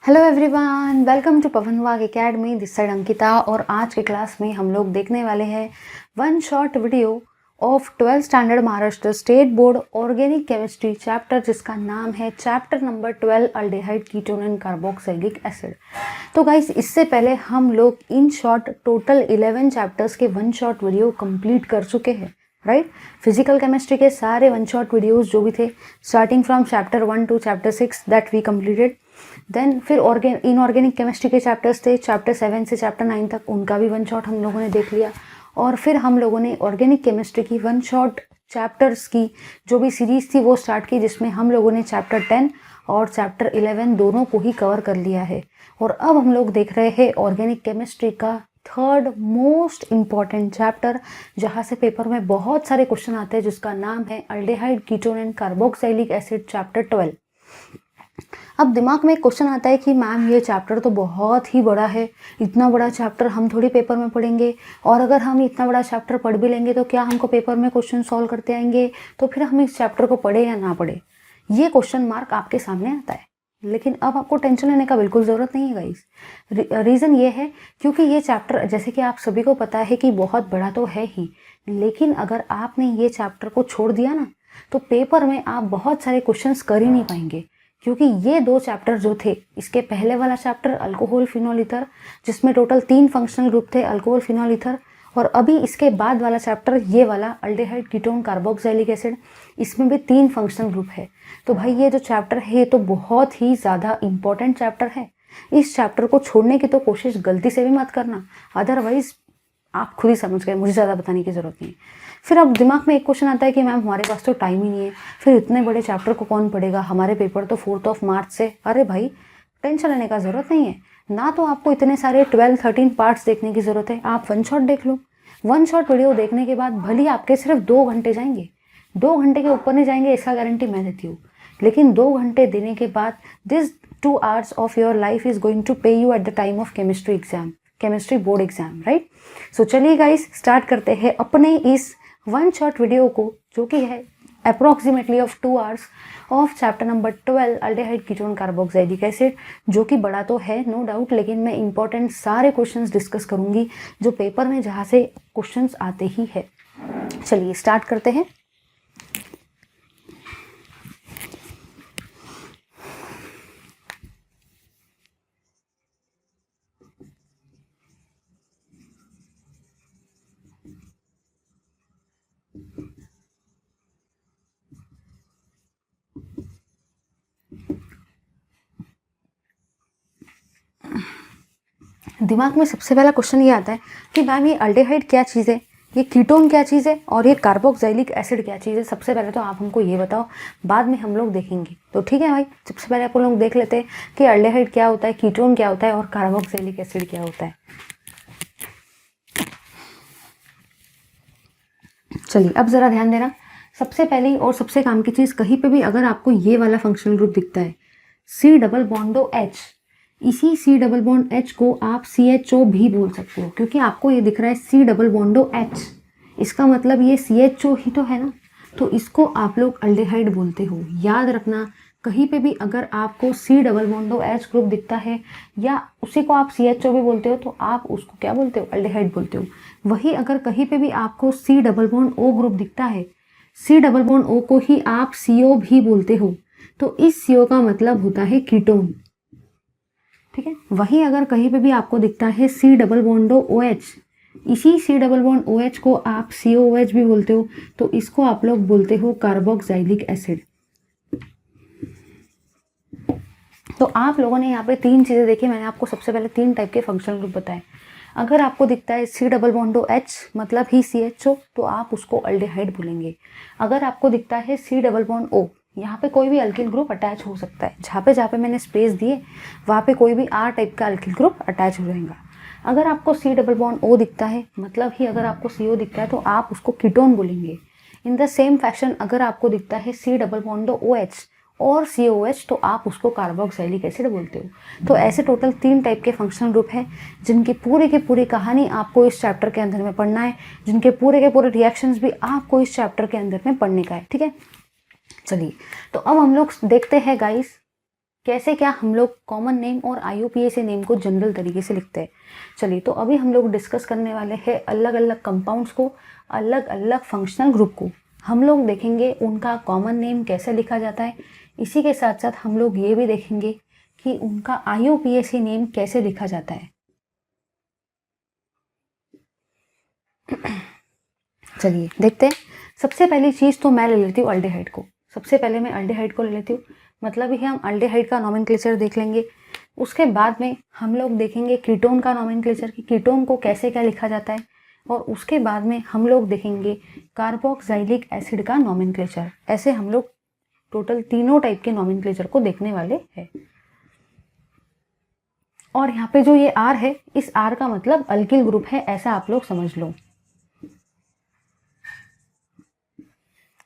Hello everyone, welcome to पवन वाग academy. This side Ankita और आज के क्लास में हम लोग देखने वाले हैं one short video of 12th standard Maharashtra state board organic chemistry chapter, जिसका नाम है chapter number 12 aldehyde ketone and carboxylic acid. तो गाइस, इससे पहले हम लोग इन शॉर्ट टोटल 11 चैप्टर्स के वन शॉर्ट वीडियो कंप्लीट कर चुके हैं, राइट। फिजिकल केमिस्ट्री के सारे वन शॉट वीडियोस जो भी थे, starting from chapter 1 to chapter 6 that we completed. Then फिर इनऑर्गेनिक केमिस्ट्री के चैप्टर्स थे चैप्टर 7 से चैप्टर 9 तक, उनका भी वन शॉट हम लोगों ने देख लिया। और फिर हम लोगों ने ऑर्गेनिक केमिस्ट्री की वन शॉट चैप्टर्स की जो भी सीरीज थी वो स्टार्ट की, जिसमें हम लोगों ने चैप्टर 10 और चैप्टर 11 दोनों को ही कवर कर लिया है। और अब हम लोग देख रहे हैं ऑर्गेनिक केमिस्ट्री का थर्ड मोस्ट इम्पॉर्टेंट चैप्टर, जहाँ से पेपर में बहुत सारे क्वेश्चन आते हैं, जिसका नाम है aldehyde ketone and carboxylic acid chapter 12। अब दिमाग में एक क्वेश्चन आता है कि मैम ये चैप्टर तो बहुत ही बड़ा है, इतना बड़ा चैप्टर हम थोड़ी पेपर में पढ़ेंगे, और अगर हम इतना बड़ा चैप्टर पढ़ भी लेंगे तो क्या हमको पेपर में क्वेश्चन सॉल्व करते आएंगे, तो फिर हम इस चैप्टर को पढ़े या ना पढ़े, ये क्वेश्चन मार्क आपके सामने आता है। लेकिन अब आपको टेंशन लेने का बिल्कुल ज़रूरत नहीं है गाइस। रीज़न ये है क्योंकि ये चैप्टर, जैसे कि आप सभी को पता है कि बहुत बड़ा तो है ही, लेकिन अगर आपने ये चैप्टर को छोड़ दिया ना, तो पेपर में आप बहुत सारे क्वेश्चंस कर ही नहीं पाएंगे। क्योंकि ये दो चैप्टर जो थे, इसके पहले वाला चैप्टर अल्कोहल फिनॉल ईथर, जिसमें टोटल 3 फंक्शनल ग्रुप थे, अल्कोहल फिनॉल ईथर, और अभी इसके बाद वाला चैप्टर ये वाला अल्डिहाइड कीटोन कार्बोक्सिलिक एसिड, इसमें भी 3 फंक्शनल ग्रुप है। तो भाई ये जो चैप्टर है ये तो बहुत ही ज़्यादा इम्पोर्टेंट चैप्टर है। इस चैप्टर को छोड़ने की तो कोशिश गलती से भी मत करना, अदरवाइज आप खुद ही समझ गए, मुझे ज़्यादा बताने की ज़रूरत नहीं। फिर अब दिमाग में एक क्वेश्चन आता है कि मैम हमारे पास तो टाइम ही नहीं है, फिर इतने बड़े चैप्टर को कौन पढ़ेगा, हमारे पेपर तो 4 मार्च से। अरे भाई, टेंशन लेने का ज़रूरत नहीं है ना, तो आपको इतने सारे 12-13 पार्ट्स देखने की ज़रूरत है। आप वन शॉट देख लो। वन शॉट वीडियो देखने के बाद भले ही आपके सिर्फ 2 घंटे जाएंगे, 2 घंटे के ऊपर नहीं जाएंगे, इसका गारंटी मैं देती हूँ, लेकिन 2 घंटे देने के बाद this 2 hours of your life is going to pay you at the time of chemistry exam, chemistry board exam, right. So चलिए गाइस, स्टार्ट करते हैं अपने इस वन शॉट वीडियो को, जो कि है approximately of 2 hours of chapter number 12 aldehyde ketone carboxylic acid, जो कि बड़ा तो है नो डाउट, लेकिन मैं इंपॉर्टेंट सारे क्वेश्चंस डिस्कस करूंगी जो पेपर में जहाँ से क्वेश्चंस आते ही है। चलिए स्टार्ट करते हैं। दिमाग में सबसे पहला क्वेश्चन ये आता है कि मैम ये अल्डिहाइड क्या चीज़ है, ये कीटोन क्या चीज़ है, और ये कार्बोक्सिलिक एसिड क्या चीज़ है। सबसे पहले तो आप हमको ये बताओ, बाद में हम लोग देखेंगे। तो ठीक है भाई, सबसे पहले आप लोग देख लेते हैं कि अल्डिहाइड क्या होता है, कीटोन क्या होता है, और कार्बोक्सिलिक एसिड क्या होता है। चलिए अब ज़रा ध्यान देना। सबसे पहली और सबसे काम की चीज़, कहीं पे भी अगर आपको ये वाला फंक्शनल ग्रुप दिखता है C डबल बॉन्डो H, इसी C डबल बॉन्ड H को आप CHO भी बोल सकते हो, क्योंकि आपको ये दिख रहा है C डबल बॉन्डो H, इसका मतलब ये CHO ही तो है ना, तो इसको आप लोग अल्डिहाइड बोलते हो। याद रखना, कहीं पे भी अगर आपको C डबल बॉन्डो H ग्रुप दिखता है या उसी को आप CHO भी बोलते हो, तो आप उसको क्या बोलते हो, अल्डिहाइड बोलते हो। वही अगर कहीं पे भी आपको C double bond O group दिखता है, C डबल बॉन्ड O को ही आप CO भी बोलते हो, तो इस CO का मतलब होता है कीटोन, ठीक है। वहीं अगर कहीं पे भी आपको दिखता है C डबल बॉन्डो OH, इसी C डबल बॉन्ड OH को आप COOH भी बोलते हो, तो इसको आप लोग बोलते हो कार्बोक्सिलिक एसिड। तो आप लोगों ने यहाँ पे 3 चीज़ें देखी। मैंने आपको सबसे पहले 3 टाइप के फंक्शनल ग्रुप बताए। अगर आपको दिखता है C डबल बॉन्डो H मतलब ही CHO, तो आप उसको अल्डिहाइड बोलेंगे। अगर आपको दिखता है C डबल बॉन्ड O, यहाँ पे कोई भी अल्किल ग्रुप अटैच हो सकता है, जहाँ पे मैंने स्पेस दिए वहाँ पे कोई भी R टाइप का अल्किल ग्रुप अटैच हो जाएगा। अगर आपको C डबल बॉन्ड O दिखता है, मतलब ही अगर आपको CO दिखता है, तो आप उसको कीटोन बोलेंगे। इन द सेम फैशन अगर आपको दिखता है C डबल बॉन्डो OH और COH, तो आप उसको कार्बोक्सिलिक एसिड बोलते हो। तो ऐसे टोटल 3 टाइप के फंक्शनल ग्रुप हैं, जिनकी पूरी की पूरी कहानी आपको इस चैप्टर के अंदर में पढ़ना है, जिनके पूरे के पूरे रिएक्शंस भी आपको इस चैप्टर के अंदर में पढ़ने का है, ठीक है। चलिए, तो अब हम लोग देखते हैं गाइस कैसे क्या हम लोग कॉमन नेम और IUPAC नेम को जनरल तरीके से लिखते हैं। चलिए, तो अभी हम लोग डिस्कस करने वाले हैं अलग अलग कंपाउंड्स को, अलग अलग फंक्शनल ग्रुप को। हम लोग देखेंगे उनका कॉमन नेम कैसे लिखा जाता है। इसी के साथ साथ हम लोग ये भी देखेंगे कि उनका IUPAC नेम कैसे लिखा जाता है। चलिए देखते हैं। सबसे पहली चीज़ तो मैं ले लेती हूँ अल्डेहाइड को। सबसे पहले मैं अल्डेहाइड को ले लेती हूँ, मतलब ही हम अल्डेहाइड का नोमेनक्लेचर देख लेंगे। उसके बाद में हम लोग देखेंगे कीटोन का नोमेनक्लेचर कि कीटोन को कैसे क्या लिखा जाता है। और उसके बाद में हम लोग देखेंगे कार्बोक्सिलिक एसिड का नोमेनक्लेचर। ऐसे हम लोग टोटल तीनों टाइप के नोमेनक्लेचर को देखने वाले हैं। और यहाँ पे जो ये R है, इस R का मतलब अल्किल ग्रुप है, ऐसा आप लोग समझ लो।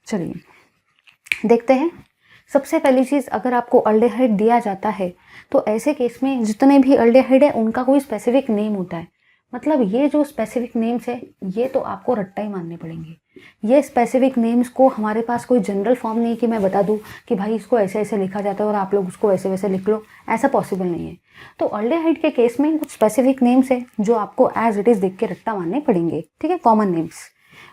चलिए देखते हैं। सबसे पहली चीज़, अगर आपको अल्डेहाइड दिया जाता है तो ऐसे केस में जितने भी अल्डेहाइड है उनका कोई स्पेसिफिक नेम होता है। मतलब ये जो स्पेसिफिक नेम्स है ये तो आपको रट्टा ही मानने पड़ेंगे। ये स्पेसिफिक नेम्स को हमारे पास कोई जनरल फॉर्म नहीं कि मैं बता दूं कि भाई इसको ऐसे ऐसे लिखा जाता है और आप लोग उसको वैसे वैसे लिख लो, ऐसा पॉसिबल नहीं है। तो अल्डेहाइड के केस में कुछ स्पेसिफिक नेम्स है जो आपको एज इट इज़ देख के रट्टा मानने पड़ेंगे, ठीक है, कॉमन नेम्स।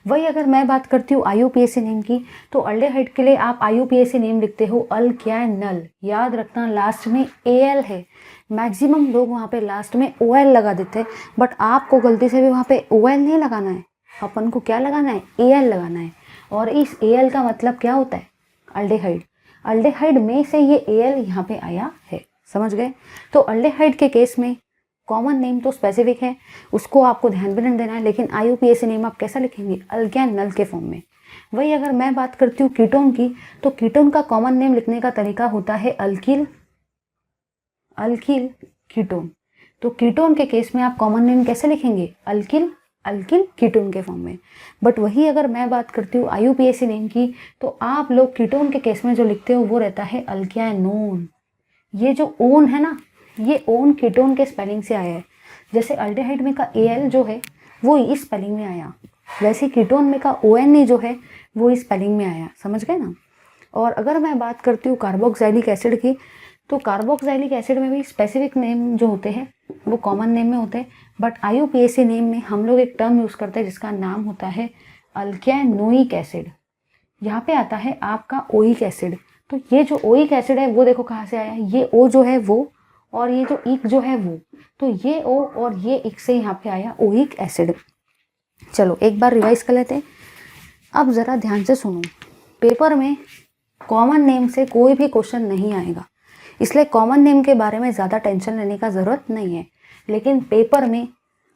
वही अगर मैं बात करती हूँ IUPAC नेम की, तो अल्डेहाइड के लिए आप IUPAC नेम लिखते हो अल्केनल। याद रखना लास्ट में AL है। मैक्सिमम लोग वहाँ पे लास्ट में OL लगा देते हैं, बट आपको गलती से भी वहाँ पे OL नहीं लगाना है। अपन को क्या लगाना है? AL लगाना है। और इस AL का मतलब क्या होता है? अल्डेहाइड। अल्डेहाइड में से ये AL यहाँ पे आया है, समझ गए। तो अल्डेहाइड के केस में कॉमन नेम तो स्पेसिफिक है, उसको आपको ध्यान भी नहीं देना है, लेकिन IUPAC नेम आप कैसा लिखेंगे? अल्केनल के फॉर्म में। वही अगर मैं बात करती हूँ कीटोन की, तो कीटोन का कॉमन नेम लिखने का तरीका होता है अल्किल कीटोन। तो कीटोन के केस में आप कॉमन नेम कैसे लिखेंगे? अल्किल कीटोन के फॉर्म में। बट वही अगर मैं बात करती हूँ IUPAC नेम की, तो आप लोग कीटोन के केस में जो लिखते हो वो रहता है अल्केनोन। ये जो ओन है ना, ये ओन कीटोन के स्पेलिंग से आया है। जैसे अल्डेहाइड में का AL जो है वो इस स्पेलिंग में आया, वैसे कीटोन में का ONE जो है वो इस स्पेलिंग में आया, समझ गए ना। और अगर मैं बात करती हूँ कार्बोक्सिलिक एसिड की, तो कार्बोक्सिलिक एसिड में भी स्पेसिफिक नेम जो होते हैं वो कॉमन नेम में होते हैं, बट IUPAC नेम में हम लोग एक टर्म यूज़ करते हैं जिसका नाम होता है अल्केनोइक एसिड। यहाँ पे आता है आपका ओइक एसिड। तो ये जो ओइक एसिड है वो देखो कहाँ से आया है, ये O जो है वो, और ये जो इक जो है वो, तो ये O और ये इक से यहाँ पे आया ओइक एसिड। चलो एक बार रिवाइज कर लेते हैं। अब ज़रा ध्यान से सुनो, पेपर में कॉमन नेम से कोई भी क्वेश्चन नहीं आएगा, इसलिए कॉमन नेम के बारे में ज़्यादा टेंशन लेने का ज़रूरत नहीं है। लेकिन पेपर में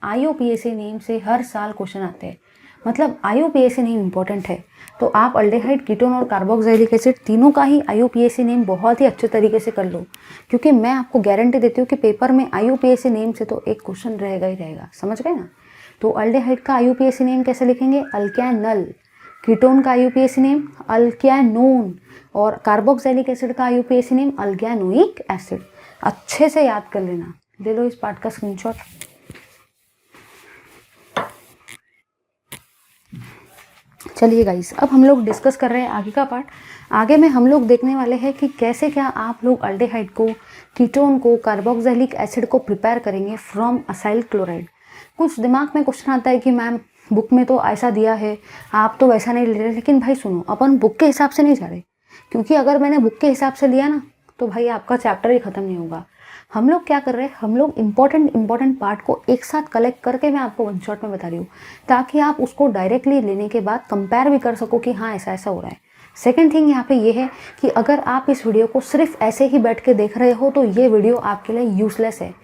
IUPAC नेम से हर साल क्वेश्चन आते हैं, मतलब IUPAC नेम इम्पॉर्टेंट है। तो आप अल्डेहाइड, कीटोन और कार्बोक्सिलिक एसिड तीनों का ही IUPAC नेम बहुत ही अच्छे तरीके से कर लो, क्योंकि मैं आपको गारंटी देती हूँ कि पेपर में IUPAC नेम से तो एक क्वेश्चन रहेगा ही रहेगा, समझ गए ना। तो अल्डेहाइड का IUPAC नेम कैसे लिखेंगे? अल्केनल। कीटोन का IUPAC नेम अल्केनोन, और कार्बोक्सिलिक एसिड का IUPAC नेम अल्केनोइक एसिड। अच्छे से याद कर लेना, ले लो इस पार्ट का स्क्रीनशॉट। चलिए गाइस, अब हम लोग डिस्कस कर रहे हैं आगे का पार्ट। आगे में हम लोग देखने वाले हैं कि कैसे क्या आप लोग अल्डेहाइड को, कीटोन को, कार्बोक्सिलिक एसिड को प्रिपेयर करेंगे फ्रॉम असाइल क्लोराइड। कुछ दिमाग में क्वेश्चन आता है कि मैम बुक में तो ऐसा दिया है, आप तो वैसा नहीं ले रहे। लेकिन भाई सुनो, अपन बुक के हिसाब से नहीं जा रहे, क्योंकि अगर मैंने बुक के हिसाब से लिया ना तो भाई आपका चैप्टर ही ख़त्म नहीं होगा। हम लोग क्या कर रहे हैं, हम लोग इंपॉर्टेंट पार्ट को एक साथ कलेक्ट करके मैं आपको वन शॉट में बता रही हूँ, ताकि आप उसको डायरेक्टली लेने के बाद कंपेयर भी कर सको कि हाँ ऐसा ऐसा हो रहा है। सेकेंड थिंग यहाँ पे ये है कि अगर आप इस वीडियो को सिर्फ ऐसे ही बैठ के देख रहे हो तो ये वीडियो आपके लिए यूजलेस है।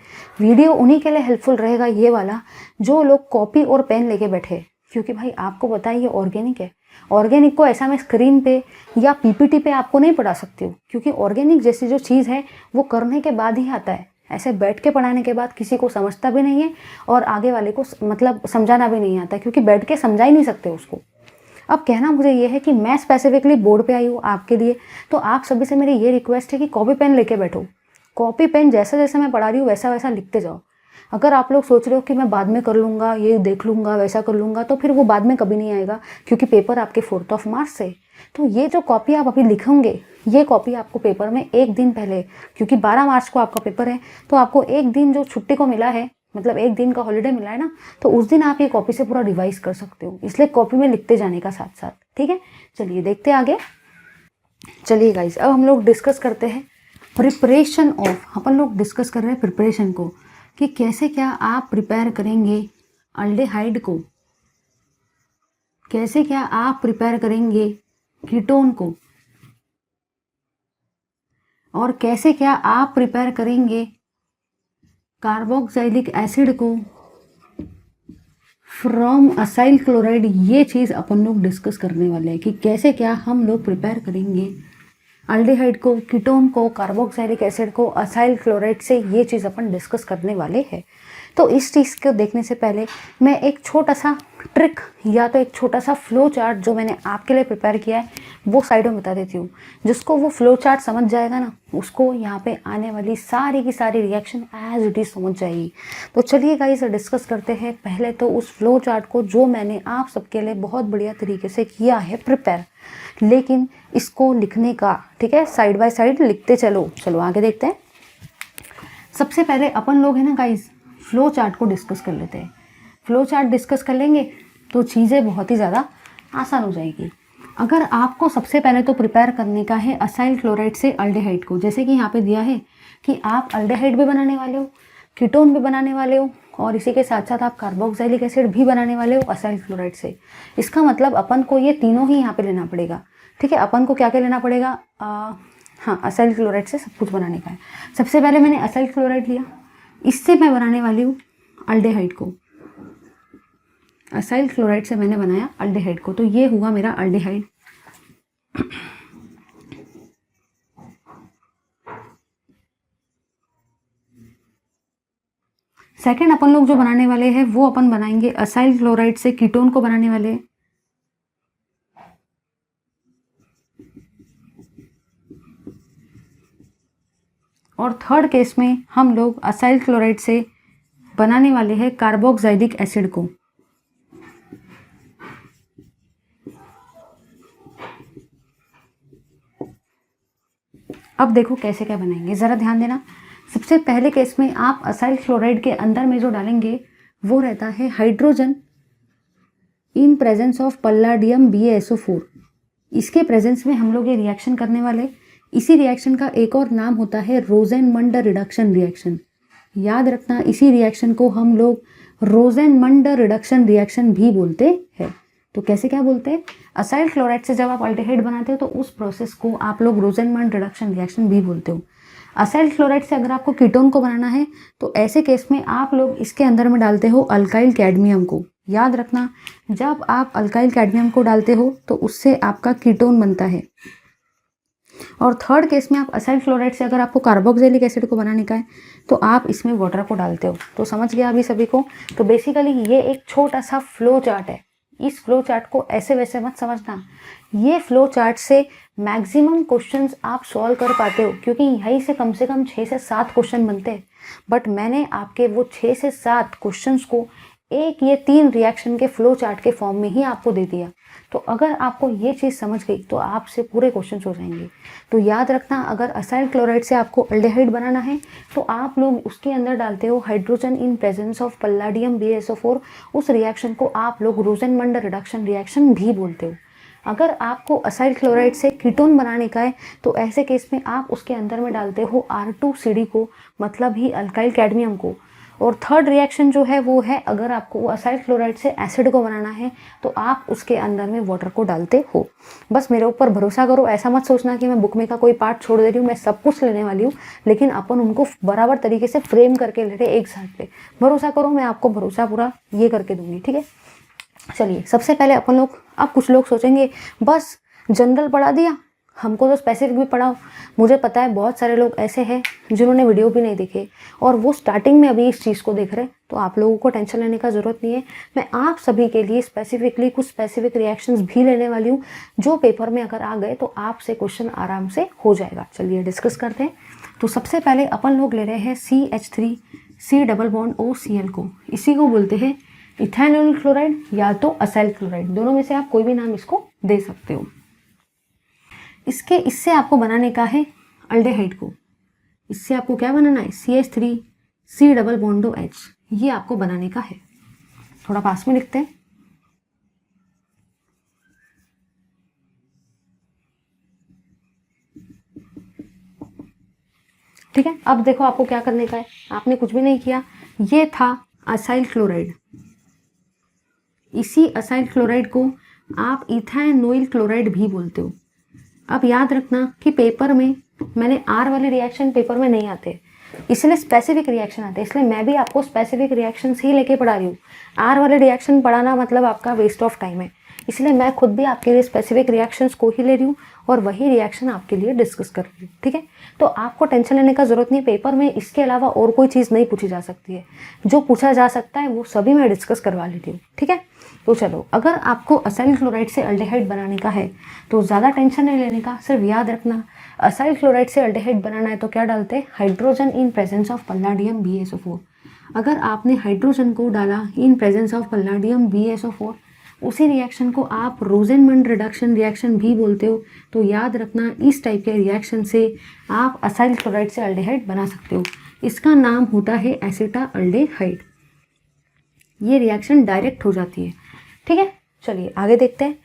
वीडियो उन्हीं के लिए हेल्पफुल रहेगा ये वाला जो लोग कॉपी और पेन लेके बैठे, क्योंकि भाई आपको पता है ये ऑर्गेनिक है। ऑर्गेनिक को ऐसा मैं स्क्रीन पे या PPT पे आपको नहीं पढ़ा सकती हूँ, क्योंकि ऑर्गेनिक जैसी जो चीज़ है वो करने के बाद ही आता है। ऐसे बैठ के पढ़ाने के बाद किसी को समझता भी नहीं है और आगे वाले को मतलब समझाना भी नहीं आता, क्योंकि बैठ के समझा ही नहीं सकते उसको। अब कहना मुझे ये है कि मैं स्पेसिफिकली बोर्ड पे आई हूँ आपके लिए, तो आप सभी से मेरी ये रिक्वेस्ट है कि कॉपी पेन लेके बैठो। कॉपी पेन जैसा जैसा मैं पढ़ा रही हूँ वैसा वैसा लिखते जाओ। अगर आप लोग सोच रहे हो कि मैं बाद में कर लूँगा, ये देख लूँगा, वैसा कर लूँगा, तो फिर वो बाद में कभी नहीं आएगा, क्योंकि पेपर आपके 4 मार्च से। तो ये जो कॉपी आप अभी लिखोगे, ये कॉपी आपको पेपर में एक दिन पहले, क्योंकि 12 मार्च को आपका पेपर है, तो आपको एक दिन जो छुट्टी को मिला है, मतलब एक दिन का हॉलीडे मिला है ना, तो उस दिन आप ये कॉपी से पूरा रिवाइज कर सकते हो। इसलिए कॉपी में लिखते जाने का साथ साथ, ठीक है। चलिए देखते हैं आगे। चलिए गाइस, अब हम लोग डिस्कस करते हैं प्रिपरेशन ऑफ, अपन लोग डिस्कस कर रहे हैं प्रिपरेशन को, कि कैसे क्या आप प्रिपेयर करेंगे अल्डेहाइड को, कैसे क्या आप प्रिपेयर करेंगे कीटोन को, और कैसे क्या आप प्रिपेयर करेंगे कार्बोक्सिलिक एसिड को फ्रॉम असाइल क्लोराइड। ये चीज़ अपन लोग डिस्कस करने वाले हैं कि कैसे क्या हम लोग प्रिपेयर करेंगे अल्डेहाइड को, कीटोन को, कार्बोक्सिलिक एसिड को असाइल क्लोराइड से। ये चीज़ अपन डिस्कस करने वाले हैं। तो इस चीज़ को देखने से पहले मैं एक छोटा सा ट्रिक या तो एक छोटा सा फ्लो चार्ट जो मैंने आपके लिए प्रिपेयर किया है वो साइड में बता देती हूँ। जिसको वो फ्लो चार्ट समझ जाएगा ना, उसको यहाँ पे आने वाली सारी की सारी रिएक्शन एज इट इज़ समझ जाएगी। तो चलिए गाइस डिस्कस करते हैं पहले तो उस फ्लो चार्ट को जो मैंने आप सबके लिए बहुत बढ़िया तरीके से किया है प्रिपेयर, लेकिन इसको लिखने का, ठीक है, साइड बाय साइड लिखते चलो। चलो आगे देखते हैं। सबसे पहले अपन लोग है ना गाइस फ्लो चार्ट को डिस्कस कर लेते हैं। फ्लो चार्ट डिस्कस कर लेंगे तो चीज़ें बहुत ही ज़्यादा आसान हो जाएगी। अगर आपको सबसे पहले तो प्रिपेयर करने का है असाइल क्लोराइड से अल्डेहाइड को, जैसे कि यहाँ पे दिया है कि आप अल्डेहाइड भी बनाने वाले हो, कीटोन भी बनाने वाले हो, और इसी के साथ साथ आप कार्बोक्सिलिक एसिड भी बनाने वाले हो असाइल क्लोराइड से। इसका मतलब अपन को ये तीनों ही यहाँ पे लेना पड़ेगा, ठीक है। अपन को क्या क्या लेना पड़ेगा, हाँ, असाइल क्लोराइड से सब कुछ बनाने का है। सबसे पहले मैंने असाइल क्लोराइड लिया, इससे मैं बनाने वाली हूँ अल्डेहाइड को। असाइल क्लोराइड से मैंने बनाया अल्डेहाइड को, तो ये हुआ मेरा अल्डेहाइड। सेकेंड अपन लोग जो बनाने वाले हैं वो अपन बनाएंगे असाइल क्लोराइड से कीटोन को बनाने वाले हैं। और थर्ड केस में हम लोग असाइल क्लोराइड से बनाने वाले हैं कार्बोक्सिलिक एसिड को। अब देखो कैसे क्या बनाएंगे, ज़रा ध्यान देना। सबसे पहले केस में आप असाइल क्लोराइड के अंदर में जो डालेंगे वो रहता है hydrogen in presence of palladium BaSO4। इसके प्रेजेंस में हम लोग ये रिएक्शन करने वाले। इसी रिएक्शन का एक और नाम होता है रोजेनमंड रिडक्शन रिएक्शन। याद रखना, इसी रिएक्शन को हम लोग रोजेनमंड रिडक्शन रिएक्शन भी बोलते हैं। तो कैसे क्या बोलते हैं, असाइल क्लोराइड से जब आप अल्डेहाइड बनाते हो तो उस प्रोसेस को आप लोग रोजेनमंड रिडक्शन रिएक्शन भी बोलते हो। असाइल क्लोराइड से अगर आपको कीटोन को बनाना है तो ऐसे केस में आप लोग इसके अंदर में डालते हो अल्काइल कैडमियम को। याद रखना, जब आप अल्काइल कैडमियम को डालते हो तो उससे आपका कीटोन बनता है। और थर्ड केस में आप असाइल क्लोराइड से अगर आपको कार्बोक्सिलिक एसिड को बनाने का है तो आप इसमें वाटर को डालते हो। तो समझ गया अभी सभी को। तो बेसिकली ये एक छोटा सा फ्लो चार्ट है। इस फ्लो चार्ट को ऐसे वैसे मत समझना। ये फ्लो चार्ट से मैक्सिमम क्वेश्चंस आप सॉल्व कर पाते हो, क्योंकि यहीं से कम 6 से 7 क्वेश्चन बनते हैं। बट मैंने आपके वो 6 से 7 क्वेश्चंस को एक ये 3 रिएक्शन के फ्लो चार्ट के फॉर्म में ही आपको दे दिया। तो अगर आपको ये चीज़ समझ गई तो आपसे पूरे क्वेश्चन हो जाएंगे। तो याद रखना, अगर असाइल क्लोराइड से आपको अल्डेहाइड बनाना है तो आप लोग उसके अंदर डालते हो hydrogen in presence of palladium BaSO4। उस रिएक्शन को आप लोग रोजेनमंड रिडक्शन रिएक्शन भी बोलते हो। अगर आपको असाइल क्लोराइड से कीटोन बनाने का है तो ऐसे केस में आप उसके अंदर में डालते हो R2CD को, मतलब ही अल्काइल कैडमियम को। और थर्ड रिएक्शन जो है वो है, अगर आपको असाइल क्लोराइड से एसिड को बनाना है तो आप उसके अंदर में वाटर को डालते हो। बस मेरे ऊपर भरोसा करो, ऐसा मत सोचना कि मैं बुक में का कोई पार्ट छोड़ दे रही हूँ। मैं सब कुछ लेने वाली हूँ, लेकिन अपन उनको बराबर तरीके से फ्रेम करके ले रहे एक साथ पे। भरोसा करो, मैं आपको भरोसा पूरा ये करके दूंगी, ठीक है। चलिए सबसे पहले अपन लोग, अब कुछ लोग सोचेंगे बस जनरल पढ़ा दिया, हमको तो स्पेसिफिक भी पढ़ाओ। मुझे पता है बहुत सारे लोग ऐसे हैं जिन्होंने वीडियो भी नहीं देखे और वो स्टार्टिंग में अभी इस चीज़ को देख रहे हैं। तो आप लोगों को टेंशन लेने का ज़रूरत नहीं है। मैं आप सभी के लिए स्पेसिफिकली कुछ स्पेसिफिक रिएक्शंस भी लेने वाली हूँ, जो पेपर में अगर आ गए तो आपसे क्वेश्चन आराम से हो जाएगा। चलिए डिस्कस करते हैं। तो सबसे पहले अपन लोग ले रहे हैं CH3C डबल बॉन्ड OCl को। इसी को बोलते हैं इथेनॉल क्लोराइड या तो असाइल क्लोराइड। दोनों में से आप कोई भी नाम इसको दे सकते हो। इससे आपको बनाने का है अल्डेहाइड को। इससे आपको क्या बनाना है, CH3 C डबल बॉन्डो H, ये आपको बनाने का है। थोड़ा पास में लिखते हैं। ठीक है, अब देखो आपको क्या करने का है, आपने कुछ भी नहीं किया। ये था असाइल क्लोराइड, इसी असाइल क्लोराइड को आप इथानोइल क्लोराइड भी बोलते हो। अब याद रखना कि पेपर में मैंने R वाले रिएक्शन पेपर में नहीं आते, इसलिए स्पेसिफिक रिएक्शन आते हैं, इसलिए मैं भी आपको स्पेसिफिक रिएक्शन ही लेके पढ़ा रही हूँ। R वाले रिएक्शन पढ़ाना मतलब आपका वेस्ट ऑफ टाइम है, इसलिए मैं खुद भी आपके लिए स्पेसिफिक रिएक्शंस को ही ले रही हूँ और वही रिएक्शन आपके लिए डिस्कस कर रही हूँ। ठीक है, तो आपको टेंशन लेने का ज़रूरत नहीं, पेपर में इसके अलावा और कोई चीज़ नहीं पूछी जा सकती है। जो पूछा जा सकता है वो सभी मैं डिस्कस करवा लेती हूँ। ठीक है, तो चलो, अगर आपको असाइल क्लोराइड से अल्डेहाइड बनाने का है तो ज़्यादा टेंशन नहीं लेने का, सिर्फ याद रखना असाइल क्लोराइड से अल्डेहाइड बनाना है तो क्या डालते हैं, hydrogen in presence of palladium BaSO4। अगर आपने हाइड्रोजन को डाला इन प्रेजेंस ऑफ पल्लाडियम BaSO4, उसी रिएक्शन को आप रोजेनमंड रिडक्शन रिएक्शन भी बोलते हो। तो याद रखना इस टाइप के रिएक्शन से आप असाइल क्लोराइड से अल्डेहाइड बना सकते हो। इसका नाम होता है एसिटाल्डेहाइड। ये रिएक्शन डायरेक्ट हो जाती है। ठीक है, चलिए आगे देखते हैं।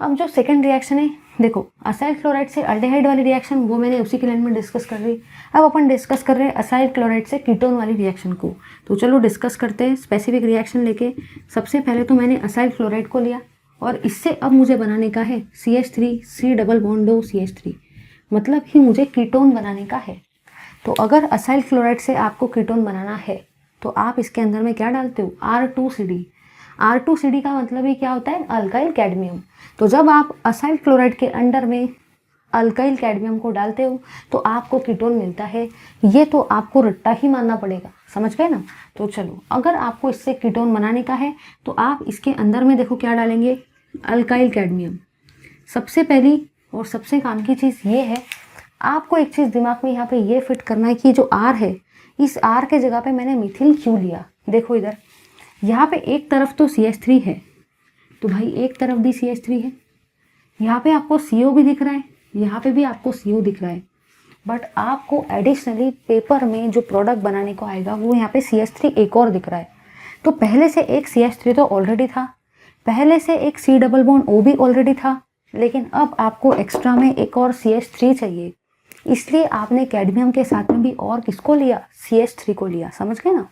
अब जो सेकंड रिएक्शन है, देखो असाइल क्लोराइड से अल्डेहाइड वाली रिएक्शन वो मैंने उसी के लाइन में डिस्कस कर रही। अब अपन डिस्कस कर रहे हैं असाइल क्लोराइड से कीटोन वाली रिएक्शन को। तो चलो डिस्कस करते हैं स्पेसिफिक रिएक्शन लेके। सबसे पहले तो मैंने असाइल क्लोराइड को लिया और इससे अब मुझे बनाने का है CH3 C डबल बॉन्डो CH3, मतलब कि मुझे कीटोन बनाने का है। तो अगर असाइल क्लोराइड से आपको कीटोन बनाना है तो आप इसके अंदर में क्या डालते हो, R2CD। R2CD का मतलब ही क्या होता है, अल्काइल कैडमियम। तो जब आप असाइल क्लोराइड के अंडर में अल्काइल कैडमियम को डालते हो तो आपको कीटोन मिलता है। ये तो आपको रट्टा ही मानना पड़ेगा, समझ गए ना। तो चलो, अगर आपको इससे कीटोन बनाने का है तो आप इसके अंदर में देखो क्या डालेंगे, अल्काइल कैडमियम। सबसे पहली और सबसे काम की चीज़ ये है, आपको एक चीज़ दिमाग में यहाँ पे ये फिट करना है कि जो R है, इस R के जगह पे मैंने मिथिल क्यों लिया। देखो इधर, यहाँ पे एक तरफ तो CH3 है, तो भाई एक तरफ भी CH3 है। यहाँ पे आपको CO भी दिख रहा है, यहाँ पे भी आपको CO दिख रहा है, बट आपको एडिशनली पेपर में जो प्रोडक्ट बनाने को आएगा वो यहाँ पे CH3 एक और दिख रहा है। तो पहले से एक CH3 तो ऑलरेडी था, पहले से एक C डबल बॉन्ड O भी ऑलरेडी था, लेकिन अब आपको एक्स्ट्रा में एक और CH3 चाहिए, इसलिए आपने कैडमियम के साथ में भी और किसको लिया, CH3 को लिया। समझ गए ना,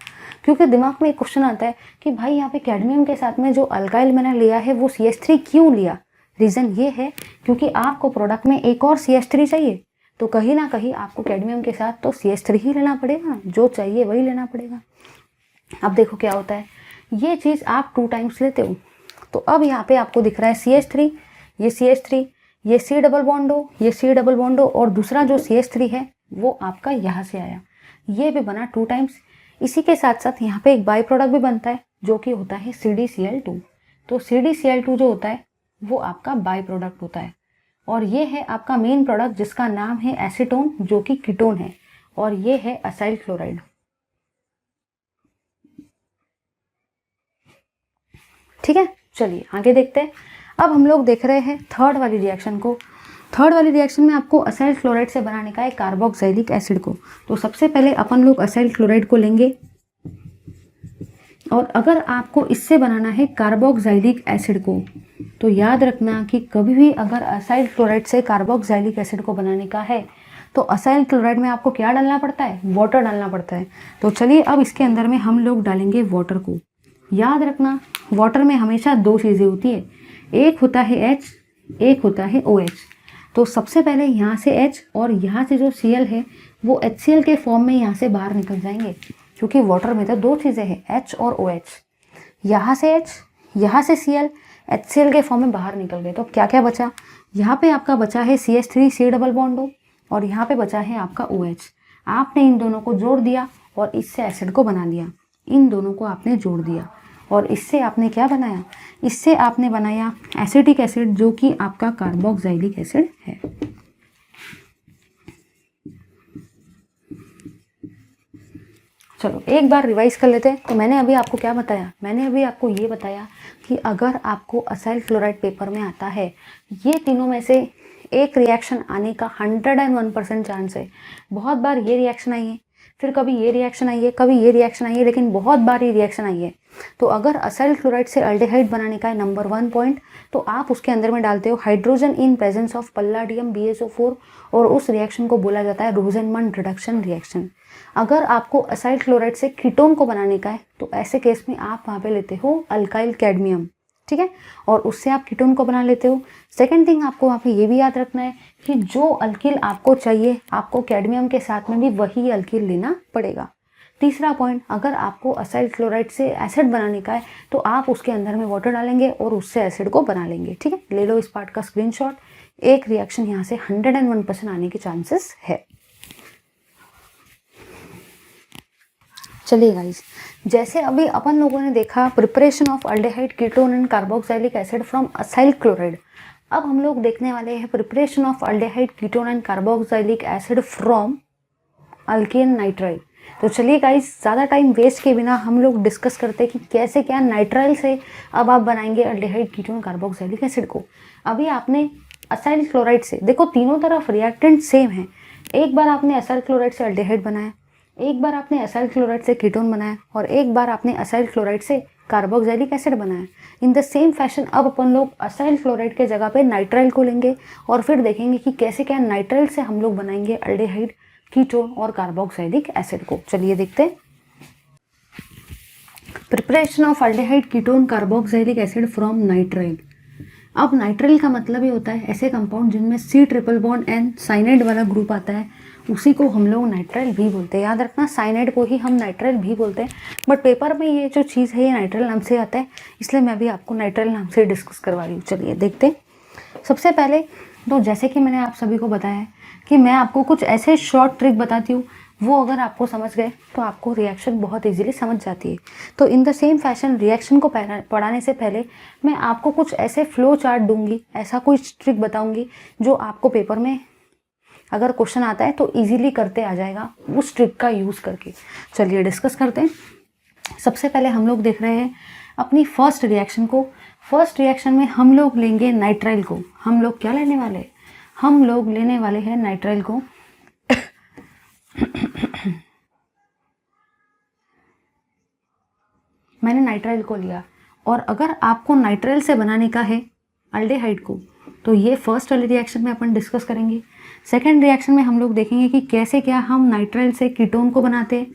क्योंकि दिमाग में एक क्वेश्चन आता है कि भाई यहाँ पे कैडमियम के साथ में जो अल्काइल मैंने लिया है वो CH3 क्यों लिया। रीज़न ये है क्योंकि आपको प्रोडक्ट में एक और CH3 चाहिए, तो कहीं ना कहीं आपको कैडमियम के साथ तो CH3 ही लेना पड़ेगा, जो चाहिए वही लेना पड़ेगा। अब देखो क्या होता है, ये चीज़ आप 2 टाइम्स लेते हो, तो अब यहाँ पे आपको दिख रहा है CH3, ये CH3, ये C डबल बॉन्डो, ये C डबल बॉन्डो, और दूसरा जो CH3 है वो आपका यहाँ से आया, ये भी बना 2 टाइम्स। इसी के साथ साथ यहाँ पे एक बाई प्रोडक्ट भी बनता है जो कि होता है CdCl2। तो CdCl2 जो होता है वो आपका बाई प्रोडक्ट होता है, और ये है आपका मेन प्रोडक्ट जिसका नाम है एसीटोन, जो कि कीटोन है, और ये है असाइल क्लोराइड। ठीक है, चलिए आगे देखते हैं। अब हम लोग देख रहे हैं थर्ड वाली रिएक्शन को। थर्ड वाली रिएक्शन में आपको असाइल क्लोराइड से बनाने का है कार्बोक्सिलिक एसिड को। तो सबसे पहले अपन लोग असाइल क्लोराइड को लेंगे, और अगर आपको इससे बनाना है कार्बोक्सिलिक एसिड को तो याद रखना कि कभी भी अगर असाइल क्लोराइड से कार्बोक्सिलिक एसिड को बनाने का है तो असाइल क्लोराइड में आपको क्या डालना पड़ता है, वाटर डालना पड़ता है। तो चलिए अब इसके अंदर में हम लोग डालेंगे वाटर को। याद रखना वाटर में हमेशा 2 चीज़ें होती है, एक होता है H, एक होता है OH। तो सबसे पहले यहाँ से H और यहाँ से जो Cl है वो HCl के फॉर्म में यहाँ से बाहर निकल जाएंगे, क्योंकि वाटर में तो 2 चीज़ें हैं, H और OH। यहाँ से H, यहाँ से Cl, HCl के फॉर्म में बाहर निकल गए। तो क्या क्या बचा, यहाँ पे आपका बचा है CH3 C डबल बॉन्डो, और यहाँ पे बचा है आपका OH। आपने इन दोनों को जोड़ दिया और इससे एसिड को बना लिया। इन दोनों को आपने जोड़ दिया और इससे आपने क्या बनाया, इससे आपने बनाया एसिटिक एसिड, जो कि आपका कार्बोक्सिलिक एसिड है। चलो एक बार रिवाइज कर लेते हैं। तो मैंने अभी आपको क्या बताया, मैंने अभी आपको ये बताया कि अगर आपको असाइल क्लोराइड पेपर में आता है, ये तीनों में से एक रिएक्शन आने का 101% चांस है। बहुत बार ये रिएक्शन आई है, फिर कभी ये रिएक्शन आई है, कभी ये रिएक्शन आई है, लेकिन बहुत बार ये रिएक्शन आई है। तो अगर असाइल क्लोराइड से अल्डेहाइड बनाने का है नंबर 1 पॉइंट, तो आप उसके अंदर में डालते हो hydrogen in presence of palladium BSO4 और उस रिएक्शन को बोला जाता है रोजेनमंड रिडक्शन रिएक्शन। अगर आपको असाइल क्लोराइड से कीटोन को बनाने का है तो ऐसे केस में आप वहाँ पे लेते हो अल्काइल कैडमियम, ठीक है, और उससे आप कीटोन को बना लेते हो। सेकेंड थिंग आपको वहाँ पे ये भी याद रखना है कि जो अल्किल आपको चाहिए, आपको कैडमियम के साथ में भी वही अल्किल लेना पड़ेगा। तीसरा पॉइंट, अगर आपको असाइल क्लोराइड से एसिड बनाने का है तो आप उसके अंदर में वाटर डालेंगे और उससे एसिड को बना लेंगे, ठीक है। ले लो इस पार्ट का स्क्रीनशॉट। एक रिएक्शन यहाँ से 101% आने के चांसेस है। चलिए गाइस, जैसे अभी अपन लोगों ने देखा preparation of aldehyde ketone and carboxylic acid from acyl chloride, अब हम लोग देखने वाले हैं preparation of aldehyde ketone and carboxylic acid from alkane nitrile. तो चलिए गाइस, ज़्यादा टाइम वेस्ट के बिना हम लोग डिस्कस करते हैं कि कैसे क्या नाइट्राइल से अब आप बनाएंगे अल्डेहाइड कीटोन कार्बोक्सिलिक एसिड को। अभी आपने असाइल क्लोराइड से, देखो तीनों तरफ रिएक्टेंट सेम है। एक बार आपने असाइल क्लोराइड से अल्डेहाइड बनाया, एक बार आपने असाइल क्लोराइड से कीटोन बनाया और एक बार आपने असाइल क्लोराइड से कार्बोक्सिलिक एसिड बनाया। इन द सेम फैशन अब अपन लोग असाइल क्लोराइड के जगह पे नाइट्राइल को लेंगे और फिर देखेंगे कि कैसे क्या नाइट्राइल से हम लोग बनाएंगे अल्डेहाइड कीटोन और कार्बोक्सिलिक एसिड को। चलिए देखते हैं preparation of aldehyde ketone carboxylic acid from nitrile. अब नाइट्राइल का मतलब ही होता है ऐसे कंपाउंड जिनमें C triple bond N cyanide वाला ग्रुप आता है, उसी को हम लोग नाइट्राइल भी बोलते हैं। याद रखना, साइनाइड को ही हम नाइट्राइल भी बोलते हैं, बट पेपर में ये जो चीज़ है ये नाइट्राइल नाम से आता है, इसलिए मैं भी आपको नाइट्राइल नाम से डिस्कस करवा रही हूँ। चलिए देखते हैं। सबसे पहले तो जैसे कि मैंने आप सभी को बताया है कि मैं आपको कुछ ऐसे शॉर्ट ट्रिक बताती हूँ, वो अगर आपको समझ गए तो आपको रिएक्शन बहुत इजीली समझ जाती है। तो इन द सेम फैशन रिएक्शन को पढ़ाने से पहले मैं आपको कुछ ऐसे फ्लो चार्ट दूंगी, ऐसा कोई ट्रिक बताऊंगी जो आपको पेपर में अगर क्वेश्चन आता है तो इजीली करते आ जाएगा उस ट्रिक का यूज़ करके। चलिए डिस्कस करते हैं। सबसे पहले हम लोग देख रहे हैं अपनी फर्स्ट रिएक्शन को। फर्स्ट रिएक्शन में हम लोग लेंगे नाइट्राइल को। हम लोग क्या लेने वाले हैं? हम लोग लेने वाले हैं नाइट्राइल को। मैंने नाइट्राइल को लिया, और अगर आपको नाइट्राइल से बनाने का है अल्डेहाइड को तो ये फर्स्ट वाली रिएक्शन में अपन डिस्कस करेंगे। सेकेंड रिएक्शन में हम लोग देखेंगे कि कैसे क्या हम नाइट्राइल से कीटोन को बनाते हैं,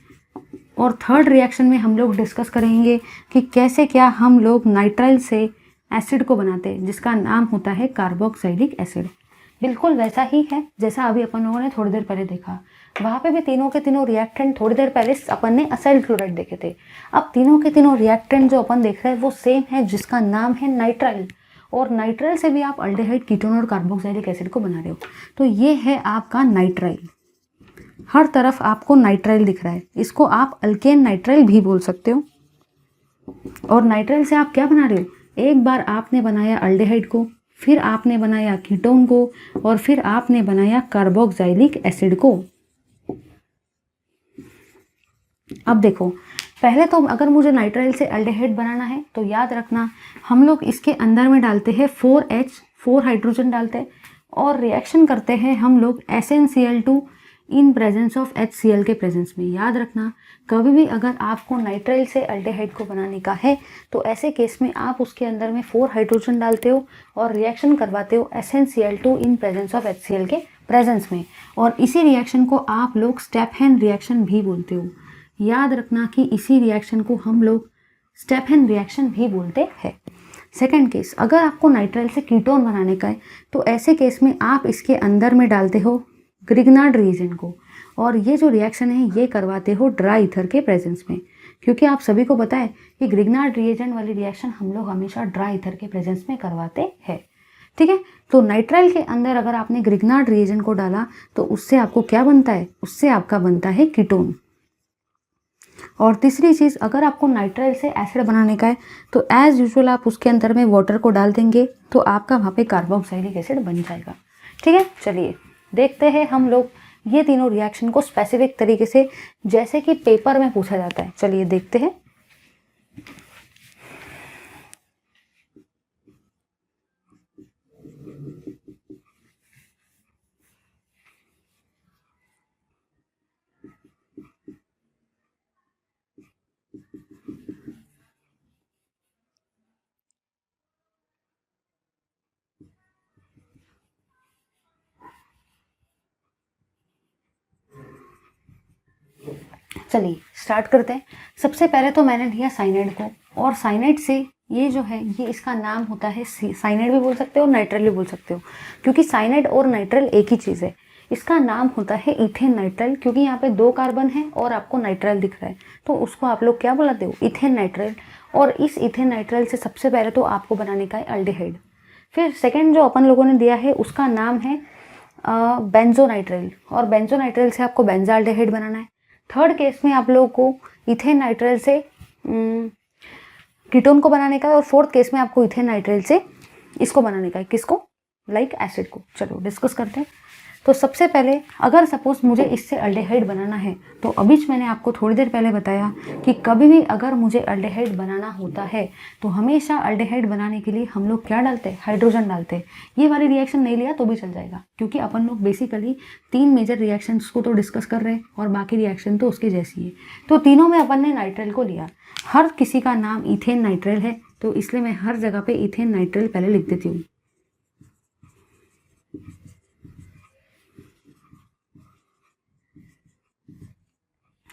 और थर्ड रिएक्शन में हम लोग डिस्कस करेंगे कि कैसे क्या हम लोग नाइट्राइल से एसिड को बनाते हैं जिसका नाम होता है कार्बोक्सिलिक एसिड। बिल्कुल वैसा ही है जैसा अभी अपन लोगों ने थोड़ी देर पहले देखा। वहाँ पे भी तीनों के तीनों रिएक्टेंट थोड़ी देर पहले अपन ने असाइल क्लोराइड देखे थे। अब तीनों के तीनों रिएक्टेंट जो अपन देख रहे हैं वो सेम है जिसका नाम है नाइट्राइल, और नाइट्राइल से भी आप अल्डेहाइड कीटोन और कार्बोक्सिलिक एसिड को बना रहे हो। तो ये है आपका नाइट्राइल। हर तरफ आपको नाइट्राइल दिख रहा है, इसको आप अल्केन नाइट्राइल भी बोल सकते हो। और नाइट्राइल से आप क्या बना रहे हो? एक बार आपने बनाया अल्डेहाइड को, फिर आपने बनाया कीटोन को, और फिर आपने बनाया कार्बोक्सिलिक एसिड को। अब देखो, पहले तो अगर मुझे नाइट्राइल से अल्डेहाइड बनाना है तो याद रखना हम लोग इसके अंदर में डालते हैं 4H, 4 हाइड्रोजन डालते हैं, और रिएक्शन करते हैं हम लोग SnCl2 in presence of HCl के प्रेजेंस में। याद रखना, कभी भी अगर आपको नाइट्राइल से अल्डेहाइड को बनाने का है तो ऐसे केस में आप उसके अंदर में 4 हाइड्रोजन डालते हो और रिएक्शन करवाते हो SnCl2 in presence of HCl के प्रेजेंस में, और इसी रिएक्शन को आप लोग स्टेपहेन रिएक्शन भी बोलते हो। याद रखना कि इसी रिएक्शन को हम लोग स्टेपहेन रिएक्शन भी बोलते हैं। सेकेंड केस, अगर आपको नाइट्राइल से कीटोन बनाने का है तो ऐसे केस में आप इसके अंदर में डालते हो ग्रिग्नार्ड रिएजेंट को, और ये जो रिएक्शन है ये करवाते हो ड्राई ईथर के प्रेजेंस में, क्योंकि आप सभी को पता है कि ग्रिग्नार्ड रिएजेंट वाली रिएक्शन हम लोग हमेशा ड्राई ईथर के प्रेजेंस में करवाते हैं। ठीक है, तो नाइट्राइल के अंदर अगर आपने ग्रिग्नार्ड रिएजेंट को डाला तो उससे आपको क्या बनता है? उससे आपका बनता है कीटोन। और तीसरी चीज़, अगर आपको नाइट्राइल से एसिड बनाने का है तो एज़ यूजुअल आप उसके अंदर में वाटर को डाल देंगे तो आपका वहाँ पे कार्बोक्सिलिक एसिड बन जाएगा। ठीक है, चलिए देखते हैं हम लोग ये तीनों रिएक्शन को स्पेसिफिक तरीके से, जैसे कि पेपर में पूछा जाता है। चलिए देखते हैं। चलिए स्टार्ट करते हैं। सबसे पहले तो मैंने लिया साइनाइड को, और साइनाइड से ये जो है ये इसका नाम होता है, साइनाइड भी बोल सकते हो नाइट्रल भी बोल सकते हो, क्योंकि साइनाइड और नाइट्रल एक ही चीज़ है। इसका नाम होता है इथेन नाइट्रल, क्योंकि यहाँ पे 2 कार्बन है और आपको नाइट्रल दिख रहा है, तो उसको आप लोग क्या बुलाते हो, इथेन नाइट्रल। और इस इथेन नाइट्रल से सबसे पहले तो आपको बनाने का है अल्डिहाइड। फिर सेकेंड जो अपन लोगों ने दिया है उसका नाम है बेंजोनाइट्रल, और बेंजोनाइट्रल से आपको बेंजाल्डिहाइड बनाना है। थर्ड केस में आप लोगों को इथेन नाइट्रल से कीटोन को बनाने का है, और फोर्थ केस में आपको इथेन नाइट्रल से इसको बनाने का है, किसको, लाइक एसिड को। चलो डिस्कस करते हैं। तो सबसे पहले अगर सपोज मुझे इससे अल्डिहाइड बनाना है, तो अभी मैंने आपको थोड़ी देर पहले बताया कि कभी भी अगर मुझे अल्डिहाइड बनाना होता है तो हमेशा अल्डिहाइड बनाने के लिए हम लोग क्या डालते हैं, हाइड्रोजन डालते हैं। ये वाली रिएक्शन नहीं लिया तो भी चल जाएगा, क्योंकि अपन लोग बेसिकली 3 मेजर रिएक्शंस को तो डिस्कस कर रहे हैं और बाकी रिएक्शन तो उसके जैसी है। तो तीनों में अपन ने नाइट्रल को लिया। हर किसी का नाम इथेन नाइट्रल है, तो इसलिए मैं हर जगह पे इथेन नाइट्रल पहले लिख देती हूँ।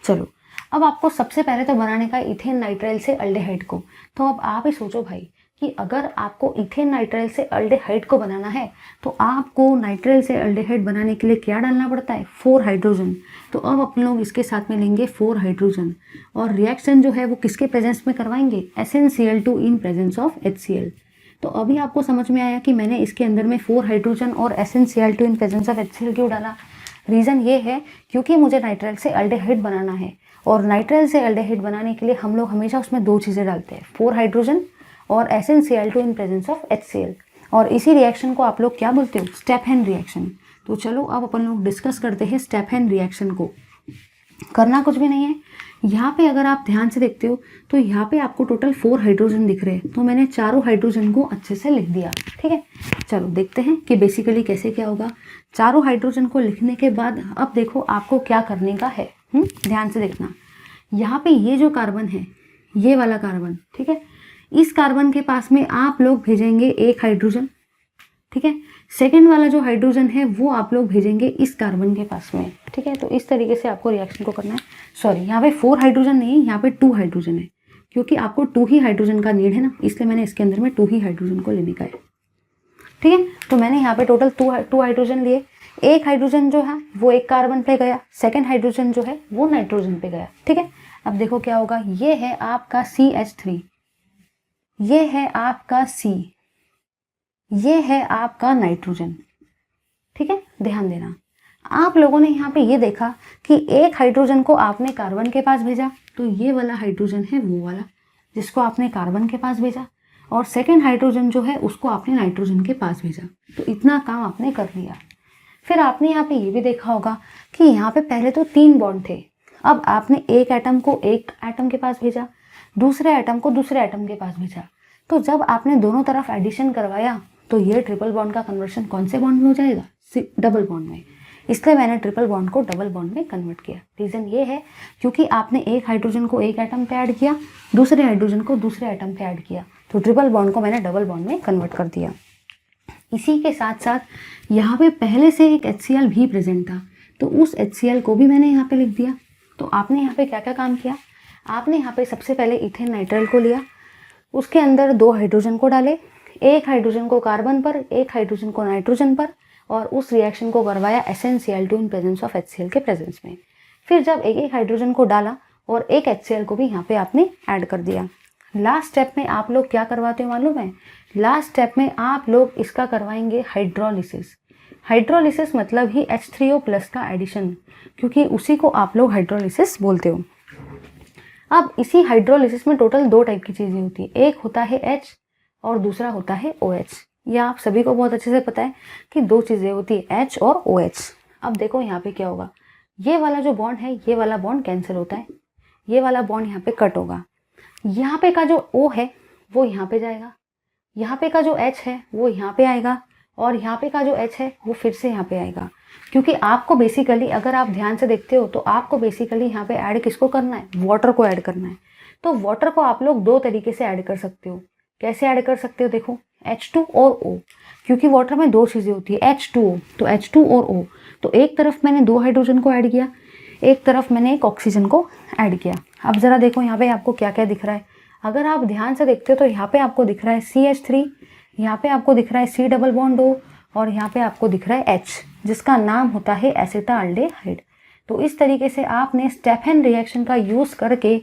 चलो अब आपको सबसे पहले तो बनाने का इथेन नाइट्राइल से अल्डिहाइड को। तो अब आप ही सोचो भाई कि अगर आपको इथेन नाइट्राइल से अल्डिहाइड को बनाना है तो आपको नाइट्राइल से अल्डिहाइड बनाने के लिए क्या डालना पड़ता है, 4 हाइड्रोजन। तो अब अपन लोग इसके साथ में लेंगे 4 हाइड्रोजन, और रिएक्शन जो है वो किसके प्रेजेंस में करवाएंगे, SnCl2 in presence of HCl। तो अभी आपको समझ में आया कि मैंने इसके अंदर में 4 हाइड्रोजन और SnCl2 in presence of HCl क्यों डाला। रीज़न ये है क्योंकि मुझे नाइट्राइल से अल्डिहाइड बनाना है, और नाइट्राइल से अल्डिहाइड बनाने के लिए हम लोग हमेशा उसमें 2 चीज़ें डालते हैं, 4 हाइड्रोजन और SnCl2 in presence of HCl। और इसी रिएक्शन को आप लोग क्या बोलते हो, स्टेपहेन रिएक्शन। तो चलो अब अपन लोग डिस्कस करते हैं स्टेपहेन रिएक्शन को। करना कुछ भी नहीं है, यहाँ पे अगर आप ध्यान से देखते हो तो यहाँ पे आपको टोटल 4 हाइड्रोजन दिख रहे हैं, तो मैंने चारों हाइड्रोजन को अच्छे से लिख दिया। ठीक है, चलो देखते हैं कि बेसिकली कैसे क्या होगा। चारों हाइड्रोजन को लिखने के बाद अब देखो आपको क्या करने का है। ध्यान से देखना, यहाँ पे ये जो कार्बन है, ये वाला कार्बन, ठीक है, इस कार्बन के पास में आप लोग भेजेंगे 1 हाइड्रोजन। ठीक है, सेकेंड वाला जो हाइड्रोजन है वो आप लोग भेजेंगे इस कार्बन के पास में। ठीक है, तो इस तरीके से आपको रिएक्शन को करना है। सॉरी, यहाँ पे 4 हाइड्रोजन नहीं है, यहाँ पे 2 हाइड्रोजन है, क्योंकि आपको 2 ही हाइड्रोजन का नीड है ना, इसलिए मैंने इसके अंदर में 2 ही हाइड्रोजन को लेने का है। ठीक है, तो मैंने यहाँ पे टोटल 2 हाइड्रोजन लिए। 1 हाइड्रोजन जो है वो एक कार्बन पे गया, सेकेंड हाइड्रोजन जो है वो नाइट्रोजन पे गया। ठीक है, अब देखो क्या होगा, ये है आपका CH3, ये है आपका C, ये है आपका नाइट्रोजन। ठीक है, ध्यान देना, आप लोगों ने यहाँ पे ये देखा कि 1 हाइड्रोजन को आपने कार्बन के पास भेजा, तो ये वाला हाइड्रोजन है वो वाला जिसको आपने कार्बन के पास भेजा, और सेकेंड हाइड्रोजन जो है उसको आपने नाइट्रोजन के पास भेजा। तो इतना काम आपने कर लिया। फिर आपने यहाँ पे ये भी देखा होगा कि यहाँ पे पहले तो 3 बॉन्ड थे, अब आपने एक एटम को एक एटम के पास भेजा, दूसरे एटम को दूसरे एटम के पास भेजा। तो जब आपने दोनों तरफ एडिशन करवाया तो ये ट्रिपल बॉन्ड का कन्वर्शन कौन से बॉन्ड में हो जाएगा, डबल बॉन्ड में। इसलिए मैंने ट्रिपल बॉन्ड को डबल बॉन्ड में कन्वर्ट किया। रीज़न ये है क्योंकि आपने 1 हाइड्रोजन को एक एटम पे ऐड किया, दूसरे हाइड्रोजन को दूसरे एटम पे ऐड किया, तो ट्रिपल बॉन्ड को मैंने डबल बॉन्ड में कन्वर्ट कर दिया। इसी के साथ साथ यहाँ पे पहले से एक HCl भी प्रेजेंट था, तो उस HCl को भी मैंने यहाँ पे लिख दिया। तो आपने यहाँ पे क्या क्या काम किया, आपने यहाँ पे सबसे पहले इथेन नाइट्राइल को लिया, उसके अंदर 2 हाइड्रोजन को डाले, 1 हाइड्रोजन को कार्बन पर, 1 हाइड्रोजन को नाइट्रोजन पर, और उस रिएक्शन को करवाया SnCl2 in presence of HCl के प्रेजेंस में। फिर जब एक हाइड्रोजन को डाला और एक HCl को भी यहाँ पे आपने ऐड कर दिया। लास्ट स्टेप में आप लोग क्या करवाते हो मालूम है, लास्ट स्टेप में आप लोग इसका करवाएंगे हाइड्रोलिसिस। हाइड्रोलिसिस मतलब ही H3O+ का एडिशन, क्योंकि उसी को आप लोग हाइड्रोलिसिस बोलते हो। अब इसी हाइड्रोलिसिस में टोटल 2 टाइप की चीज़ें होती है, एक होता है H और दूसरा होता है OH। यह आप सभी को बहुत अच्छे से पता है कि 2 चीज़ें होती है, H और OH। अब देखो यहाँ पे क्या होगा, ये वाला जो बॉन्ड है ये वाला बॉन्ड कैंसिल होता है, ये वाला बॉन्ड यहाँ पे कट होगा, यहाँ पे का जो O है वो यहाँ पे जाएगा, यहाँ पे का जो H है वो यहाँ पे आएगा, और यहाँ पे का जो H है वो फिर से यहाँ पे आएगा। क्योंकि आपको बेसिकली अगर आप ध्यान से देखते हो तो आपको बेसिकली यहाँ पे ऐड किसको करना है, वाटर को ऐड करना है। तो वाटर को आप लोग 2 तरीके से ऐड कर सकते हो। कैसे ऐड कर सकते हो, देखो H2 और O, क्योंकि वाटर में 2 चीज़ें होती है, H2O, तो H2 और O। तो एक तरफ मैंने 2 हाइड्रोजन को ऐड किया, एक तरफ मैंने एक ऑक्सीजन को ऐड किया। अब ज़रा देखो यहाँ पे आपको क्या क्या दिख रहा है। अगर आप ध्यान से देखते हो तो यहाँ पे आपको दिख रहा है CH3, यहाँ पे आपको दिख रहा है C डबल बॉन्ड O, और यहाँ पे आपको दिख रहा है H, जिसका नाम होता है एसिटाल्डेहाइड। तो इस तरीके से आपने स्टेफन रिएक्शन का यूज़ करके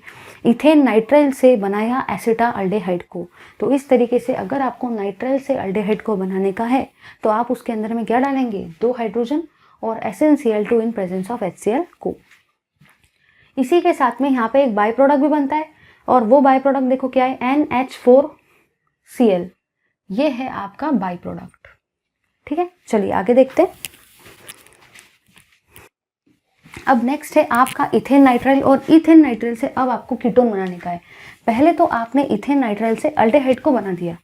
इथेन नाइट्राइल से बनाया एसिटाल्डेहाइड को। तो इस तरीके से अगर आपको नाइट्राइल से अल्डेहाइड को बनाने का है तो आप उसके अंदर में क्या डालेंगे, 2 हाइड्रोजन और SnCl2 in presence of HCl को। इसी के साथ में यहाँ पे एक बाई प्रोडक्ट भी बनता है, और वो बाई प्रोडक्ट देखो क्या है, NH4Cl। ये है आपका बाई प्रोडक्ट। ठीक है, चलिए आगे देखते हैं। अब नेक्स्ट है आपका इथेन नाइट्राइल, और इथेन नाइट्राइल से अब आपको कीटोन बनाने का है। पहले तो आपने इथेन नाइट्राइल से अल्डेहाइड को बना दिया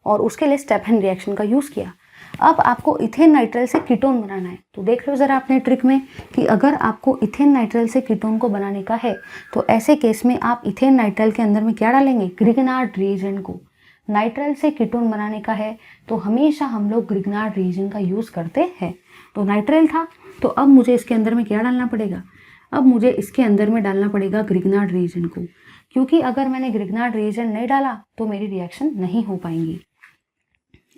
और उसके लिए स्टेफन रिएक्शन का यूज़ किया। अब आपको इथेन नाइट्राइल से कीटोन बनाना है। तो देख लो ज़रा अपने ट्रिक में कि अगर आपको इथेन नाइट्राइल से कीटोन को बनाने का है तो ऐसे केस में आप इथेन नाइट्राइल के अंदर में क्या डालेंगे, ग्रिग्नार्ड रिएजेंट को। नाइट्राइल से कीटोन बनाने का है तो हमेशा हम लोग ग्रिग्नार्ड रिएजेंट का यूज़ करते हैं। तो नाइट्राइल था, तो अब मुझे इसके अंदर में क्या डालना पड़ेगा, अब मुझे इसके अंदर में डालना पड़ेगा ग्रिग्नार्ड रिएजेंट को, क्योंकि अगर मैंने ग्रिग्नार्ड रिएजेंट नहीं डाला तो मेरी रिएक्शन नहीं हो पाएंगी।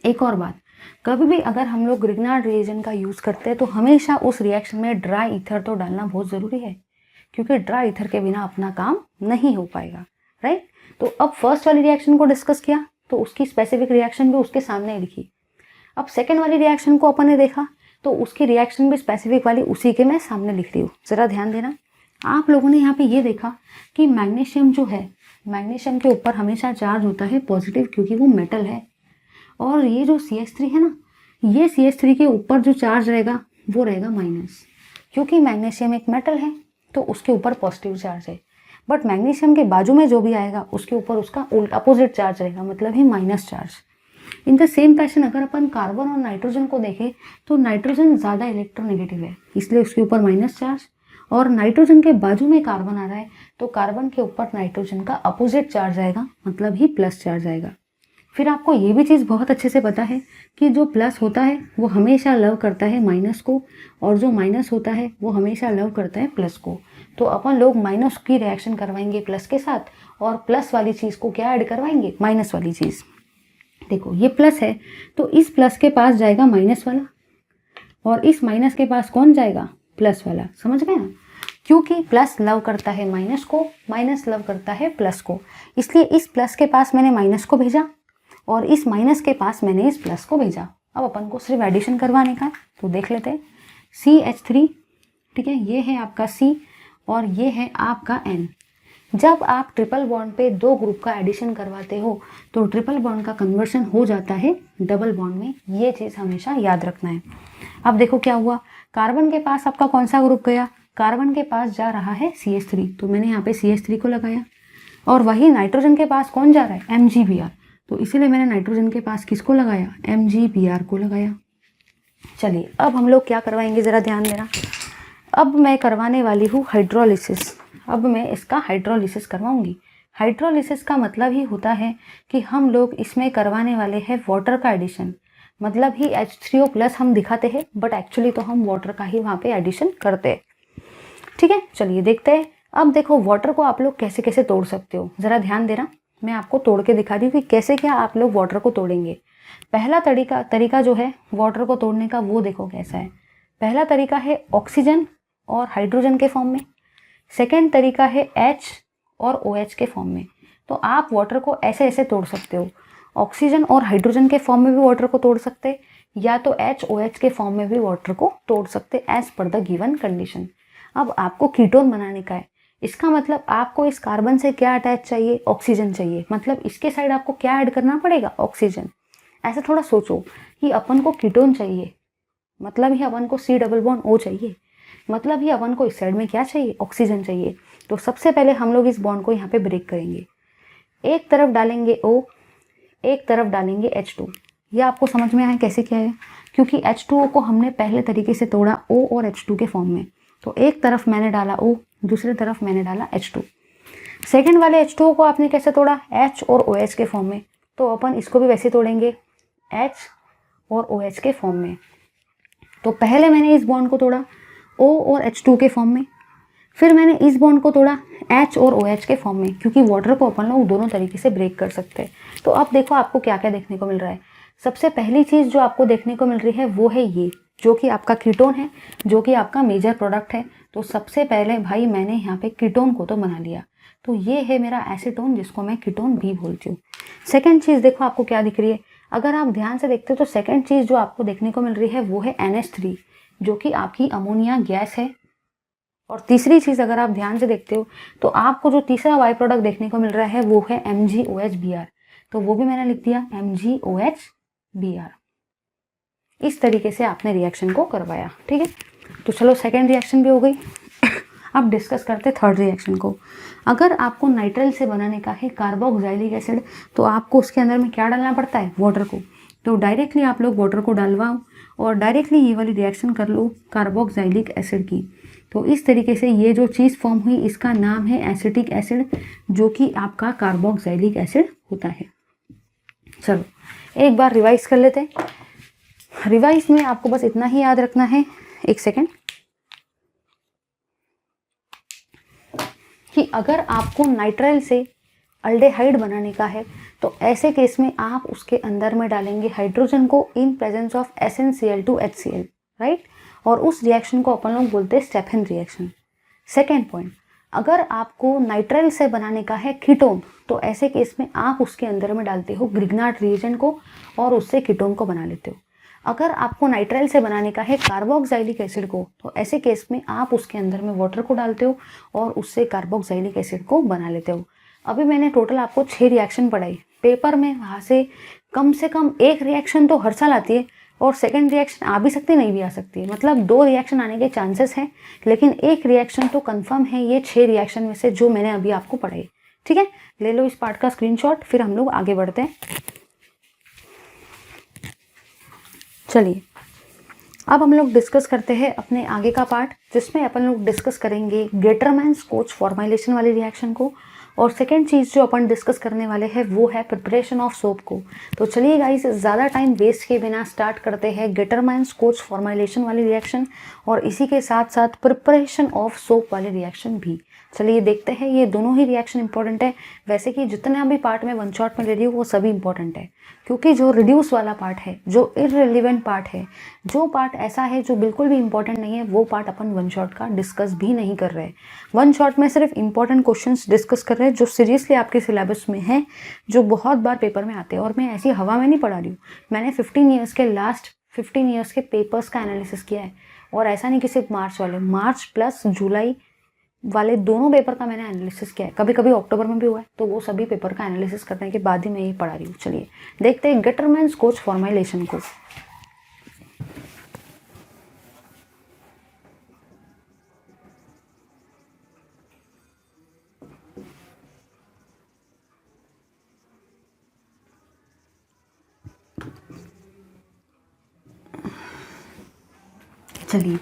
एक और बात, कभी भी अगर हम लोग ग्रिग्नार्ड रिएजेंट का यूज़ करते हैं तो हमेशा उस रिएक्शन में ड्राई ईथर तो डालना बहुत ज़रूरी है, क्योंकि ड्राई ईथर के बिना अपना काम नहीं हो पाएगा, राइट। तो अब फर्स्ट वाली रिएक्शन को डिस्कस किया तो उसकी स्पेसिफिक रिएक्शन भी उसके सामने लिखी। अब सेकेंड वाली रिएक्शन को अपन ने देखा तो उसकी रिएक्शन भी स्पेसिफिक वाली उसी के मैं सामने लिख रही हूँ। ज़रा ध्यान देना, आप लोगों ने यहाँ पे ये देखा कि मैग्नीशियम जो है, मैग्नीशियम के ऊपर हमेशा चार्ज होता है पॉजिटिव, क्योंकि वो मेटल है। और ये जो CH3 है ना, ये CH3 के ऊपर जो चार्ज रहेगा वो रहेगा माइनस, क्योंकि मैग्नीशियम एक मेटल है तो उसके ऊपर पॉजिटिव चार्ज है। बट मैग्नीशियम के बाजू में जो भी आएगा उसके ऊपर उसका उल्टा अपोजिट चार्ज रहेगा, मतलब ही minus charge. In the same fashion अगर अपन कार्बन और नाइट्रोजन को देखें तो नाइट्रोजन ज़्यादा इलेक्ट्रोनेगेटिव है, इसलिए उसके ऊपर माइनस चार्ज, और नाइट्रोजन के बाजू में कार्बन आ रहा है तो कार्बन के ऊपर नाइट्रोजन का अपोजिट चार्ज आएगा, मतलब ही प्लस चार्ज आएगा। फिर आपको ये भी चीज़ बहुत अच्छे से पता है कि जो प्लस होता है वो हमेशा लव करता है माइनस को, और जो माइनस होता है वो हमेशा लव करता है प्लस को। तो अपन लोग माइनस की रिएक्शन करवाएंगे प्लस के साथ, और प्लस वाली चीज़ को क्या ऐड करवाएंगे, माइनस वाली चीज़। देखो ये प्लस है तो इस प्लस के पास जाएगा माइनस वाला, और इस माइनस के पास कौन जाएगा, प्लस वाला। समझ गए ना, क्योंकि प्लस लव करता है माइनस को, माइनस लव करता है प्लस को, इसलिए इस प्लस के पास मैंने माइनस को भेजा और इस माइनस के पास मैंने इस प्लस को भेजा। अब अपन को सिर्फ एडिशन करवाने का है, तो देख लेते हैं। CH3, ठीक है, ये है आपका C और ये है आपका N। जब आप ट्रिपल बॉन्ड पे 2 ग्रुप का एडिशन करवाते हो तो ट्रिपल बॉन्ड का कन्वर्शन हो जाता है डबल बॉन्ड में, ये चीज़ हमेशा याद रखना है। अब देखो क्या हुआ, कार्बन के पास आपका कौन सा ग्रुप गया, कार्बन के पास जा रहा है CH3, तो मैंने यहाँ पे CH3 को लगाया, और वही नाइट्रोजन के पास कौन जा रहा है, MgBr, तो इसीलिए मैंने नाइट्रोजन के पास किसको लगाया, MgBr को लगाया। चलिए अब हम लोग क्या करवाएंगे, ज़रा ध्यान देना। अब मैं करवाने वाली हूँ हाइड्रोलिसिस। अब मैं इसका हाइड्रोलिसिस करवाऊंगी। हाइड्रोलिसिस का मतलब ही होता है कि हम लोग इसमें करवाने वाले हैं वाटर का एडिशन, मतलब ही H3O प्लस हम दिखाते हैं बट एक्चुअली तो हम वाटर का ही वहाँ पे एडिशन करते हैं। ठीक है, चलिए देखते हैं। अब देखो वाटर को आप लोग कैसे कैसे तोड़ सकते हो, ज़रा ध्यान देना, मैं आपको तोड़ के दिखा रही हूँ कि कैसे क्या आप लोग वाटर को तोड़ेंगे। पहला तरीका जो है वाटर को तोड़ने का वो देखो कैसा है। पहला तरीका है ऑक्सीजन और हाइड्रोजन के फॉर्म में, सेकेंड तरीका है H और OH के फॉर्म में। तो आप वाटर को ऐसे ऐसे तोड़ सकते हो, ऑक्सीजन और हाइड्रोजन के फॉर्म में भी वाटर को तोड़ सकते, या तो HOH के फॉर्म में भी वाटर को तोड़ सकते as per the given condition. अब आपको कीटोन बनाने का है, इसका मतलब आपको इस कार्बन से क्या अटैच चाहिए, ऑक्सीजन चाहिए, मतलब इसके साइड आपको क्या ऐड करना पड़ेगा, ऑक्सीजन। ऐसे थोड़ा सोचो कि अपन को कीटोन चाहिए, मतलब ही अपन को C डबल बॉन्ड O चाहिए, मतलब ही अपन को इस साइड में क्या चाहिए, ऑक्सीजन चाहिए। तो सबसे पहले हम लोग इस बॉन्ड को यहाँ पे ब्रेक करेंगे, एक तरफ डालेंगे O, एक तरफ डालेंगे H2। ये आपको समझ में आया कैसे क्या है, क्योंकि H2O को हमने पहले तरीके से तोड़ा O और H2 के फॉर्म में। तो एक तरफ मैंने डाला O, दूसरी तरफ मैंने डाला H2। सेकेंड वाले H2O को आपने कैसे तोड़ा, H और OH के फॉर्म में, तो अपन इसको भी वैसे तोड़ेंगे H और OH के फॉर्म में। तो पहले मैंने इस बॉन्ड को तोड़ा O और H2 के फॉर्म में, फिर मैंने इस बॉन्ड को तोड़ा H और OH के फॉर्म में, क्योंकि वाटर को अपन लोग दोनों तरीके से ब्रेक कर सकते हैं। तो अब देखो आपको क्या क्या देखने को मिल रहा है। सबसे पहली चीज़ जो आपको देखने को मिल रही है वो है ये, जो कि आपका कीटोन है, जो कि आपका मेजर प्रोडक्ट है। तो सबसे पहले भाई मैंने यहाँ पे कीटोन को तो बना लिया, तो ये है मेरा एसीटोन, जिसको मैं कीटोन भी बोलती हूँ। सेकेंड चीज़ देखो आपको क्या दिख रही है। अगर आप ध्यान से देखते हो तो सेकेंड चीज़ जो आपको देखने को मिल रही है वो है NH3, जो कि आपकी अमोनिया गैस है। और तीसरी चीज़ अगर आप ध्यान से देखते हो तो आपको जो तीसरा बाई प्रोडक्ट देखने को मिल रहा है वो है MgOH-Br, तो वो भी मैंने लिख दिया MgOH-Br। इस तरीके से आपने रिएक्शन को करवाया, ठीक है। तो चलो सेकेंड रिएक्शन भी हो गई। अब डिस्कस करते थर्ड रिएक्शन को। अगर आपको नाइट्राइल से बनाने का है कार्बोक्सिलिक एसिड, तो आपको उसके अंदर में क्या डालना पड़ता है, वाटर को। तो डायरेक्टली आप लोग वाटर को डलवाओ और डायरेक्टली ये वाली रिएक्शन कर लो कार्बोक्सिलिक एसिड की। तो इस तरीके से ये जो चीज़ फॉर्म हुई इसका नाम है एसिटिक एसिड, जो कि आपका कार्बोक्सिलिक एसिड होता है। चलो एक बार रिवाइज कर लेते हैं। रिवाइज में आपको बस इतना ही याद रखना है, एक सेकेंड, कि अगर आपको नाइट्राइल से अल्डेहाइड बनाने का है तो ऐसे केस में आप उसके अंदर में डालेंगे हाइड्रोजन को इन प्रेजेंस ऑफ SnCl2HCl, राइट। और उस रिएक्शन को अपन लोग बोलते हैं स्टेफन रिएक्शन। सेकेंड पॉइंट, अगर आपको नाइट्राइल से बनाने का है कीटोन, तो ऐसे केस में आप उसके अंदर में डालते हो ग्रिग्नार्ड रिएजेंट को और उससे कीटोन को बना लेते हो। अगर आपको नाइट्राइल से बनाने का है कार्बोक्सिलिक एसिड को, तो ऐसे केस में आप उसके अंदर में वाटर को डालते हो और उससे कार्बोक्सिलिक एसिड को बना लेते हो। अभी मैंने टोटल आपको 6 रिएक्शन पढ़ाई। पेपर में वहाँ से कम एक रिएक्शन तो हर साल आती है, और सेकंड रिएक्शन आ भी सकती नहीं भी आ सकती है, मतलब 2 रिएक्शन आने के चांसेस हैं, लेकिन एक रिएक्शन तो कंफर्म है ये 6 रिएक्शन में से जो मैंने अभी आपको पढ़ाई, ठीक है। ले लो इस पार्ट का स्क्रीनशॉट, फिर हम लोग आगे बढ़ते हैं। चलिए अब हम लोग डिस्कस करते हैं अपने आगे का पार्ट, जिसमें अपन लोग डिस्कस करेंगे गेटरमैन-स्कोच फॉर्मुलेशन वाली रिएक्शन को। और सेकेंड चीज़ जो अपन डिस्कस करने वाले हैं वो है प्रिपरेशन ऑफ सोप को। तो चलिए गाइस ज़्यादा टाइम वेस्ट किए बिना स्टार्ट करते हैं गेटरमैन-स्कोच फॉर्मुलेशन वाली रिएक्शन, और इसी के साथ साथ प्रिपरेशन ऑफ सोप वाली रिएक्शन भी। चलिए देखते हैं, ये दोनों ही रिएक्शन इंपॉर्टेंट है। वैसे कि जितना भी पार्ट में वन शॉट में ले रही हूँ वो सभी इंपॉर्टेंट है, क्योंकि जो रिड्यूस वाला पार्ट है, जो इररिलेवेंट पार्ट है, जो पार्ट ऐसा है जो बिल्कुल भी इंपॉर्टेंट नहीं है, वो पार्ट अपन वन शॉट का डिस्कस भी नहीं कर रहे। वन शॉट में सिर्फ इंपॉर्टेंट क्वेश्चंस डिस्कस कर रहे हैं जो सीरियसली आपके सिलेबस में है, जो बहुत बार पेपर में आते हैं। और मैं ऐसी हवा में नहीं पढ़ा रही हूँ, मैंने 15 ईयर्स के लास्ट 15 ईयर्स के पेपर्स का एनालिसिस किया है। और ऐसा नहीं कि सिर्फ मार्च वाले, मार्च प्लस जुलाई वाले दोनों पेपर का मैंने एनालिसिस किया है, कभी कभी अक्टूबर में भी हुआ है। तो वो सभी पेपर का एनालिसिस करने के बाद ही मैं ये पढ़ा रही हूँ। चलिए देखते हैं गेटरमैन-स्कोच फॉर्मुलेशन को। चलिए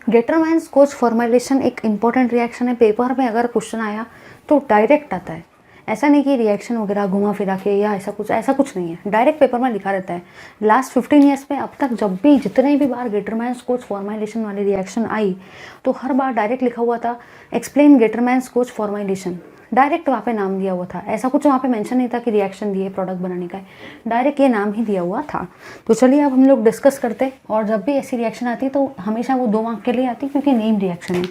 गेटरमैन-स्कोच फॉर्मुलेशन एक इंपॉर्टेंट रिएक्शन है। पेपर में अगर क्वेश्चन आया तो डायरेक्ट आता है, ऐसा नहीं कि रिएक्शन वगैरह घुमा फिरा के या ऐसा कुछ नहीं है, डायरेक्ट पेपर में लिखा रहता है। लास्ट 15 ईयर्स में अब तक जब भी जितने भी बार गेटरमैन-स्कोच फॉर्मुलेशन वाली रिएक्शन आई तो हर बार डायरेक्ट लिखा हुआ था एक्सप्लेन गेटरमैन-स्कोच फॉर्मुलेशन, डायरेक्ट वहाँ पे नाम दिया हुआ था। ऐसा कुछ वहाँ पे मेंशन नहीं था कि रिएक्शन दिए प्रोडक्ट बनाने का है, डायरेक्ट ये नाम ही दिया हुआ था। तो चलिए अब हम लोग डिस्कस करते हैं। और जब भी ऐसी रिएक्शन आती है तो हमेशा वो 2 मार्क के लिए आती है, क्योंकि नेम रिएक्शन है।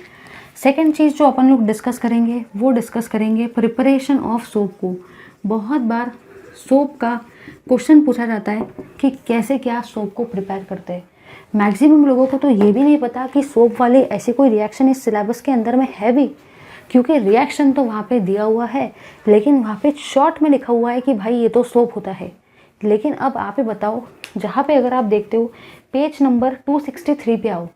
सेकेंड चीज़ जो अपन लोग डिस्कस करेंगे वो डिस्कस करेंगे प्रिपरेशन ऑफ सोप को। बहुत बार सोप का क्वेश्चन पूछा जाता है कि कैसे क्या सोप को प्रिपेयर करते हैं। मैक्सिमम लोगों को तो ये भी नहीं पता कि सोप वाले ऐसे कोई रिएक्शन इस सिलेबस के अंदर में है भी, क्योंकि रिएक्शन तो वहाँ पे दिया हुआ है, लेकिन वहाँ पे शॉर्ट में लिखा हुआ है कि भाई ये तो सोप होता है। लेकिन अब आप ही बताओ, जहाँ पे अगर आप देखते हो पेज नंबर 263 पे आओ,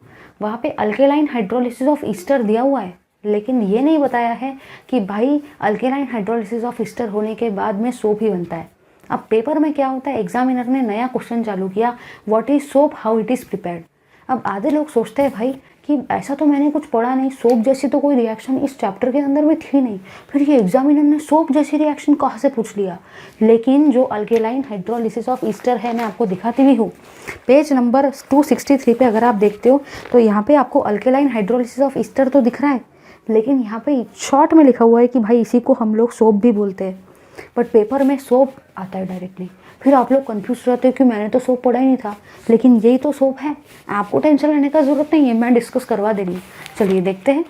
वहाँ पे अल्केलाइन हाइड्रोलिसिस ऑफ ईस्टर दिया हुआ है, लेकिन ये नहीं बताया है कि भाई अल्केलाइन हाइड्रोलिसिस ऑफ ईस्टर होने के बाद में सोप ही बनता है। अब पेपर में क्या होता है, एग्जामिनर ने नया क्वेश्चन चालू किया, what is soap, how it is prepared. अब आधे लोग सोचते हैं भाई कि ऐसा तो मैंने कुछ पढ़ा नहीं, सोप जैसी तो कोई रिएक्शन इस चैप्टर के अंदर में थी नहीं, फिर ये एग्जामिनर ने सोप जैसी रिएक्शन कहाँ से पूछ लिया। लेकिन जो अल्केलाइन हाइड्रोलिसिस ऑफ ईस्टर है, मैं आपको दिखाती भी हूँ, पेज नंबर 263 पे अगर आप देखते हो तो यहाँ पे आपको अल्केलाइन हाइड्रोलिसिस ऑफ ईस्टर तो दिख रहा है, लेकिन यहाँ पे शॉर्ट में लिखा हुआ है कि भाई इसी को हम लोग सोप भी बोलते हैं, बट पेपर में सोप आता है डायरेक्टली। फिर आप लोग कंफ्यूज रहते हो कि मैंने तो सोप पढ़ा ही नहीं था, लेकिन यही तो सोप है, आपको टेंशन लेने का ज़रूरत नहीं है, मैं डिस्कस करवा दे रही हूँ। चलिए देखते हैं।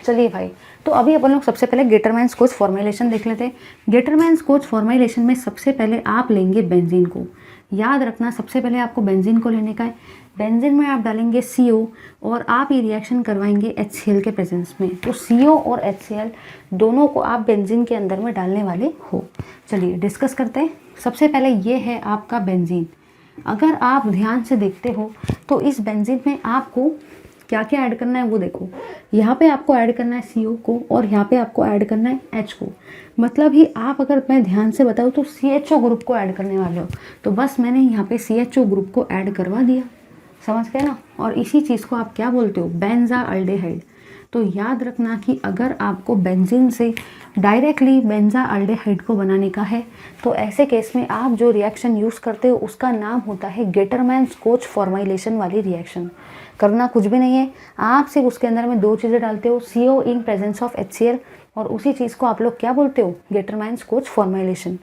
चलिए भाई, तो अभी अपन लोग सबसे पहले गेटरमैन्स कोच फॉर्मुलेशन देख लेते हैं। गेटरमैन्स कोच फॉर्मुलेशन में सबसे पहले आप लेंगे बेंजीन को। याद रखना, सबसे पहले आपको बेंजीन को लेने का है। बेंजीन में आप डालेंगे CO और आप ये रिएक्शन करवाएंगे HCl के प्रेजेंस में। तो CO और HCl दोनों को आप बेंजीन के अंदर में डालने वाले हो। चलिए डिस्कस करते हैं। सबसे पहले ये है आपका बेंजीन। अगर आप ध्यान से देखते हो तो इस बेंजीन में आपको क्या क्या ऐड करना है वो देखो। यहाँ पे आपको ऐड करना है CO को और यहाँ पे आपको ऐड करना है H को। मतलब ही आप, अगर मैं ध्यान से बताऊँ तो CHO ग्रुप को ऐड करने वाले हो। तो बस मैंने यहाँ पे CHO ग्रुप को ऐड करवा दिया, समझ गए ना। और इसी चीज़ को आप क्या बोलते हो, बेंजाल्डेहाइड। तो याद रखना कि अगर आपको बेंजीन से डायरेक्टली बेंजाल्डेहाइड को बनाने का है तो ऐसे केस में आप जो रिएक्शन यूज़ करते हो उसका नाम होता है गेटरमैन्स कोच फॉर्मुलेशन वाली रिएक्शन। करना कुछ भी नहीं है, आप सिर्फ उसके अंदर में 2 चीज़ें डालते हो, CO in presence of HCl, और उसी चीज़ को आप लोग क्या बोलते हो, गेटरमैन्स कोच फॉर्मुलेशन।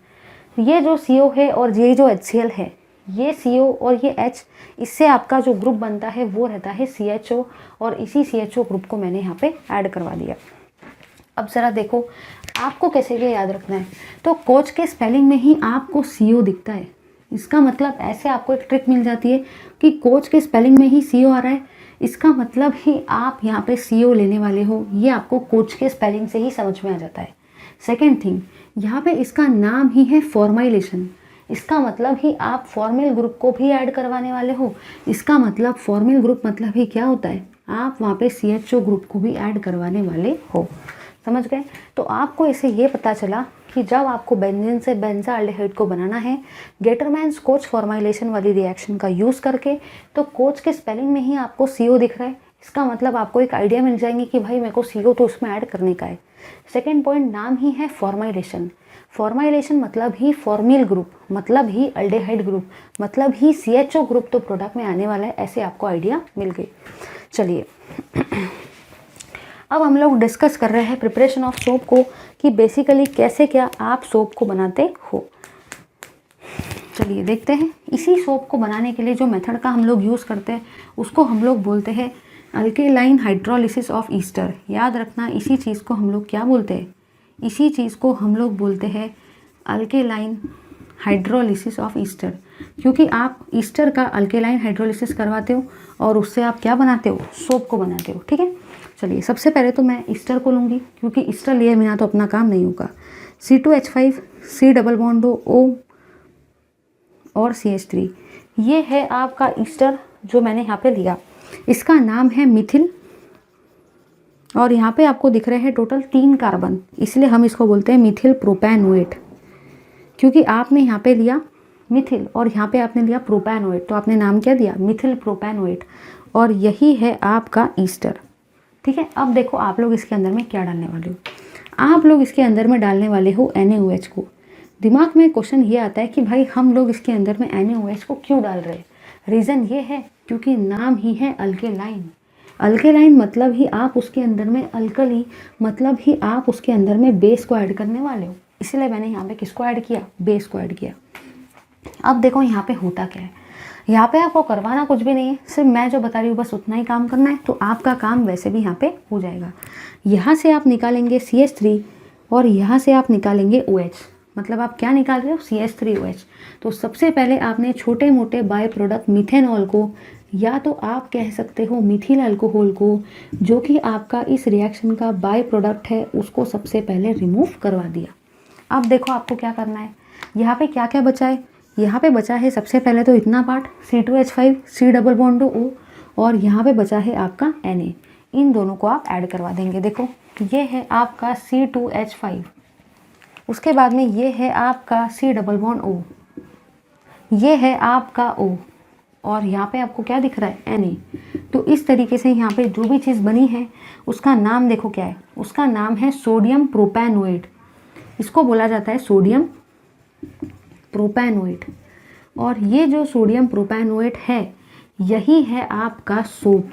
ये जो CO है और ये जो HCl है, ये CO और ये H, इससे आपका जो ग्रुप बनता है वो रहता है CHO, और इसी CHO ग्रुप को मैंने यहाँ पे ऐड करवा दिया। अब ज़रा देखो आपको कैसे ये याद रखना है। तो कोच के स्पेलिंग में ही आपको CO दिखता है, इसका मतलब ऐसे आपको एक ट्रिक मिल जाती है कि कोच के स्पेलिंग में ही CO आ रहा है, इसका मतलब ही आप यहाँ पे CO लेने वाले हो। ये आपको कोच के स्पेलिंग से ही समझ में आ जाता है। सेकेंड थिंग, यहाँ पे इसका नाम ही है फॉर्मुलेशन, इसका मतलब ही आप फॉर्मिल ग्रुप को भी ऐड करवाने वाले हो। इसका मतलब फॉर्मिल ग्रुप मतलब ही क्या होता है, आप वहाँ पे CHO ग्रुप को भी ऐड करवाने वाले हो, समझ गए। तो आपको इससे ये पता चला कि जब आपको बेंजीन से बेंजाल्डेहाइड को बनाना है गेटरमैन्स कोच फॉर्मुलेशन वाली रिएक्शन का यूज़ करके, तो कोच के स्पेलिंग में ही आपको CO दिख रहा है, इसका मतलब आपको एक आइडिया मिल जाएंगे कि भाई मेरे को CO तो उसमें ऐड करने का है। सेकेंड पॉइंट, नाम ही है फॉर्मुलेशन। फॉर्मुलेशन मतलब ही फॉर्मिल ग्रुप, मतलब ही अल्डेहाइड ग्रुप, मतलब ही CHO ग्रुप तो प्रोडक्ट में आने वाला है, ऐसे आपको आइडिया मिल गई। चलिए अब हम लोग डिस्कस कर रहे हैं प्रिपरेशन ऑफ सोप को, कि बेसिकली कैसे क्या आप सोप को बनाते हो। चलिए देखते हैं। इसी सोप को बनाने के लिए जो मेथड का हम लोग यूज़ करते हैं उसको हम लोग बोलते हैं अल्केलाइन हाइड्रोलिसिस ऑफ ईस्टर। याद रखना, इसी चीज़ को हम लोग क्या बोलते हैं, इसी चीज़ को हम लोग बोलते हैं अल्केलाइन हाइड्रोलिसिस ऑफ ईस्टर, क्योंकि आप ईस्टर का अल्केलाइन हाइड्रोलिसिस करवाते हो और उससे आप क्या बनाते हो, सोप को बनाते हो। ठीक है, चलिए सबसे पहले तो मैं ईस्टर को लूँगी, क्योंकि ईस्टर लिए बिना तो अपना काम नहीं होगा। C2H5 C double bond O और CH3, ये है आपका ईस्टर जो मैंने यहाँ पे लिया। इसका नाम है मिथिल, और यहाँ पे आपको दिख रहे हैं टोटल 3 कार्बन, इसलिए हम इसको बोलते हैं मिथिल प्रोपैनोएट, क्योंकि आपने यहाँ पे लिया मिथिल और यहाँ पे आपने लिया प्रोपैनोएट, तो आपने नाम क्या दिया, मिथिल प्रोपैनोएट, और यही है आपका ईस्टर। ठीक है, अब देखो आप लोग इसके अंदर में क्या डालने वाले हो। आप लोग इसके अंदर में डालने वाले हो NaOH को। दिमाग में क्वेश्चन ये आता है कि भाई हम लोग इसके अंदर में NaOH को क्यों डाल रहे हैं। रीज़न ये है क्योंकि नाम ही है अल्केलाइन। अल्केलाइन मतलब ही आप उसके अंदर में अल्कली, मतलब ही आप उसके अंदर में बेस को ऐड करने वाले हो, इसलिए मैंने यहाँ पे किसको ऐड किया, बेस को ऐड किया। अब देखो यहाँ पे होता क्या है, यहाँ पे आपको करवाना कुछ भी नहीं है, सिर्फ मैं जो बता रही हूँ बस उतना ही काम करना है, तो आपका काम वैसे भी यहाँ पे हो जाएगा। यहाँ से आप निकालेंगे CH3 और यहाँ से आप निकालेंगे OH, मतलब आप क्या निकाल रहे हो, CH3OH। तो सबसे पहले आपने छोटे मोटे बाय प्रोडक्ट मिथेनॉल को, या तो आप कह सकते हो मिथिल अल्कोहल को, जो कि आपका इस रिएक्शन का बाय प्रोडक्ट है, उसको सबसे पहले रिमूव करवा दिया। अब देखो आपको क्या करना है, यहाँ पे क्या क्या बचा है, यहाँ पे बचा है सबसे पहले तो इतना part C2H5 C double bond O, और यहाँ पे बचा है आपका Na। इन दोनों को आप ऐड करवा देंगे। देखो ये है आपका C2H5, उसके बाद में ये है आपका C डबल बॉन्ड O, ये है आपका O, और यहाँ पे आपको क्या दिख रहा है, Na। तो इस तरीके से यहाँ पे जो भी चीज़ बनी है उसका नाम देखो क्या है, उसका नाम है सोडियम प्रोपैनोएट। इसको बोला जाता है सोडियम प्रोपैनोएट, और ये जो सोडियम प्रोपैनोएट है यही है आपका सोप।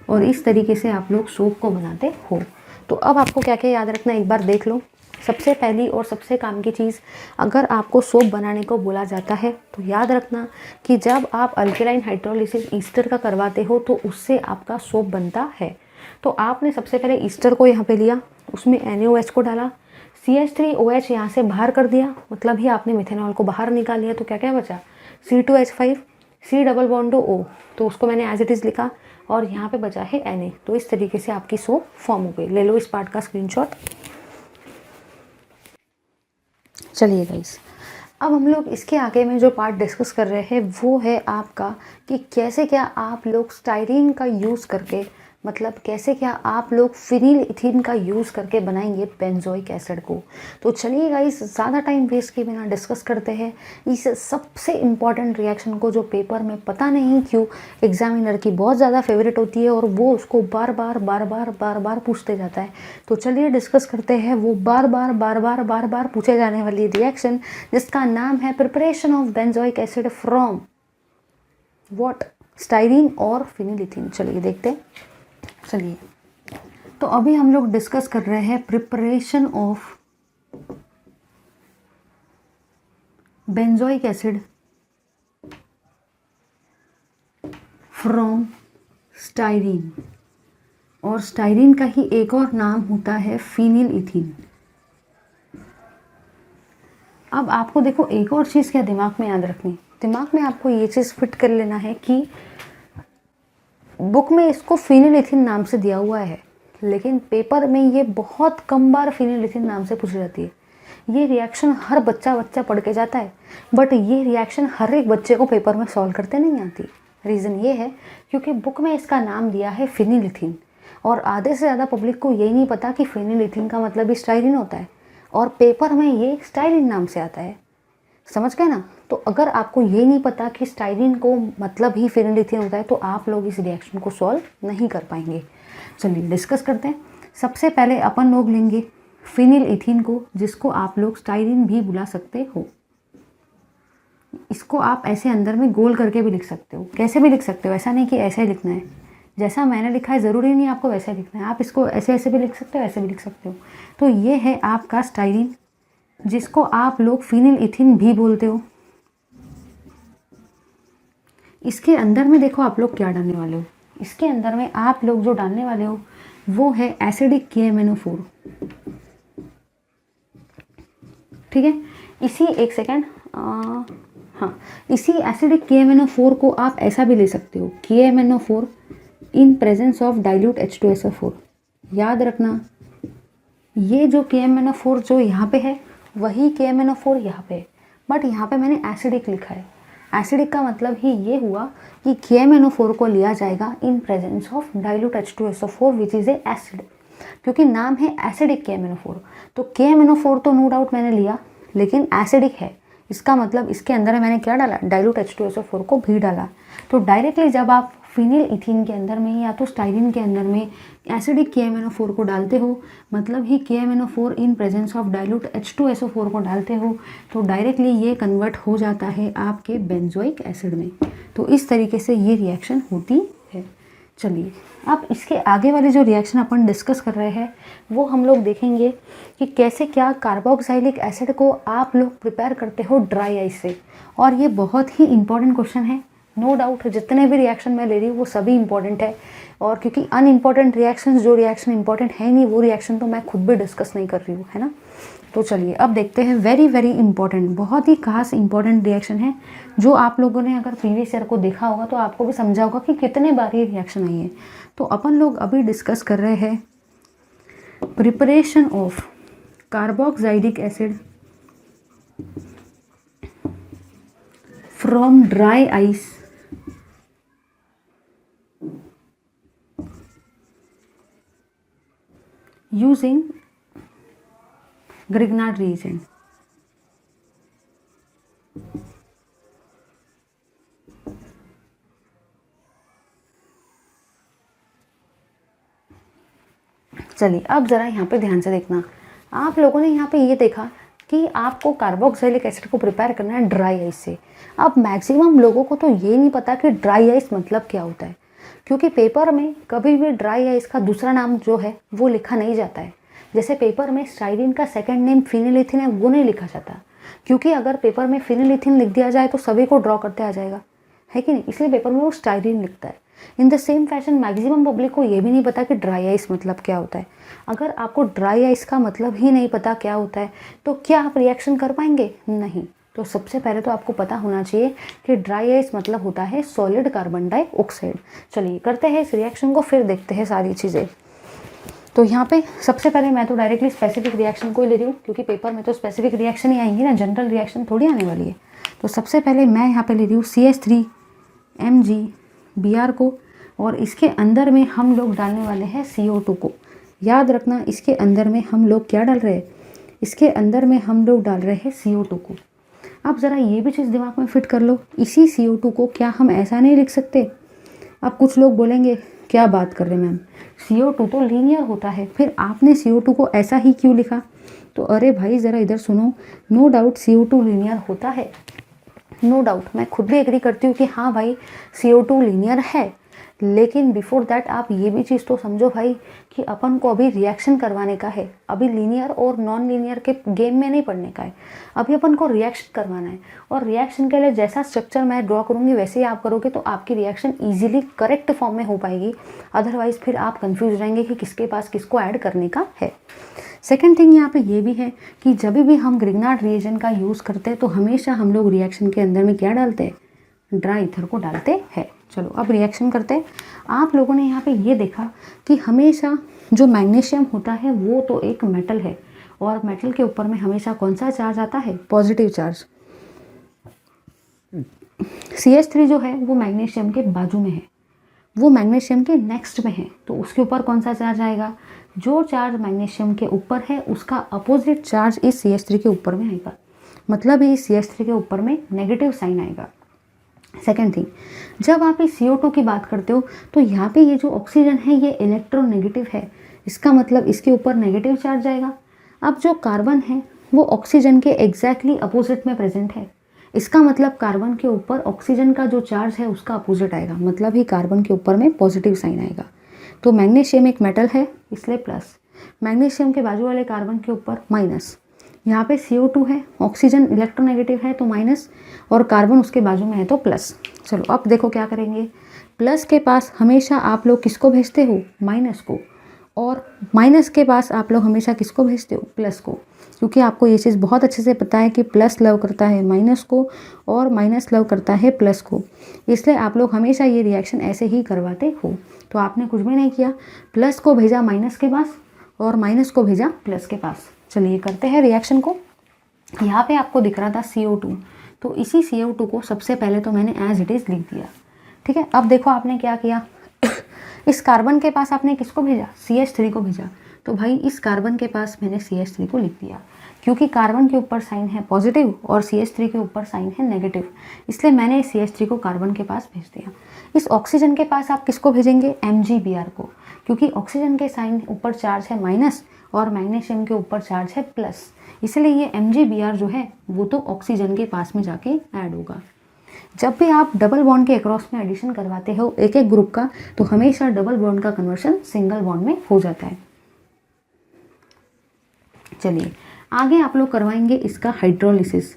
और इस तरीके से आप लोग सोप को बनाते हो। तो अब आपको क्या क्या याद रखना है एक बार देख लो। सबसे पहली और सबसे काम की चीज़, अगर आपको सोप बनाने को बोला जाता है तो याद रखना कि जब आप अल्केलाइन हाइड्रोलिसिस ईस्टर का करवाते हो तो उससे आपका सोप बनता है। तो आपने सबसे पहले ईस्टर को यहाँ पे लिया, उसमें NaOH को डाला, CH3OH यहाँ से बाहर कर दिया, मतलब ही आपने मिथेनॉल को बाहर निकाल लिया। तो क्या क्या बचा, C2H5, C double bond O, तो उसको मैंने एज इट इज़ लिखा, और यहाँ पे बचा है Na। तो इस तरीके से आपकी सोप फॉर्म हो गई। ले लो इस पार्ट का स्क्रीनशॉट। चलिए गाइस, अब हम लोग इसके आगे में जो पार्ट डिस्कस कर रहे हैं वो है आपका कि कैसे क्या आप लोग स्टाइरीन का यूज़ करके, मतलब कैसे क्या आप लोग फिनिल इथीन का यूज़ करके बनाएंगे बेंजोइक एसिड को। तो चलिए गाइस, ज़्यादा टाइम वेस्ट किए बिना डिस्कस करते हैं इस सबसे इम्पॉर्टेंट रिएक्शन को, जो पेपर में पता नहीं क्यों एग्जामिनर की बहुत ज़्यादा फेवरेट होती है और वो उसको बार बार पूछते जाता है। तो चलिए डिस्कस करते हैं वो बार बार पूछे जाने वाली रिएक्शन, जिसका नाम है preparation of benzoic acid from what, styrene और फिनिल इथीन। चलिए देखते हैं। चलिए, तो अभी हम लोग डिस्कस कर रहे हैं preparation of benzoic acid from styrene, और स्टाइरीन का ही एक और नाम होता है फिनिल इथीन। अब आपको देखो एक और चीज़ क्या दिमाग में याद रखनी, दिमाग में आपको ये चीज़ फिट कर लेना है कि बुक में इसको फिनिल इथीन नाम से दिया हुआ है, लेकिन पेपर में ये बहुत कम बार फिनिल इथीन नाम से पूछी जाती है। ये रिएक्शन हर बच्चा पढ़ के जाता है, बट ये रिएक्शन हर एक बच्चे को पेपर में सॉल्व करते नहीं आती। रीज़न ये है क्योंकि बुक में इसका नाम दिया है फिनिल इथीन, और आधे से ज़्यादा पब्लिक को यही नहीं पता कि फिनिल इथीन का मतलब ही स्टाइरीन होता है, और पेपर में ये स्टाइरीन नाम से आता है। समझ गए ना। तो अगर आपको ये नहीं पता कि स्टाइरीन को मतलब ही फिनिल इथीन होता है तो आप लोग इस रिएक्शन को सॉल्व नहीं कर पाएंगे। चलिए डिस्कस करते हैं। सबसे पहले अपन लोग लेंगे फिनिल इथीन को, जिसको आप लोग स्टाइरीन भी बुला सकते हो। इसको आप ऐसे अंदर में गोल करके भी लिख सकते हो, कैसे भी लिख सकते हो, ऐसा नहीं कि ऐसा ही लिखना है। जैसा मैंने लिखा है ज़रूरी नहीं आपको वैसे लिखना है, आप इसको ऐसे ऐसे भी लिख सकते हो, ऐसे भी लिख सकते हो। तो ये है आपका स्टाइरीन, जिसको आप लोग फिनिल इथीन भी बोलते हो। इसके अंदर में देखो आप लोग क्या डालने वाले हो, इसके अंदर में आप लोग जो डालने वाले हो वो है एसिडिक KMnO4। ठीक है, इसी एक सेकेंड, हाँ, इसी एसिडिक KMnO4 को आप ऐसा भी ले सकते हो, KMnO4 in presence of dilute H2SO4। याद रखना, ये जो KMnO4 जो यहाँ पे है वही KMnO4 यहाँ पे है, बट यहाँ पे मैंने एसिडिक लिखा है। एसिडिक का मतलब ही ये हुआ कि KMnO4 को लिया जाएगा इन presence of dilute H2SO4 which is a acid, क्योंकि नाम है एसिडिक KMnO4। तो KMnO4 तो नो डाउट मैंने लिया, लेकिन एसिडिक है, इसका मतलब इसके अंदर मैंने क्या डाला, डाइल्यूट H2SO4 को भी डाला। तो डायरेक्टली जब आप फिनिल इथीन के अंदर में या तो स्टाइरीन के अंदर में एसिडिक KMnO4 को डालते हो, मतलब ही KMnO4 in presence of dilute H2SO4 को डालते हो, तो डायरेक्टली ये कन्वर्ट हो जाता है आपके बेंजोइक एसिड में। तो इस तरीके से ये रिएक्शन होती है। चलिए, अब इसके आगे वाली जो रिएक्शन अपन डिस्कस कर रहे हैं वो हम लोग देखेंगे कि कैसे क्या कार्बोक्सिलिक एसिड को आप लोग प्रिपेयर करते हो ड्राई आइस से। और ये बहुत ही इंपॉर्टेंट क्वेश्चन है, नो डाउट जितने भी रिएक्शन मैं ले रही हूँ वो सभी इंपॉर्टेंट है, और क्योंकि अनइम्पॉर्टेंट रिएक्शन, जो रिएक्शन इंपॉर्टेंट है नहीं वो रिएक्शन तो मैं खुद भी डिस्कस नहीं कर रही हूँ, है ना। तो चलिए अब देखते हैं, वेरी वेरी इंपॉर्टेंट, बहुत ही खास इंपॉर्टेंट रिएक्शन है, जो आप लोगों ने अगर प्रीवियस ईयर को देखा होगा तो आपको भी समझा होगा कि कितने बार ये रिएक्शन आई है। तो अपन लोग अभी डिस्कस कर रहे हैं preparation of carboxylic acid from dry ice using Grignard reagent। चलिए अब ज़रा यहाँ पे ध्यान से देखना, आप लोगों ने यहाँ पे ये देखा कि आपको कार्बोक्सिलिक एसिड को प्रिपेयर करना है ड्राई आइस से। अब मैक्सिमम लोगों को तो ये नहीं पता कि ड्राई आइस मतलब क्या होता है। क्योंकि पेपर में कभी भी ड्राई आइस का दूसरा नाम जो है वो लिखा नहीं जाता है। जैसे पेपर में स्टाइरिन का सेकंड नेम फिनिलिथिन है, वो नहीं लिखा जाता, क्योंकि अगर पेपर में फिनिलिथिन लिख दिया जाए तो सभी को ड्रॉ करते आ जाएगा, है कि नहीं, इसलिए पेपर में वो स्टाइरिन लिखता है। इन the same fashion maximum public को ये भी नहीं पता कि ड्राई आइस मतलब क्या होता है। अगर आपको ड्राई आइस का मतलब ही नहीं पता क्या होता है तो क्या आप रिएक्शन कर पाएंगे? नहीं। तो सबसे पहले तो आपको पता होना चाहिए कि ड्राई आइस मतलब होता है सॉलिड कार्बन डाइऑक्साइड। चलिए करते हैं इस रिएक्शन को, फिर देखते हैं सारी चीज़ें। तो यहाँ पे सबसे पहले मैं तो डायरेक्टली स्पेसिफिक रिएक्शन को ही ले रही हूँ, क्योंकि पेपर में तो स्पेसिफिक रिएक्शन ही आएंगी ना, जनरल रिएक्शन थोड़ी आने वाली है। तो सबसे पहले मैं यहाँ पे ले रही हूँ CH3MgBr को, और इसके अंदर में हम लोग डालने वाले हैं CO2 को। याद रखना, इसके अंदर में हम लोग क्या डाल रहे हैं? इसके अंदर में हम लोग डाल रहे हैं CO2 को। अब ज़रा ये भी चीज़ दिमाग में फिट कर लो, इसी CO2 को क्या हम ऐसा नहीं लिख सकते? अब कुछ लोग बोलेंगे क्या बात कर रहे हैं मैम, CO2 तो लीनियर होता है, फिर आपने CO2 को ऐसा ही क्यों लिखा? तो अरे भाई ज़रा इधर सुनो, नो डाउट CO2 लीनियर होता है, नो डाउट, मैं खुद भी एग्री करती हूँ कि हाँ भाई CO2 लीनियर है, लेकिन बिफोर दैट आप ये भी चीज़ तो समझो भाई कि अपन को अभी रिएक्शन करवाने का है, अभी लीनियर और नॉन लीनियर के गेम में नहीं पढ़ने का है, अभी अपन को रिएक्शन करवाना है। और रिएक्शन के लिए जैसा स्ट्रक्चर मैं ड्रॉ करूँगी वैसे ही आप करोगे तो आपकी रिएक्शन ईजिली करेक्ट फॉर्म में हो पाएगी, अदरवाइज़ फिर आप कन्फ्यूज रहेंगे कि किसके पास किसको ऐड करने का है। सेकेंड थिंग यहाँ पे ये भी है कि जब भी हम ग्रिग्नार्ड रिएजेंट का यूज़ करते हैं तो हमेशा हम लोग रिएक्शन के अंदर में क्या डालते हैं? ड्राई ईथर को डालते हैं। चलो अब रिएक्शन करते हैं। आप लोगों ने यहाँ पे ये देखा कि हमेशा जो मैग्नीशियम होता है वो तो एक मेटल है, और मेटल के ऊपर में हमेशा कौन सा चार्ज आता है? Positive charge. CH3 जो है वो मैग्नीशियम के बाजू में है, वो मैग्नीशियम के नेक्स्ट में है, तो उसके ऊपर कौन सा चार्ज आएगा? जो चार्ज मैग्नीशियम के ऊपर है उसका अपोजिट चार्ज इस CH3 के ऊपर में आएगा, मतलब इस CH3 के ऊपर में नेगेटिव साइन आएगा। सेकेंड थिंग, जब आप इस CO2 की बात करते हो तो यहाँ पे ये जो ऑक्सीजन है ये इलेक्ट्रोनेगेटिव है, इसका मतलब इसके ऊपर नेगेटिव चार्ज आएगा। अब जो कार्बन है वो ऑक्सीजन के एग्जैक्टली अपोजिट में प्रेजेंट है, इसका मतलब कार्बन के ऊपर ऑक्सीजन का जो चार्ज है उसका अपोजिट आएगा, मतलब ही कार्बन के ऊपर में पॉजिटिव साइन आएगा। तो मैग्नीशियम एक मेटल है इसलिए प्लस, मैग्नीशियम के बाजू वाले कार्बन के ऊपर माइनस, यहाँ पे CO2 है, ऑक्सीजन इलेक्ट्रोनेगेटिव है तो माइनस, और कार्बन उसके बाजू में है तो प्लस। चलो अब देखो क्या करेंगे, प्लस के पास हमेशा आप लोग किसको भेजते हो? माइनस को, और माइनस के पास आप लोग हमेशा किसको भेजते हो? प्लस को, क्योंकि आपको ये चीज़ बहुत अच्छे से पता है कि प्लस लव करता है माइनस को और माइनस लव करता है प्लस को, इसलिए आप लोग हमेशा ये रिएक्शन ऐसे ही करवाते हो। तो आपने कुछ भी नहीं किया, प्लस को भेजा माइनस के पास और माइनस को भेजा प्लस के पास। चलिए करते हैं रिएक्शन को। यहाँ पे आपको दिख रहा था CO2, तो इसी CO2 को सबसे पहले तो मैंने एज इट इज़ लिख दिया, ठीक है। अब देखो आपने क्या किया, इस कार्बन के पास आपने किसको भेजा? CH3 को भेजा, तो भाई इस कार्बन के पास मैंने CH3 को लिख दिया, क्योंकि कार्बन के ऊपर साइन है पॉजिटिव और CH3 के ऊपर साइन है नेगेटिव, इसलिए मैंने CH3 को कार्बन के पास भेज दिया। इस ऑक्सीजन के पास आप किसको भेजेंगे? MgBr को, क्योंकि ऑक्सीजन के साइन ऊपर चार्ज है माइनस और मैग्नीशियम के ऊपर चार्ज है प्लस, इसलिए ये MgBr जो है वो तो ऑक्सीजन के पास में जाके ऐड होगा। जब भी आप डबल बॉन्ड के अक्रॉस में एडिशन करवाते हो एक एक ग्रुप का, तो हमेशा डबल बॉन्ड का कन्वर्शन सिंगल बॉन्ड में हो जाता है। चलिए आगे आप लोग करवाएंगे इसका हाइड्रोलिसिस,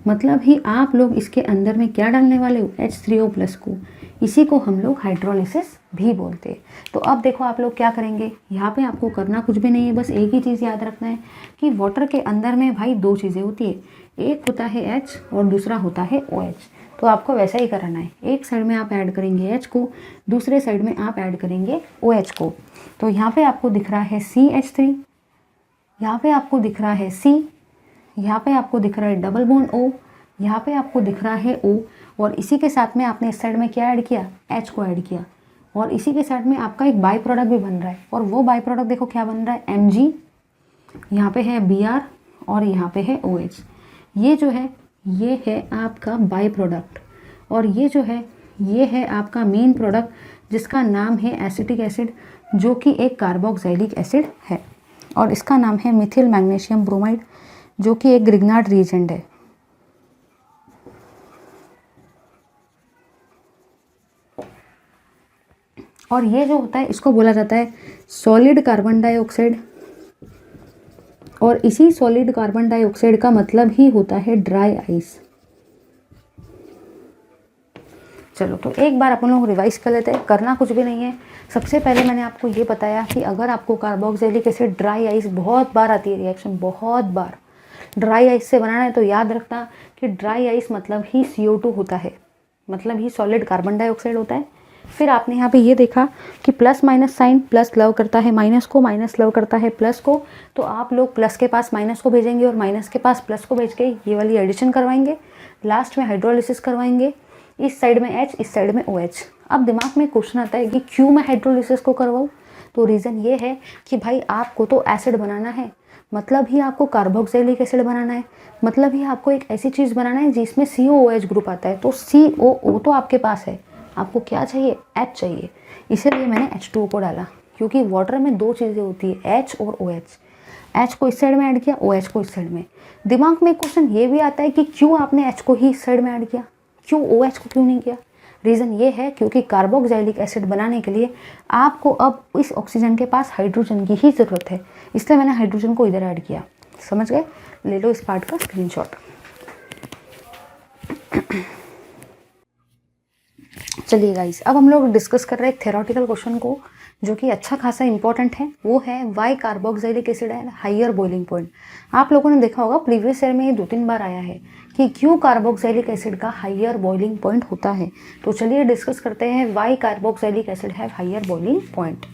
मतलब ही आप लोग इसके अंदर में क्या डालने वाले हो? H3O+ को, इसी को हम लोग हाइड्रोलिसिस भी बोलते हैं। तो अब देखो आप लोग क्या करेंगे, यहाँ पे आपको करना कुछ भी नहीं है, बस एक ही चीज़ याद रखना है कि वाटर के अंदर में भाई दो चीज़ें होती है, एक होता है H और दूसरा होता है OH। तो आपको वैसा ही करना है, एक साइड में आप ऐड करेंगे H को, दूसरे साइड में आप ऐड करेंगे OH को। तो यहाँ पे आपको दिख रहा है CH3, यहाँ पे आपको दिख रहा है C, यहाँ पे आपको दिख रहा है डबल बॉन्ड O, यहाँ पे आपको दिख रहा है O, और इसी के साथ में आपने इस साइड में क्या ऐड किया? H को ऐड किया, और इसी के साथ में आपका एक बाई प्रोडक्ट भी बन रहा है, और वो बाई प्रोडक्ट देखो क्या बन रहा है? Mg, यहाँ पे है Br और यहाँ पे है OH। ये जो है ये है आपका बाई प्रोडक्ट, और ये जो है ये है आपका मेन प्रोडक्ट जिसका नाम है एसिटिक एसिड, जो कि एक कार्बोक्सिलिक एसिड है, और इसका नाम है मिथिल मैग्नीशियम ब्रोमाइड, जो कि एक ग्रिग्नार्ड रिएजेंट है। और ये जो होता है इसको बोला जाता है सॉलिड कार्बन डाइऑक्साइड, और इसी सॉलिड कार्बन डाइऑक्साइड का मतलब ही होता है ड्राई आइस। चलो तो एक बार अपन लोग रिवाइज कर लेते हैं, करना कुछ भी नहीं है। सबसे पहले मैंने आपको ये बताया कि अगर आपको कार्बोक्सिलिक एसिड ड्राई आइस, बहुत बार आती है रिएक्शन, बहुत बार ड्राई आइस से बनाना है, तो याद रखना कि ड्राई आइस मतलब ही CO2 होता है, मतलब ही सॉलिड कार्बन डाइऑक्साइड होता है। फिर आपने यहाँ पे ये देखा कि plus minus sign, plus love करता है माइनस को, माइनस लव करता है प्लस को, तो आप लोग प्लस के पास माइनस को भेजेंगे और माइनस के पास प्लस को भेज के ये वाली एडिशन करवाएंगे, लास्ट में हाइड्रोलिसिस करवाएंगे। इस साइड में H, इस साइड में OH। अब दिमाग में क्वेश्चन आता है कि क्यों मैं हाइड्रोलिसिस को करवाऊँ? तो रीज़न ये है कि भाई आपको तो एसिड बनाना है, मतलब ही आपको कार्बोक्सिलिक एसिड बनाना है, मतलब ही आपको एक ऐसी चीज़ बनाना है जिसमें COOH ग्रुप आता है। तो COO तो आपके पास है, आपको क्या चाहिए? H चाहिए, इसीलिए मैंने H2O को डाला, क्योंकि वाटर में दो चीज़ें होती है, H और OH। H को इस साइड में ऐड किया, OH को इस साइड में। दिमाग में क्वेश्चन ये भी आता है कि क्यों आपने H को ही इस साइड में ऐड किया, क्यों OH को क्यों नहीं किया? रीज़न ये है क्योंकि कार्बोक्सिलिक एसिड बनाने के लिए आपको अब इस ऑक्सीजन के पास हाइड्रोजन की ही ज़रूरत है, इसलिए मैंने हाइड्रोजन को इधर ऐड किया। समझ गए? ले लो इस पार्ट का स्क्रीनशॉट। चलिए गाइस, अब हम लोग डिस्कस कर रहे हैं एक थ्योरेटिकल क्वेश्चन को जो कि अच्छा खासा इंपॉर्टेंट है। वो है वाई कार्बोक्सिलिक एसिड है हाइयर बॉइलिंग पॉइंट। आप लोगों ने देखा होगा प्रीवियस ईयर में ये 2-3 बार आया है कि क्यों कार्बोक्सिलिक एसिड का हाइयर बॉइलिंग पॉइंट होता है। तो चलिए डिस्कस करते हैं why carboxylic acid have higher boiling point.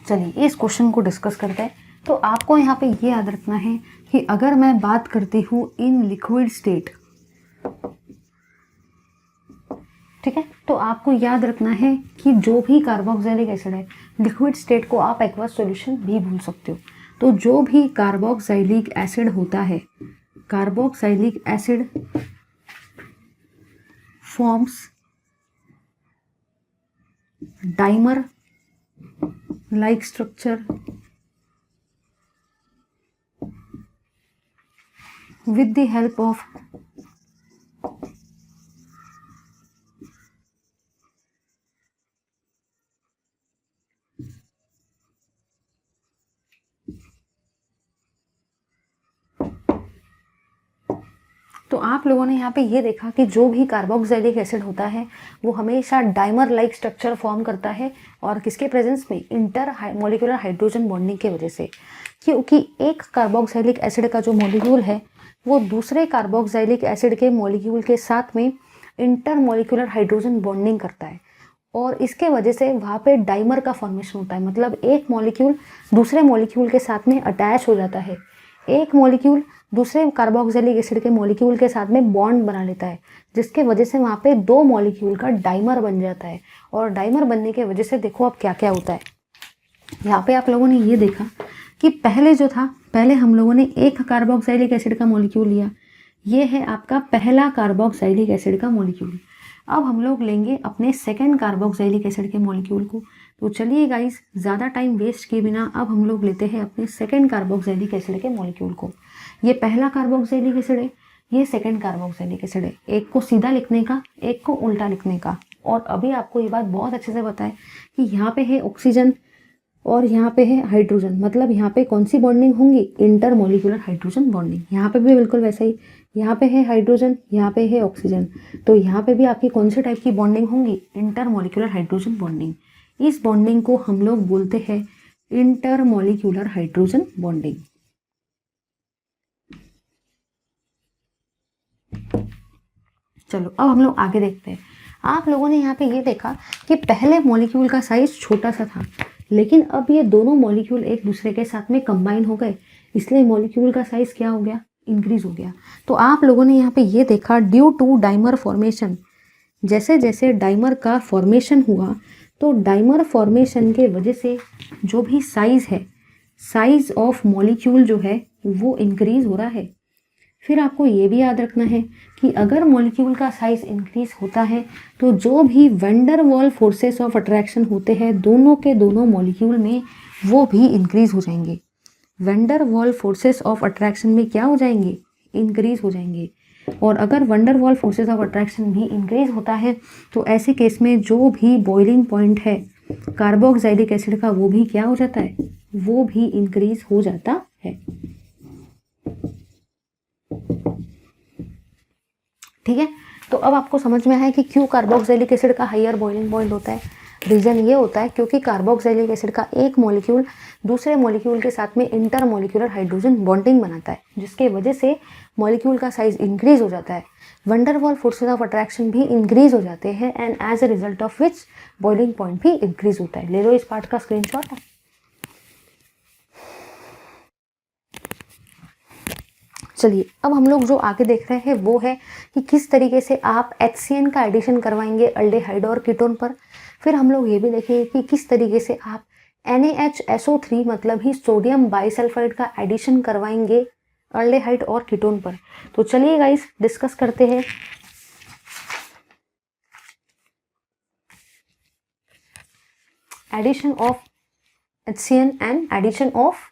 चलिए इस क्वेश्चन को डिस्कस करते हैं। तो आपको यहाँ पे ये याद रखना है कि अगर मैं बात करती हूँ इन लिक्विड स्टेट, ठीक है, तो आपको याद रखना है कि जो भी कार्बोक्सिलिक एसिड है लिक्विड स्टेट को आप एक्वस सॉल्यूशन भी भूल सकते हो। तो जो भी कार्बोक्सिलिक एसिड होता है, carboxylic acid forms dimer like structure with the help of तो आप लोगों ने यहाँ पे ये देखा कि जो भी कार्बोक्सिलिक एसिड होता है वो हमेशा डाइमर लाइक स्ट्रक्चर फॉर्म करता है, और किसके प्रेजेंस में? इंटर मॉलिक्यूलर हाइड्रोजन बॉन्डिंग के वजह से। क्योंकि एक कार्बोक्सिलिक एसिड का जो मॉलिक्यूल है वो दूसरे कार्बोक्सिलिक एसिड के मॉलिक्यूल के साथ में इंटर मॉलिक्यूलर हाइड्रोजन बॉन्डिंग करता है, और इसके वजह से वहाँ पे डाइमर का फॉर्मेशन होता है। मतलब एक मॉलिक्यूल दूसरे मॉलिक्यूल के साथ में अटैच हो जाता है, एक मॉलिक्यूल दूसरे कार्बोक्सिलिक एसिड के मॉलिक्यूल के साथ में बॉन्ड बना लेता है, जिसके वजह से वहाँ पे दो मॉलिक्यूल का डाइमर बन जाता है। और डाइमर बनने के वजह से देखो अब क्या क्या होता है। यहाँ पे आप लोगों ने ये देखा कि पहले जो था, पहले हम लोगों ने एक कार्बोक्सिलिक एसिड का मॉलिक्यूल लिया, ये है आपका पहला कार्बोक्सिलिक एसिड का मॉलिक्यूल। अब हम लोग लेंगे अपने सेकेंड कार्बोक्सिलिक एसिड के मॉलिक्यूल को। तो चलिए गाइस, ज़्यादा टाइम वेस्ट किए बिना अब हम लोग लेते हैं अपने सेकेंड कार्बोक्सिलिक एसिड के मॉलिक्यूल को। ये पहला कार्बोक्सिलिक एसिड है, ये सेकेंड कार्बोक्सिलिक एसिड है। एक को सीधा लिखने का, एक को उल्टा लिखने का। और अभी आपको ये बात बहुत अच्छे से पता है कि यहाँ पे है ऑक्सीजन और यहाँ पे है हाइड्रोजन, मतलब यहाँ पे कौन सी बॉन्डिंग होंगी? Inter molecular hydrogen bonding. यहाँ पे भी बिल्कुल वैसा ही, यहाँ पे है हाइड्रोजन, यहाँ पे है ऑक्सीजन, तो यहाँ पे भी आपकी कौन सी टाइप की बॉन्डिंग होंगी? Inter molecular hydrogen bonding. इस बॉन्डिंग को हम लोग बोलते हैं इंटर मॉलिक्यूलर हाइड्रोजन बॉन्डिंग। चलो अब हम लोग आगे देखते हैं। आप लोगों ने यहाँ पे ये देखा कि पहले मॉलिक्यूल का साइज छोटा सा था, लेकिन अब ये दोनों मॉलिक्यूल एक दूसरे के साथ में कंबाइन हो गए, इसलिए मॉलिक्यूल का साइज क्या हो गया? इंक्रीज हो गया। तो आप लोगों ने यहाँ पे ये देखा ड्यू टू डाइमर फॉर्मेशन, जैसे जैसे डाइमर का फॉर्मेशन हुआ तो डाइमर फॉर्मेशन के वजह से जो भी साइज है, साइज ऑफ मॉलिक्यूल जो है वो इंक्रीज हो रहा है। फिर आपको ये भी याद रखना है कि अगर मॉलिक्यूल का साइज इंक्रीज होता है तो जो भी van Waals forces of attraction होते हैं दोनों के दोनों मॉलिक्यूल में, वो भी इंक्रीज हो जाएंगे। Van Waals forces of attraction में क्या हो जाएंगे? इंक्रीज हो जाएंगे। और अगर van Waals forces of attraction भी इंक्रीज होता है तो ऐसे केस में जो भी बॉइलिंग पॉइंट है कार्बोक्सिलिक एसिड का, वो भी क्या हो जाता है? वो भी इंक्रीज हो जाता है। ठीक है, तो अब आपको समझ में आया कि क्यों कार्बोक्सिलिक एसिड का हायर बॉइलिंग पॉइंट होता है। रीज़न ये होता है क्योंकि कार्बोक्सिलिक एसिड का एक मॉलिक्यूल दूसरे मॉलिक्यूल के साथ में इंटरमॉलिक्यूलर हाइड्रोजन बॉन्डिंग बनाता है, जिसके वजह से मॉलिक्यूल का साइज इंक्रीज हो जाता है। Van Waals forces of attraction भी इंक्रीज हो जाते हैं and as a result of which boiling point भी इंक्रीज होता है। ले लो इस पार्ट का स्क्रीनशॉट। चलिए, अब हम लोग जो आगे देख रहे हैं वो है कि किस तरीके से आप HCN का एडिशन करवाएंगे अल्डेहाइड और कीटोन पर। फिर हम लोग ये भी देखेंगे कि किस तरीके से आप NaHSO3 मतलब ही सोडियम बाइसल्फाइड का एडिशन करवाएंगे अल्डेहाइड और कीटोन पर। तो चलिए गाइस डिस्कस करते हैं। Addition of HCN and addition of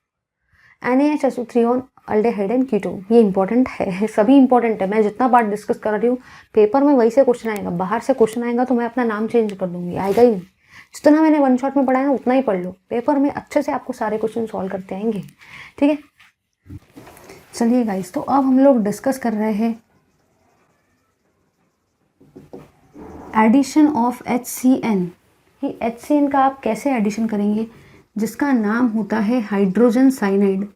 NaHSO3 on aldehyde and ketone. ये इंपॉर्टेंट है, सभी इंपॉर्टेंट है। मैं जितना पार्ट डिस्कस कर रही हूँ पेपर में वही से क्वेश्चन आएगा। बाहर से क्वेश्चन आएगा तो मैं अपना नाम चेंज कर दूंगी, आएगा ही नहीं। जितना मैंने वन शॉट में पढ़ाया ना उतना ही पढ़ लो, पेपर में अच्छे से आपको सारे क्वेश्चन सॉल्व करते आएंगे। ठीक है, चलिए गाइस, तो अब हम लोग डिस्कस कर रहे हैं एडिशन ऑफ HCN। कि HCN का आप कैसे एडिशन करेंगे, जिसका नाम होता है hydrogen cyanide.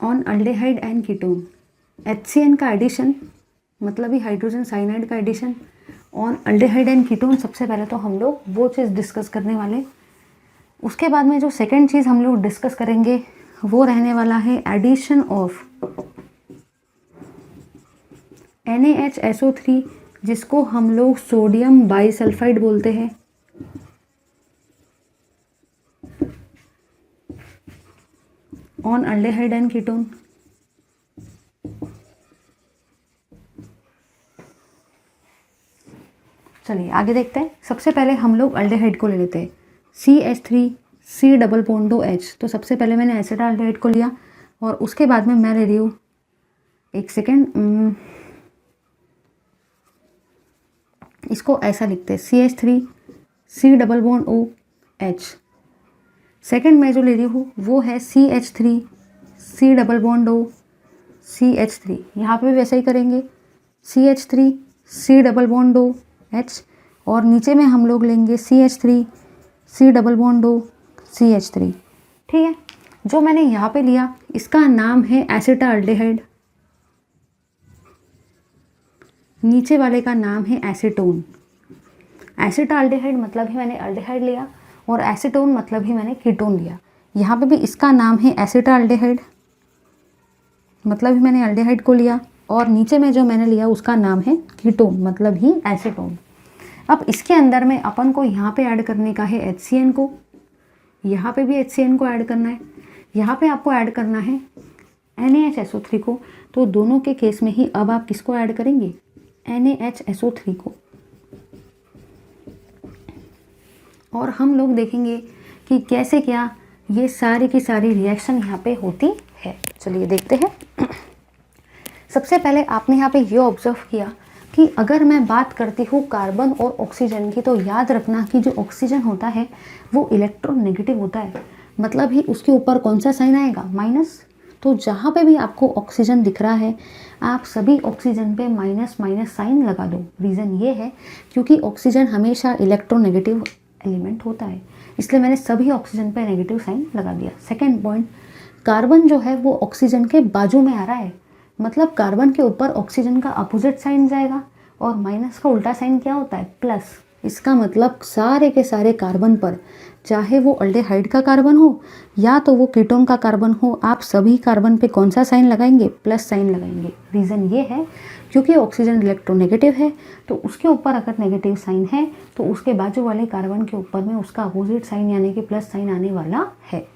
On aldehyde and ketone. HCN का एडिशन मतलब ही हाइड्रोजन साइनाइड का addition on aldehyde and ketone. सबसे पहले तो हम लोग वो चीज़ डिस्कस करने वाले। उसके बाद में जो सेकंड चीज़ हम लोग डिस्कस करेंगे वो रहने वाला है एडिशन ऑफ NaHSO3, जिसको हम लोग सोडियम बाइसल्फाइड बोलते हैं। On aldehyde and ketone. चलिए आगे देखते हैं। सबसे पहले हम लोग अल्डेहाइड को ले लेते हैं, CH3C डबल बॉन्ड H। तो सबसे पहले मैंने एसिटाल्डेहाइड को लिया और उसके बाद में मैं ले रही हूँ, एक सेकेंड, इसको ऐसा लिखते हैं CH3C double bond OH। Second मैं जो ले रही हूँ वो है CH3C double bond O CH3। यहाँ पे भी वैसा ही करेंगे, CH3C डबल बॉन्ड OH और नीचे में हम लोग लेंगे CH3C double bond O CH3। ठीक है, जो मैंने यहाँ पे लिया इसका नाम है एसिटाल्डेहाइड, नीचे वाले का नाम है एसीटोन। एसिटाल्डेहाइड मतलब ही मैंने अल्डेहाइड लिया और एसीटोन मतलब ही मैंने कीटोन लिया। यहाँ पे भी इसका नाम है एसिटाल्डेहाइड मतलब ही मैंने अल्डेहाइड को लिया और नीचे में जो मैंने लिया उसका नाम है कीटोन मतलब ही एसीटोन। अब इसके अंदर में अपन को यहाँ पे ऐड करने का है HCN को, यहाँ पे भी HCN को ऐड करना है, यहाँ पे आपको ऐड करना है NaHSO3 को। तो दोनों के केस में ही अब आप किसको ऐड करेंगे? NaHSO3 को। और हम लोग देखेंगे कि कैसे क्या ये सारी की सारी रिएक्शन यहाँ पे होती है। चलिए देखते हैं। सबसे पहले आपने यहाँ पे ये ऑब्जर्व किया कि अगर मैं बात करती हूँ कार्बन और ऑक्सीजन की, तो याद रखना कि जो ऑक्सीजन होता है वो इलेक्ट्रोनेगेटिव होता है, मतलब ही उसके ऊपर कौन सा साइन आएगा? माइनस। तो जहाँ पे भी आपको ऑक्सीजन दिख रहा है आप सभी ऑक्सीजन पे माइनस माइनस साइन लगा दो। रीज़न ये है क्योंकि ऑक्सीजन हमेशा इलेक्ट्रोनेगेटिव एलिमेंट होता है, इसलिए मैंने सभी ऑक्सीजन पे नेगेटिव साइन लगा दिया। सेकेंड पॉइंट, कार्बन जो है वो ऑक्सीजन के बाजू में आ रहा है, मतलब कार्बन के ऊपर ऑक्सीजन का अपोजिट साइन जाएगा और माइनस का उल्टा साइन क्या होता है? प्लस। इसका मतलब सारे के सारे कार्बन पर, चाहे वो अल्डेहाइड का कार्बन हो या तो वो कीटोन का कार्बन हो, आप सभी कार्बन पे कौन सा साइन लगाएंगे? प्लस साइन लगाएंगे। रीज़न ये है क्योंकि ऑक्सीजन इलेक्ट्रोनेगेटिव है, तो उसके ऊपर अगर नेगेटिव साइन है तो उसके बाजू वाले कार्बन के ऊपर में उसका अपोजिट साइन यानी कि प्लस साइन आने वाला है।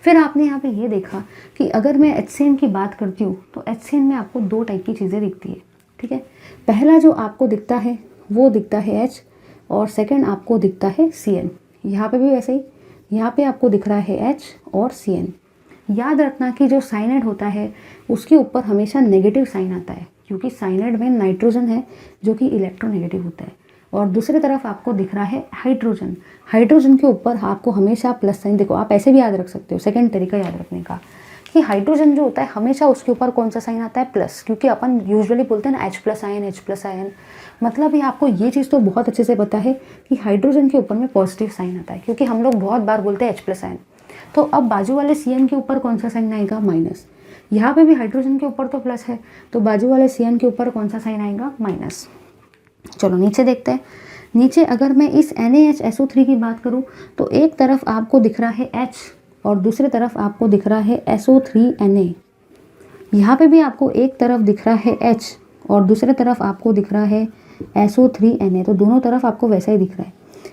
फिर आपने यहाँ पे ये देखा कि अगर मैं HCN की बात करती हूँ तो HCN में आपको दो टाइप की चीज़ें दिखती है, ठीक है। पहला जो आपको दिखता है वो दिखता है H और सेकंड आपको दिखता है CN। यहाँ पे भी वैसे ही, यहाँ पे आपको दिख रहा है H और CN। याद रखना कि जो साइनाइड होता है उसके ऊपर हमेशा नेगेटिव साइन आता है, क्योंकि साइनाइड में नाइट्रोजन है जो कि इलेक्ट्रोनेगेटिव होता है, और दूसरी तरफ आपको दिख रहा है हाइड्रोजन। हाइड्रोजन के ऊपर आपको हमेशा प्लस साइन, देखो आप ऐसे भी याद रख सकते हो, सेकंड तरीका याद रखने का कि हाइड्रोजन जो होता है हमेशा उसके ऊपर कौन सा साइन आता है, प्लस, क्योंकि अपन यूजुअली बोलते हैं ना H+आयन। मतलब ये आपको ये चीज़ तो बहुत अच्छे से पता है कि हाइड्रोजन के ऊपर में पॉजिटिव साइन आता है, क्योंकि हम लोग बहुत बार बोलते हैं H+आयन। तो अब बाजू वाले CN के ऊपर कौन सा साइन आएगा, माइनस। यहाँ पे भी हाइड्रोजन के ऊपर तो प्लस है, तो बाजू वाले CN के ऊपर कौन सा साइन आएगा, माइनस। चलो नीचे देखते हैं। नीचे अगर मैं इस NaHSO3 की बात करूँ तो एक तरफ आपको दिख रहा है H और दूसरी तरफ आपको दिख रहा है SO3Na। यहाँ पे भी आपको एक तरफ दिख रहा है H और दूसरी तरफ आपको दिख रहा है SO3Na, तो दोनों तरफ आपको वैसा ही दिख रहा है,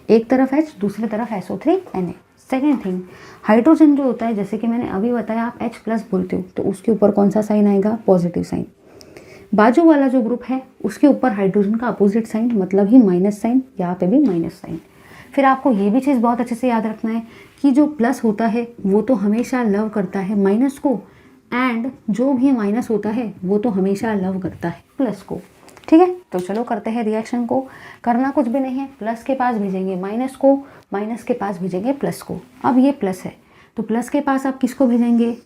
एक तरफ H दूसरी तरफ SO3Na। सेकेंड थिंग, हाइड्रोजन जो होता है जैसे कि मैंने अभी बताया आप H+ बोलते हो तो उसके ऊपर कौन सा साइन आएगा, पॉजिटिव साइन। बाजू वाला जो ग्रुप है उसके ऊपर हाइड्रोजन का अपोजिट साइन, मतलब ही माइनस साइन, यहाँ पे भी माइनस साइन। फिर आपको ये भी चीज़ बहुत अच्छे से याद रखना है कि जो प्लस होता है वो तो हमेशा लव करता है माइनस को, एंड जो भी माइनस होता है वो तो हमेशा लव करता है प्लस को, ठीक है। तो चलो करते हैं रिएक्शन को। करना कुछ भी नहीं है, प्लस के पास भेजेंगे माइनस को, माइनस के पास भेजेंगे प्लस को। अब ये प्लस है तो प्लस के पास आप किसको भेजेंगे,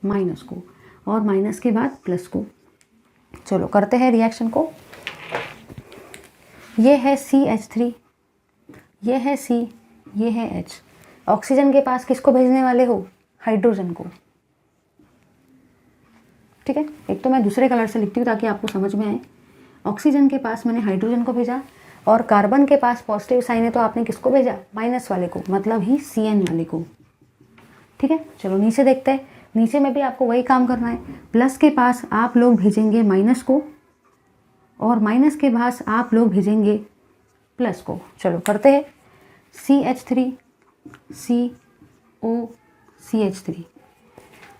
माइनस को, और माइनस के बाद प्लस को। चलो करते हैं रिएक्शन को। ये है CH3, ये है C, ये है H। ऑक्सीजन के पास किसको भेजने वाले हो, हाइड्रोजन को, ठीक है। एक तो मैं दूसरे कलर से लिखती हूँ ताकि आपको समझ में आए। ऑक्सीजन के पास मैंने हाइड्रोजन को भेजा, और कार्बन के पास पॉजिटिव साइन है तो आपने किसको भेजा, माइनस वाले को, मतलब ही CN वाले को, ठीक है। चलो नीचे देखते हैं। नीचे में भी आपको वही काम करना है, प्लस के पास आप लोग भेजेंगे माइनस को, और माइनस के पास आप लोग भेजेंगे प्लस को। चलो करते हैं। CH3 CO CH3,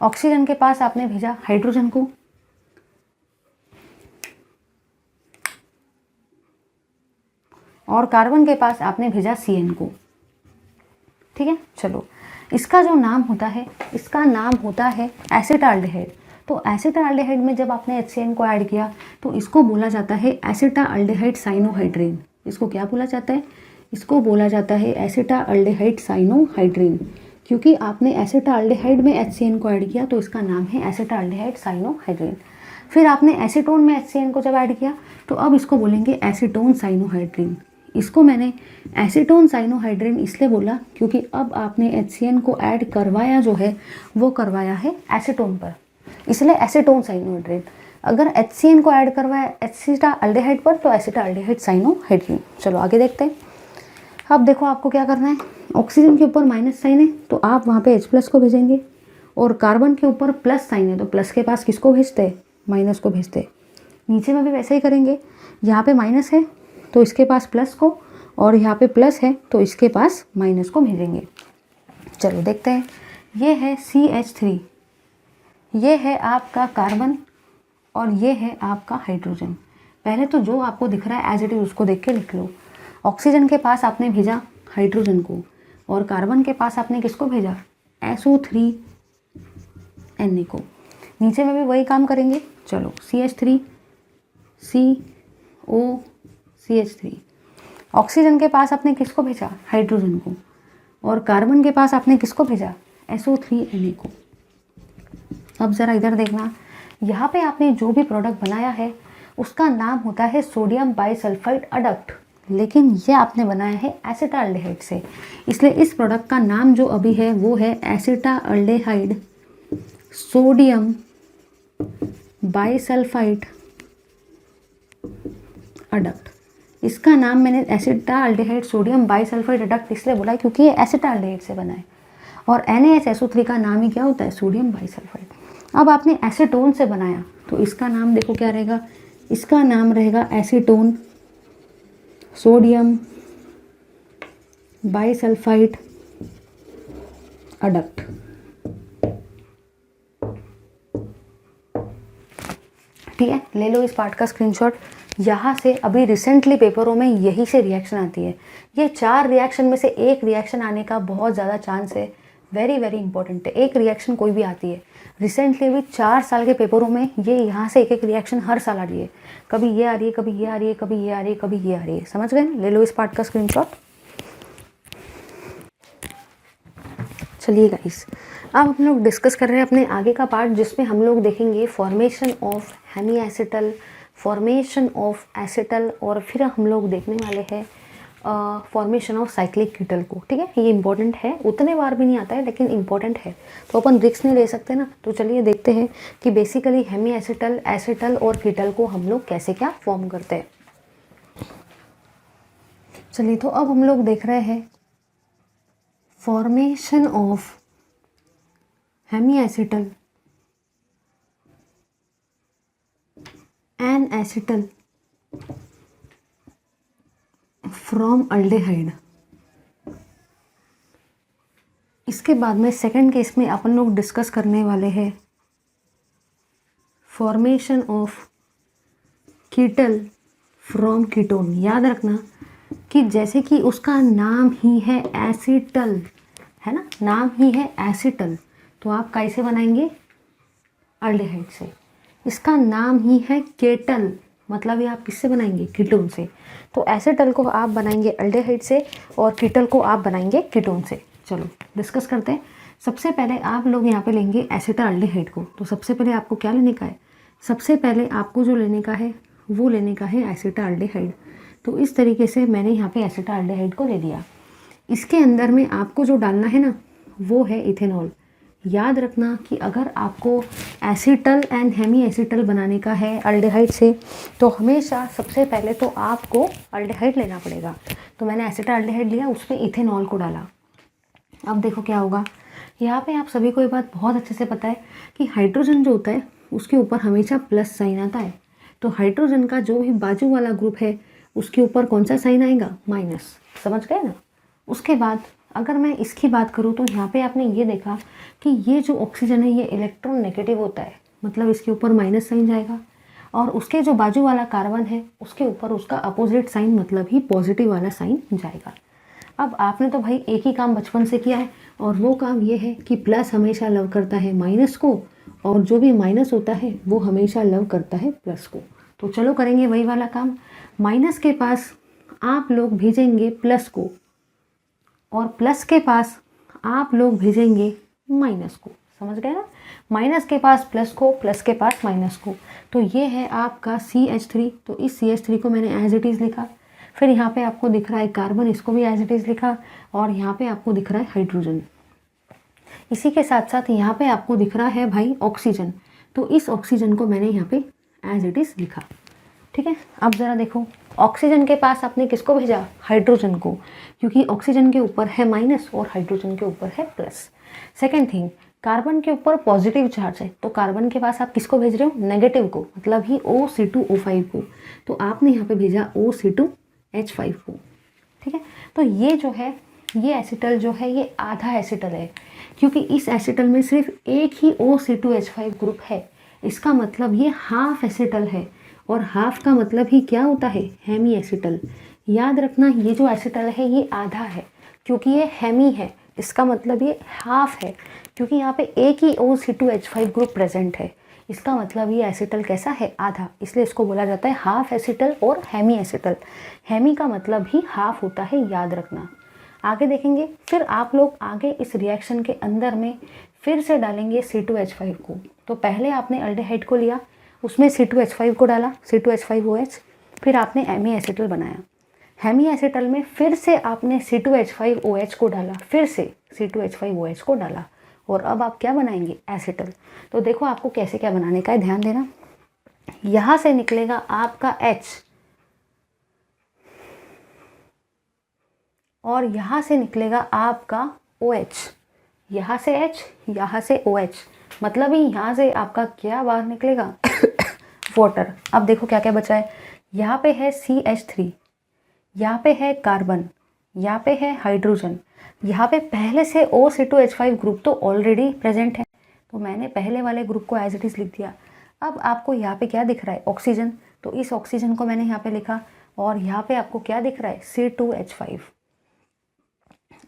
ऑक्सीजन के पास आपने भेजा हाइड्रोजन को, और कार्बन के पास आपने भेजा CN को, ठीक है। चलो इसका जो नाम होता है, इसका नाम होता है एसिटाल्डिहाइड। तो एसिटाल्डिहाइड में जब आपने HCN को ऐड किया तो इसको बोला जाता है एसिटाल्डिहाइड साइनोहाइड्रेन। इसको क्या बोला जाता है, इसको बोला जाता है एसिटाल्डिहाइड साइनोहाइड्रेन, क्योंकि आपने एसिटाल्डिहाइड में HCN को ऐड किया तो इसका नाम है एसिटाल्डिहाइड साइनोहाइड्रेन। फिर आपने एसीटोन में HCN को जब ऐड किया तो अब इसको बोलेंगे एसीटोन साइनोहाइड्रेन। इसको मैंने एसीटोन साइनोहाइड्रेन इसलिए बोला क्योंकि अब आपने HCN को ऐड करवाया जो है वो करवाया है एसीटोन पर, इसलिए एसीटोन साइनोहाइड्रेन। अगर HCN को ऐड करवाया एसिटाल्डिहाइड पर तो एसिटाल्डिहाइड साइनोहाइड्रेन। चलो आगे देखते हैं। अब देखो आपको क्या करना है, ऑक्सीजन के ऊपर माइनस साइन है तो आप वहाँ पे H+ को भेजेंगे, और कार्बन के ऊपर प्लस साइन है तो प्लस के पास किसको भेजते हैं, माइनस को भेजते हैं। नीचे में भी वैसे ही करेंगे, यहाँ पे माइनस है तो इसके पास प्लस को, और यहाँ पे प्लस है तो इसके पास माइनस को भेजेंगे। चलो देखते हैं। ये है CH3, ये है आपका कार्बन, और ये है आपका हाइड्रोजन। पहले तो जो आपको दिख रहा है एज इट इज उसको देख के लिख लो। ऑक्सीजन के पास आपने भेजा हाइड्रोजन को, और कार्बन के पास आपने किसको भेजा, SO3Na को। नीचे में भी वही काम करेंगे। चलो CH3 CO CH3, ऑक्सीजन के पास आपने किसको भेजा, हाइड्रोजन को, और कार्बन के पास आपने किसको भेजा, SO3Na को। अब ज़रा इधर देखना, यहाँ पे आपने जो भी प्रोडक्ट बनाया है उसका नाम होता है सोडियम बाइसल्फाइड अडक्ट, लेकिन ये आपने बनाया है एसिटाल्डिहाइड से, इसलिए इस प्रोडक्ट का नाम जो अभी है वो है एसिटाल्डिहाइड सोडियम बाइसल्फाइड अडक्ट। इसका नाम मैंने एसिटाल्डिहाइड सोडियम बाइसल्फाइड अडक्ट इसलिए बोला है क्योंकि ये एसिटाल्डिहाइड से बना है, और NaHSO3 का नाम ही क्या होता है, सोडियम बाइसल्फाइड। अब आपने एसीटोन से बनाया तो इसका नाम देखो क्या रहेगा, इसका नाम रहेगा एसीटोन सोडियम बाइसल्फाइड अडक्ट। ठीक है, ले लो इस पार्ट का स्क्रीनशॉट। यहाँ से अभी रिसेंटली पेपरों में यही से रिएक्शन आती है। ये 4 रिएक्शन में से एक रिएक्शन आने का बहुत ज़्यादा चांस है, वेरी वेरी इंपॉर्टेंट है। एक रिएक्शन कोई भी आती है, रिसेंटली भी 4 साल के पेपरों में ये यहाँ से एक एक रिएक्शन हर साल आ रही है। कभी ये आ रही है, कभी ये आ रही है, कभी ये आ रही है, कभी ये आ रही है। समझ गए? ले लो इस पार्ट का स्क्रीनशॉट। चलिए गाइस, अब हम लोग डिस्कस कर रहे हैं अपने आगे का पार्ट, जिसमें हम लोग देखेंगे formation of hemiacetal, formation of acetal, और फिर हम लोग देखने वाले हैं फॉर्मेशन ऑफ साइक्लिक कीटल को। ठीक है, ये इंपॉर्टेंट है, उतने बार भी नहीं आता है लेकिन इंपॉर्टेंट है, तो अपन रिस्क नहीं ले सकते ना। तो चलिए देखते हैं कि बेसिकली हेमी एसिटल, एसिटल और कीटल को हम लोग कैसे क्या फॉर्म करते हैं। चलिए, तो अब हम लोग देख रहे हैं formation of hemiacetal and acetal from aldehyde. इसके बाद में सेकंड केस में अपन लोग डिस्कस करने वाले हैं फॉर्मेशन ऑफ कीटल फ्रॉम कीटोन। याद रखना कि जैसे कि उसका नाम ही है एसिटल, है ना, नाम ही है एसिटल, तो आप कैसे बनाएंगे? अल्डेहाइड से। इसका नाम ही है केटल, मतलब ये आप किससे बनाएंगे? कीटोन से। तो एसिटल को आप बनाएंगे अल्डेहाइड से और कीटल को आप बनाएंगे कीटोन से। चलो डिस्कस करते हैं। सबसे पहले आप लोग यहाँ पे लेंगे एसिटल अल्डेहाइड को। तो सबसे पहले आपको क्या लेने का है? सबसे पहले आपको जो लेने का है वो लेने का है एसिटल अल्डेहाइड। तो इस तरीके से मैंने यहाँ पे एसिटल अल्डेहाइड को ले लिया। इसके अंदर में आपको जो डालना है ना वो है इथेनॉल। याद रखना कि अगर आपको एसिटल एंड हेमी एसिटल बनाने का है अल्डेहाइड से, तो हमेशा सबसे पहले तो आपको अल्डेहाइड लेना पड़ेगा। तो मैंने एसिटल अल्डेहाइड लिया, उसमें इथेनॉल को डाला। अब देखो क्या होगा। यहाँ पे आप सभी को ये बात बहुत अच्छे से पता है कि हाइड्रोजन जो होता है उसके ऊपर हमेशा प्लस साइन आता है। तो हाइड्रोजन का जो भी बाजू वाला ग्रुप है उसके ऊपर कौन सा साइन आएगा? माइनस। समझ गए ना? उसके बाद अगर मैं इसकी बात करूँ तो यहाँ पे आपने ये देखा कि ये जो ऑक्सीजन है ये इलेक्ट्रॉन नेगेटिव होता है, मतलब इसके ऊपर माइनस साइन जाएगा, और उसके जो बाजू वाला कार्बन है उसके ऊपर उसका अपोजिट साइन मतलब ही पॉजिटिव वाला साइन जाएगा। अब आपने तो भाई एक ही काम बचपन से किया है, और वो काम ये है कि प्लस हमेशा लव करता है माइनस को, और जो भी माइनस होता है वो हमेशा लव करता है प्लस को। तो चलो करेंगे वही वाला काम। माइनस के पास आप लोग भेजेंगे प्लस को, और प्लस के पास आप लोग भेजेंगे माइनस को। समझ गए ना? माइनस के पास प्लस को, प्लस के पास माइनस को। तो ये है आपका CH3। तो इस CH3 को मैंने एज इट इज़ लिखा। फिर यहाँ पे आपको दिख रहा है कार्बन, इसको भी एज इट इज़ लिखा, और यहाँ पे आपको दिख रहा है हाइड्रोजन। इसी के साथ साथ यहाँ पे आपको दिख रहा है भाई ऑक्सीजन। तो इस ऑक्सीजन को मैंने यहाँ पे एज इट इज़ लिखा। ठीक है, अब ज़रा देखो, ऑक्सीजन के पास आपने किसको भेजा? हाइड्रोजन को, क्योंकि ऑक्सीजन के ऊपर है माइनस और हाइड्रोजन के ऊपर है प्लस। सेकेंड थिंग, कार्बन के ऊपर पॉजिटिव चार्ज है, तो कार्बन के पास आप किसको भेज रहे हो? नेगेटिव को, मतलब ही O(C2O5) को। तो आपने यहाँ पे भेजा O(C2H5) को। ठीक है, तो ये जो है ये एसिटल जो है ये आधा एसिटल है, क्योंकि इस एसिटल में सिर्फ एक ही O(C2H5) ग्रुप है। इसका मतलब ये हाफ एसिटल है, और हाफ का मतलब ही क्या होता है? Hemiacetal. याद रखना ये जो एसिटल है ये आधा है, क्योंकि ये हेमी है। इसका मतलब ये हाफ है, क्योंकि यहाँ पे एक ही O(C2H5) ग्रुप प्रेजेंट है। इसका मतलब ये एसिटल कैसा है? आधा। इसलिए इसको बोला जाता है हाफ एसिटल और हेमी एसिटल। हेमी का मतलब ही हाफ होता है, याद रखना। आगे देखेंगे। फिर आप लोग आगे इस रिएक्शन के अंदर में फिर से डालेंगे C2H5 को। तो पहले आपने अल्डेहाइड को लिया, उसमें C2H5 को डाला, C2H5OH, फिर आपने हेमी एसिटल बनाया। हेमी एसिटल में फिर से आपने C2H5OH को डाला, फिर से C2H5OH को डाला, और अब आप क्या बनाएंगे? एसिटल। तो देखो आपको कैसे क्या बनाने का है, ध्यान देना। यहाँ से निकलेगा आपका H, और यहाँ से निकलेगा आपका OH। यहाँ से H, यहाँ से OH, मतलब ही यहाँ से आपका क्या बाहर निकलेगा? वाटर। अब देखो क्या क्या बचा है। यहाँ पे है CH3, यहाँ पे है कार्बन, यहाँ पे है हाइड्रोजन, यहाँ पे पहले से O(C2H5) ग्रुप तो ऑलरेडी प्रेजेंट है, तो मैंने पहले वाले ग्रुप को एज इट इज़ लिख दिया। अब आपको यहाँ पे क्या दिख रहा है, ऑक्सीजन, तो इस ऑक्सीजन को मैंने यहाँ पे लिखा, और यहाँ पे आपको क्या दिख रहा है, C2H5।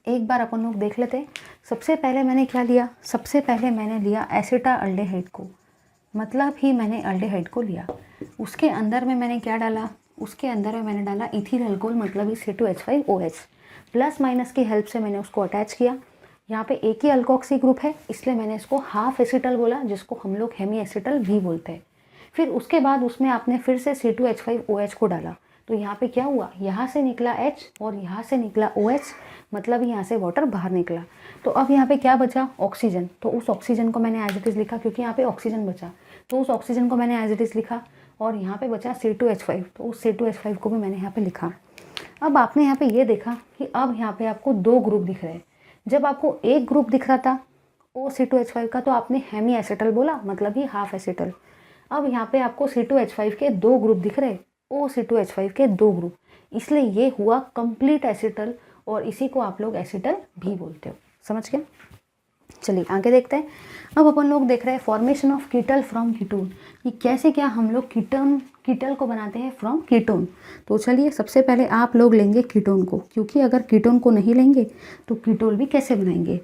एक बार अपन लोग देख लेते हैं। सबसे पहले मैंने क्या लिया, सबसे पहले मैंने लिया एसिटाल्डेहाइड को, मतलब ही मैंने अल्डेहाइड को लिया। उसके अंदर में मैंने क्या डाला, उसके अंदर में मैंने डाला इथिल अल्कोहल, मतलब ही C2H5OH। प्लस माइनस की हेल्प से मैंने उसको अटैच किया। यहाँ पे एक ही अल्कोक्सी ग्रुप है, इसलिए मैंने इसको हाफ एसिटल बोला, जिसको हम लोग हेमी एसिटल भी बोलते हैं। फिर उसके बाद उसमें आपने फिर से C2H5OH को डाला, तो यहाँ पे क्या हुआ, यहाँ से निकला H और यहाँ से निकला OH, मतलब यहाँ से वाटर बाहर निकला। तो अब यहाँ पे क्या बचा, ऑक्सीजन। तो उस ऑक्सीजन को मैंने एज इट इज़ लिखा, क्योंकि यहाँ पे ऑक्सीजन बचा, तो उस ऑक्सीजन को मैंने एज इट इज़ लिखा। और यहाँ पे बचा C2H5, तो उस C2H5 को भी मैंने यहाँ पे लिखा। अब आपने यहाँ पे ये देखा कि अब यहाँ पे आपको दो ग्रुप दिख रहे हैं। जब आपको एक ग्रुप दिख रहा था OC2H5 का, तो आपने हेमी एसिटल बोला, मतलब ही हाफ एसिटल। अब यहाँ पे आपको C2H5 के दो ग्रुप दिख रहे, OC2H5 के दो ग्रुप, इसलिए ये हुआ कंप्लीट एसिटल, और इसी को आप लोग एसिटल भी बोलते हो। समझ गए? चलिए आगे देखते हैं। अब अपन लोग देख रहे हैं फॉर्मेशन ऑफ कीटल फ्रॉम कीटोन, कि कैसे क्या हम लोग कीटल को बनाते हैं फ्रॉम कीटोन। तो चलिए सबसे पहले आप लोग लेंगे कीटोन को, क्योंकि अगर कीटोन को नहीं लेंगे तो कीटोल भी कैसे बनाएंगे।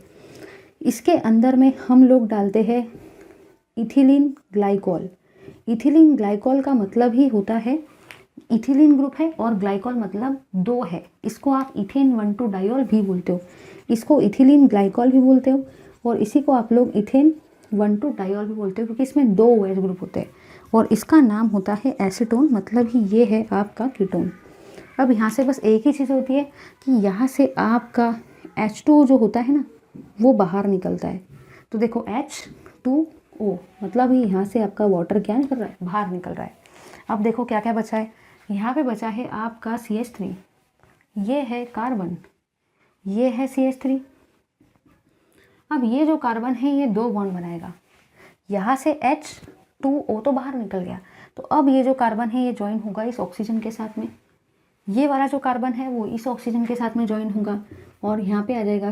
इसके अंदर में हम लोग डालते हैं इथिलीन ग्लाइकॉल। इथिलीन ग्लाइकॉल का मतलब ही होता है, इथिलीन ग्रुप है और ग्लाइकॉल मतलब दो है, इसको आप इथेन 1,2 डायोल भी बोलते हो, इसको इथिलीन ग्लाइकॉल भी बोलते हो, और इसी को आप लोग इथेन 1,2 डायोल भी बोलते हो, क्योंकि इसमें दो OH ग्रुप होते हैं, और इसका नाम होता है एसीटोन, मतलब ही ये है आपका कीटोन। अब यहाँ से बस एक ही चीज़ होती है कि यहाँ से आपका H2O जो होता है ना, वो बाहर निकलता है। तो देखो H2O, मतलब ही यहाँ से आपका वाटर क्या निकल रहा है, बाहर निकल रहा है। अब देखो क्या क्या बचा है, यहाँ पे बचा है आपका CH3, ये है कार्बन, ये है CH3। अब ये जो कार्बन है ये दो बॉन्ड बनाएगा, यहाँ से H2O तो बाहर निकल गया, तो अब ये जो कार्बन है ये ज्वाइन होगा इस ऑक्सीजन के साथ में, ये वाला जो कार्बन है वो इस ऑक्सीजन के साथ में ज्वाइन होगा, और यहाँ पे आ जाएगा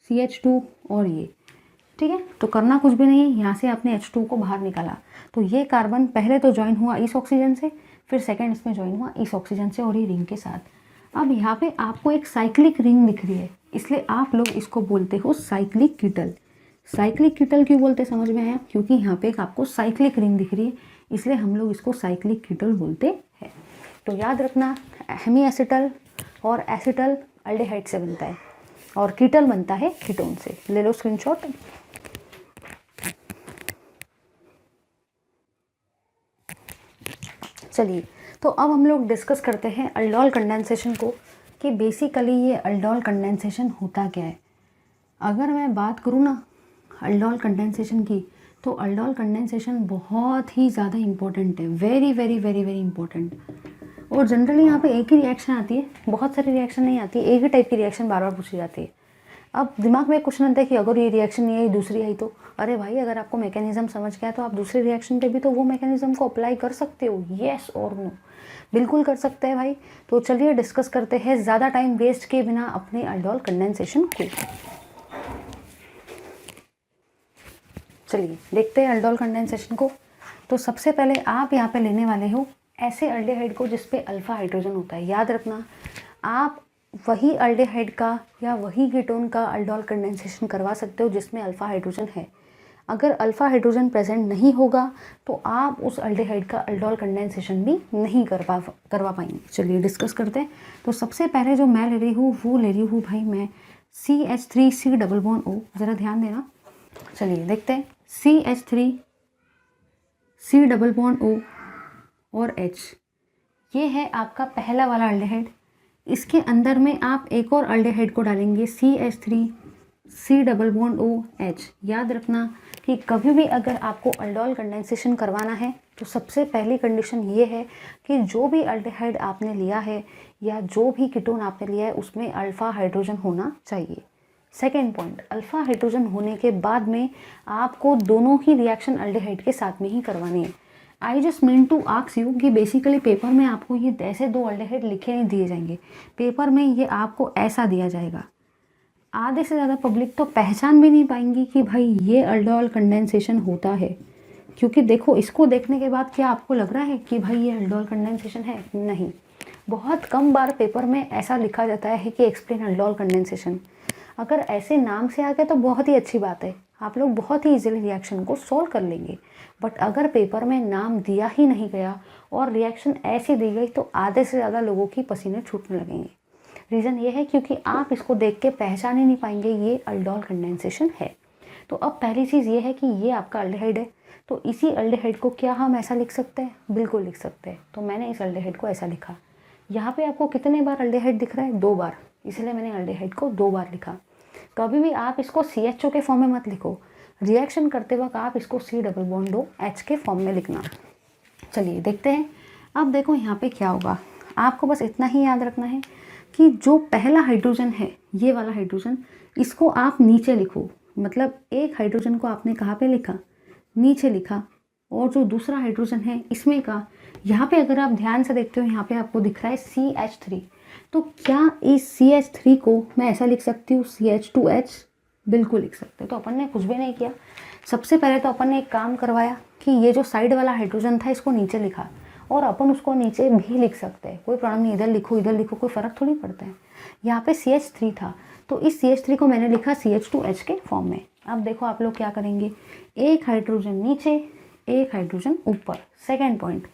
CH2 और ये, ठीक है। तो करना कुछ भी नहीं है, यहाँ से आपने H2 को बाहर निकाला, तो ये कार्बन पहले तो ज्वाइन हुआ इस ऑक्सीजन से, फिर सेकेंड इसमें ज्वाइन हुआ इस ऑक्सीजन से और ये रिंग के साथ। अब यहाँ पे आपको एक साइक्लिक रिंग दिख रही है, इसलिए आप लोग इसको बोलते हो साइक्लिक कीटल। साइक्लिक कीटल क्यों बोलते समझ में आया, क्योंकि यहाँ पे एक आपको साइक्लिक रिंग दिख रही है, इसलिए हम लोग इसको साइक्लिक कीटल बोलते हैं। तो याद रखना, हेमी एसिटल और एसिटल अल्डेहाइड से बनता है, और कीटल बनता है कीटोन से। ले लो स्क्रीनशॉट। चलिए, तो अब हम लोग डिस्कस करते हैं अल्डोल कंडेंसेशन को, कि बेसिकली ये अल्डोल कंडेंसेशन होता क्या है। अगर मैं बात करूँ ना अल्डोल कंडेंसेशन की, तो अल्डोल कंडेंसेशन बहुत ही ज़्यादा इम्पोर्टेंट है, very very very very important. और जनरली यहाँ पे एक ही रिएक्शन आती है, बहुत सारी रिएक्शन नहीं आती, एक ही टाइप की रिएक्शन बार बार पूछी जाती है। अब दिमाग में क्वेश्चन आता है कि अगर ये रिएक्शन नहीं आई दूसरी आई तो, अरे भाई अगर आपको मैकेनिज्म समझ गया तो आप दूसरी रिएक्शन पे भी तो वो मैकेनिज्म को अप्लाई कर सकते हो, येस और नो, बिल्कुल कर सकते हैं भाई। तो चलिए डिस्कस करते हैं ज़्यादा टाइम वेस्ट किए बिना अपने अल्डोल कंडेंसेशन को। चलिए देखते हैं अल्डोल कंडेंसेशन को। तो सबसे पहले आप यहाँ पे लेने वाले हो ऐसे अल्डेहाइड को जिसपे अल्फा हाइड्रोजन होता है। याद रखना, आप वही अल्डेहाइड का या वही कीटोन का अल्डोल कंडेंसेशन करवा सकते हो जिसमें अल्फा हाइड्रोजन है। अगर अल्फा हाइड्रोजन प्रेजेंट नहीं होगा तो आप उस अल्डेहाइड का अल्डोल कंडेंसेशन भी नहीं करवा पाएंगे। चलिए डिस्कस करते हैं। तो सबसे पहले जो मैं ले रही हूँ वो ले रही हूँ भाई मैं CH3C डबल बॉन्ड O। ज़रा ध्यान देना। चलिए देखते हैं, CH3C डबल बॉन्ड O और H, ये है आपका पहला वाला अल्डेहाइड। इसके अंदर में आप एक और अल्डेहाइड को डालेंगे CH3C डबल बॉन्ड OH। याद रखना कि कभी भी अगर आपको अल्डोल कंडेंसेशन करवाना है तो सबसे पहली कंडीशन ये है कि जो भी अल्डेहाइड आपने लिया है या जो भी कीटोन आपने लिया है उसमें अल्फा हाइड्रोजन होना चाहिए। सेकेंड पॉइंट, अल्फा हाइड्रोजन होने के बाद में आपको दोनों ही रिएक्शन अल्डेहाइड के साथ में ही करवानी है। I just mean to ask you कि बेसिकली पेपर में आपको ये ऐसे दो अल्डेहाइड लिखे नहीं दिए जाएंगे, पेपर में ये आपको ऐसा दिया जाएगा। आधे से ज़्यादा पब्लिक तो पहचान भी नहीं पाएंगी कि भाई ये अल्डोल कंडेंसेशन होता है, क्योंकि देखो इसको देखने के बाद क्या आपको लग रहा है कि भाई ये अल्डोल कंडेंसेशन है? नहीं, बहुत कम बार पेपर में ऐसा लिखा जाता है कि एक्सप्लेन अल्डोल कंडेंसेशन। अगर ऐसे नाम से आ गया तो बहुत ही अच्छी बात है, आप लोग बहुत ही इजीली रिएक्शन को सॉल्व कर लेंगे। बट अगर पेपर में नाम दिया ही नहीं गया और रिएक्शन ऐसी दी गई तो आधे से ज़्यादा लोगों की पसीने छूटने लगेंगे। रीज़न ये है क्योंकि आप इसको देख के पहचान ही नहीं पाएंगे ये अल्डोल कंडेंसेशन है। तो अब पहली चीज़ ये है कि ये आपका अल्डिहाइड है, तो इसी अल्डिहाइड को क्या हम ऐसा लिख सकते हैं? बिल्कुल लिख सकते हैं। तो मैंने इस अल्डिहाइड को ऐसा लिखा। यहाँ पे आपको कितने बार अल्डिहाइड दिख रहा है? 2 बार, इसलिए मैंने अल्डिहाइड को 2 बार लिखा। कभी भी आप इसको CHO के फॉर्म में मत लिखो, रिएक्शन करते वक्त आप इसको C double bond O H के फॉर्म में लिखना। चलिए देखते हैं। अब देखो यहाँ पे क्या होगा, आपको बस इतना ही याद रखना है कि जो पहला हाइड्रोजन है, ये वाला हाइड्रोजन, इसको आप नीचे लिखो। मतलब एक हाइड्रोजन को आपने कहाँ पे लिखा? नीचे लिखा। और जो दूसरा हाइड्रोजन है इसमें का, यहाँ पे अगर आप ध्यान से देखते हो, यहाँ पे आपको दिख रहा है CH3। तो क्या इस CH3 को मैं ऐसा लिख सकती हूँ CH2H? बिल्कुल लिख सकते हो। तो अपन ने कुछ भी नहीं किया, सबसे पहले तो अपन ने एक काम करवाया कि ये जो साइड वाला हाइड्रोजन था इसको नीचे लिखा, और अपन उसको नीचे भी लिख सकते हैं, कोई प्रॉब्लम नहीं, इधर लिखो, कोई फ़र्क थोड़ी पड़ता है। यहाँ पे CH3 था तो इस CH3 को मैंने लिखा CH2H के फॉर्म में। अब देखो आप लोग क्या करेंगे, एक हाइड्रोजन नीचे, एक हाइड्रोजन ऊपर। सेकेंड पॉइंट,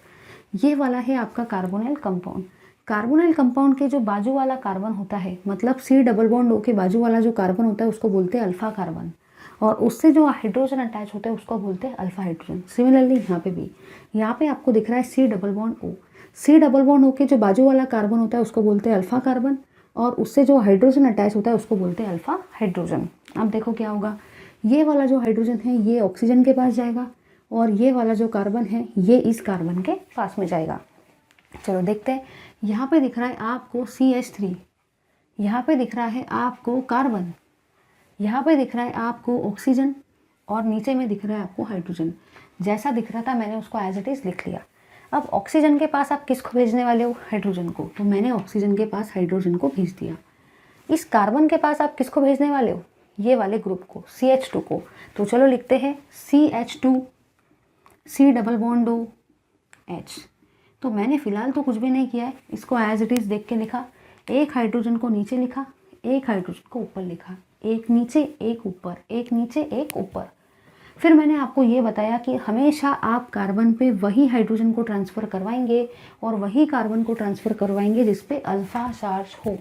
ये वाला है आपका कार्बोनिल कंपाउंड। कार्बोनिल कंपाउंड के जो बाजू वाला कार्बन होता है, मतलब C डबल बॉन्ड O के बाजू वाला जो कार्बन होता है उसको बोलते हैं अल्फा कार्बन, और उससे जो हाइड्रोजन अटैच होता है उसको बोलते हैं अल्फा हाइड्रोजन। सिमिलरली यहाँ पे भी, यहाँ पे आपको दिख रहा है C double bond O। C double bond O के जो बाजू वाला कार्बन होता है उसको बोलते हैं अल्फा कार्बन, और उससे जो हाइड्रोजन अटैच होता है उसको बोलते हैं अल्फा हाइड्रोजन। अब देखो क्या होगा, ये वाला जो हाइड्रोजन है ये ऑक्सीजन के पास जाएगा, और ये वाला जो कार्बन है ये इस कार्बन के पास में जाएगा। चलो देखते हैं। यहाँ पे दिख रहा है आपको CH3, यहाँ पे दिख रहा है आपको कार्बन, यहाँ पे दिख रहा है आपको ऑक्सीजन, और नीचे में दिख रहा है आपको हाइड्रोजन। जैसा दिख रहा था मैंने उसको एज इट इज़ लिख लिया। अब ऑक्सीजन के पास आप किसको भेजने वाले हो? हाइड्रोजन को। तो मैंने ऑक्सीजन के पास हाइड्रोजन को भेज दिया। इस कार्बन के पास आप किसको भेजने वाले हो? ये वाले ग्रुप को, CH2 को। तो चलो लिखते हैं CH2 C double bond O H। तो मैंने फ़िलहाल तो कुछ भी नहीं किया है, इसको एज इट इज़ देख के लिखा। एक हाइड्रोजन को नीचे लिखा, एक हाइड्रोजन को ऊपर लिखा, एक नीचे एक ऊपर, एक नीचे एक ऊपर। फिर मैंने आपको ये बताया कि हमेशा आप कार्बन पे वही हाइड्रोजन को ट्रांसफ़र करवाएंगे और वही कार्बन को ट्रांसफ़र करवाएंगे जिस पे अल्फ़ा चार्ज हो।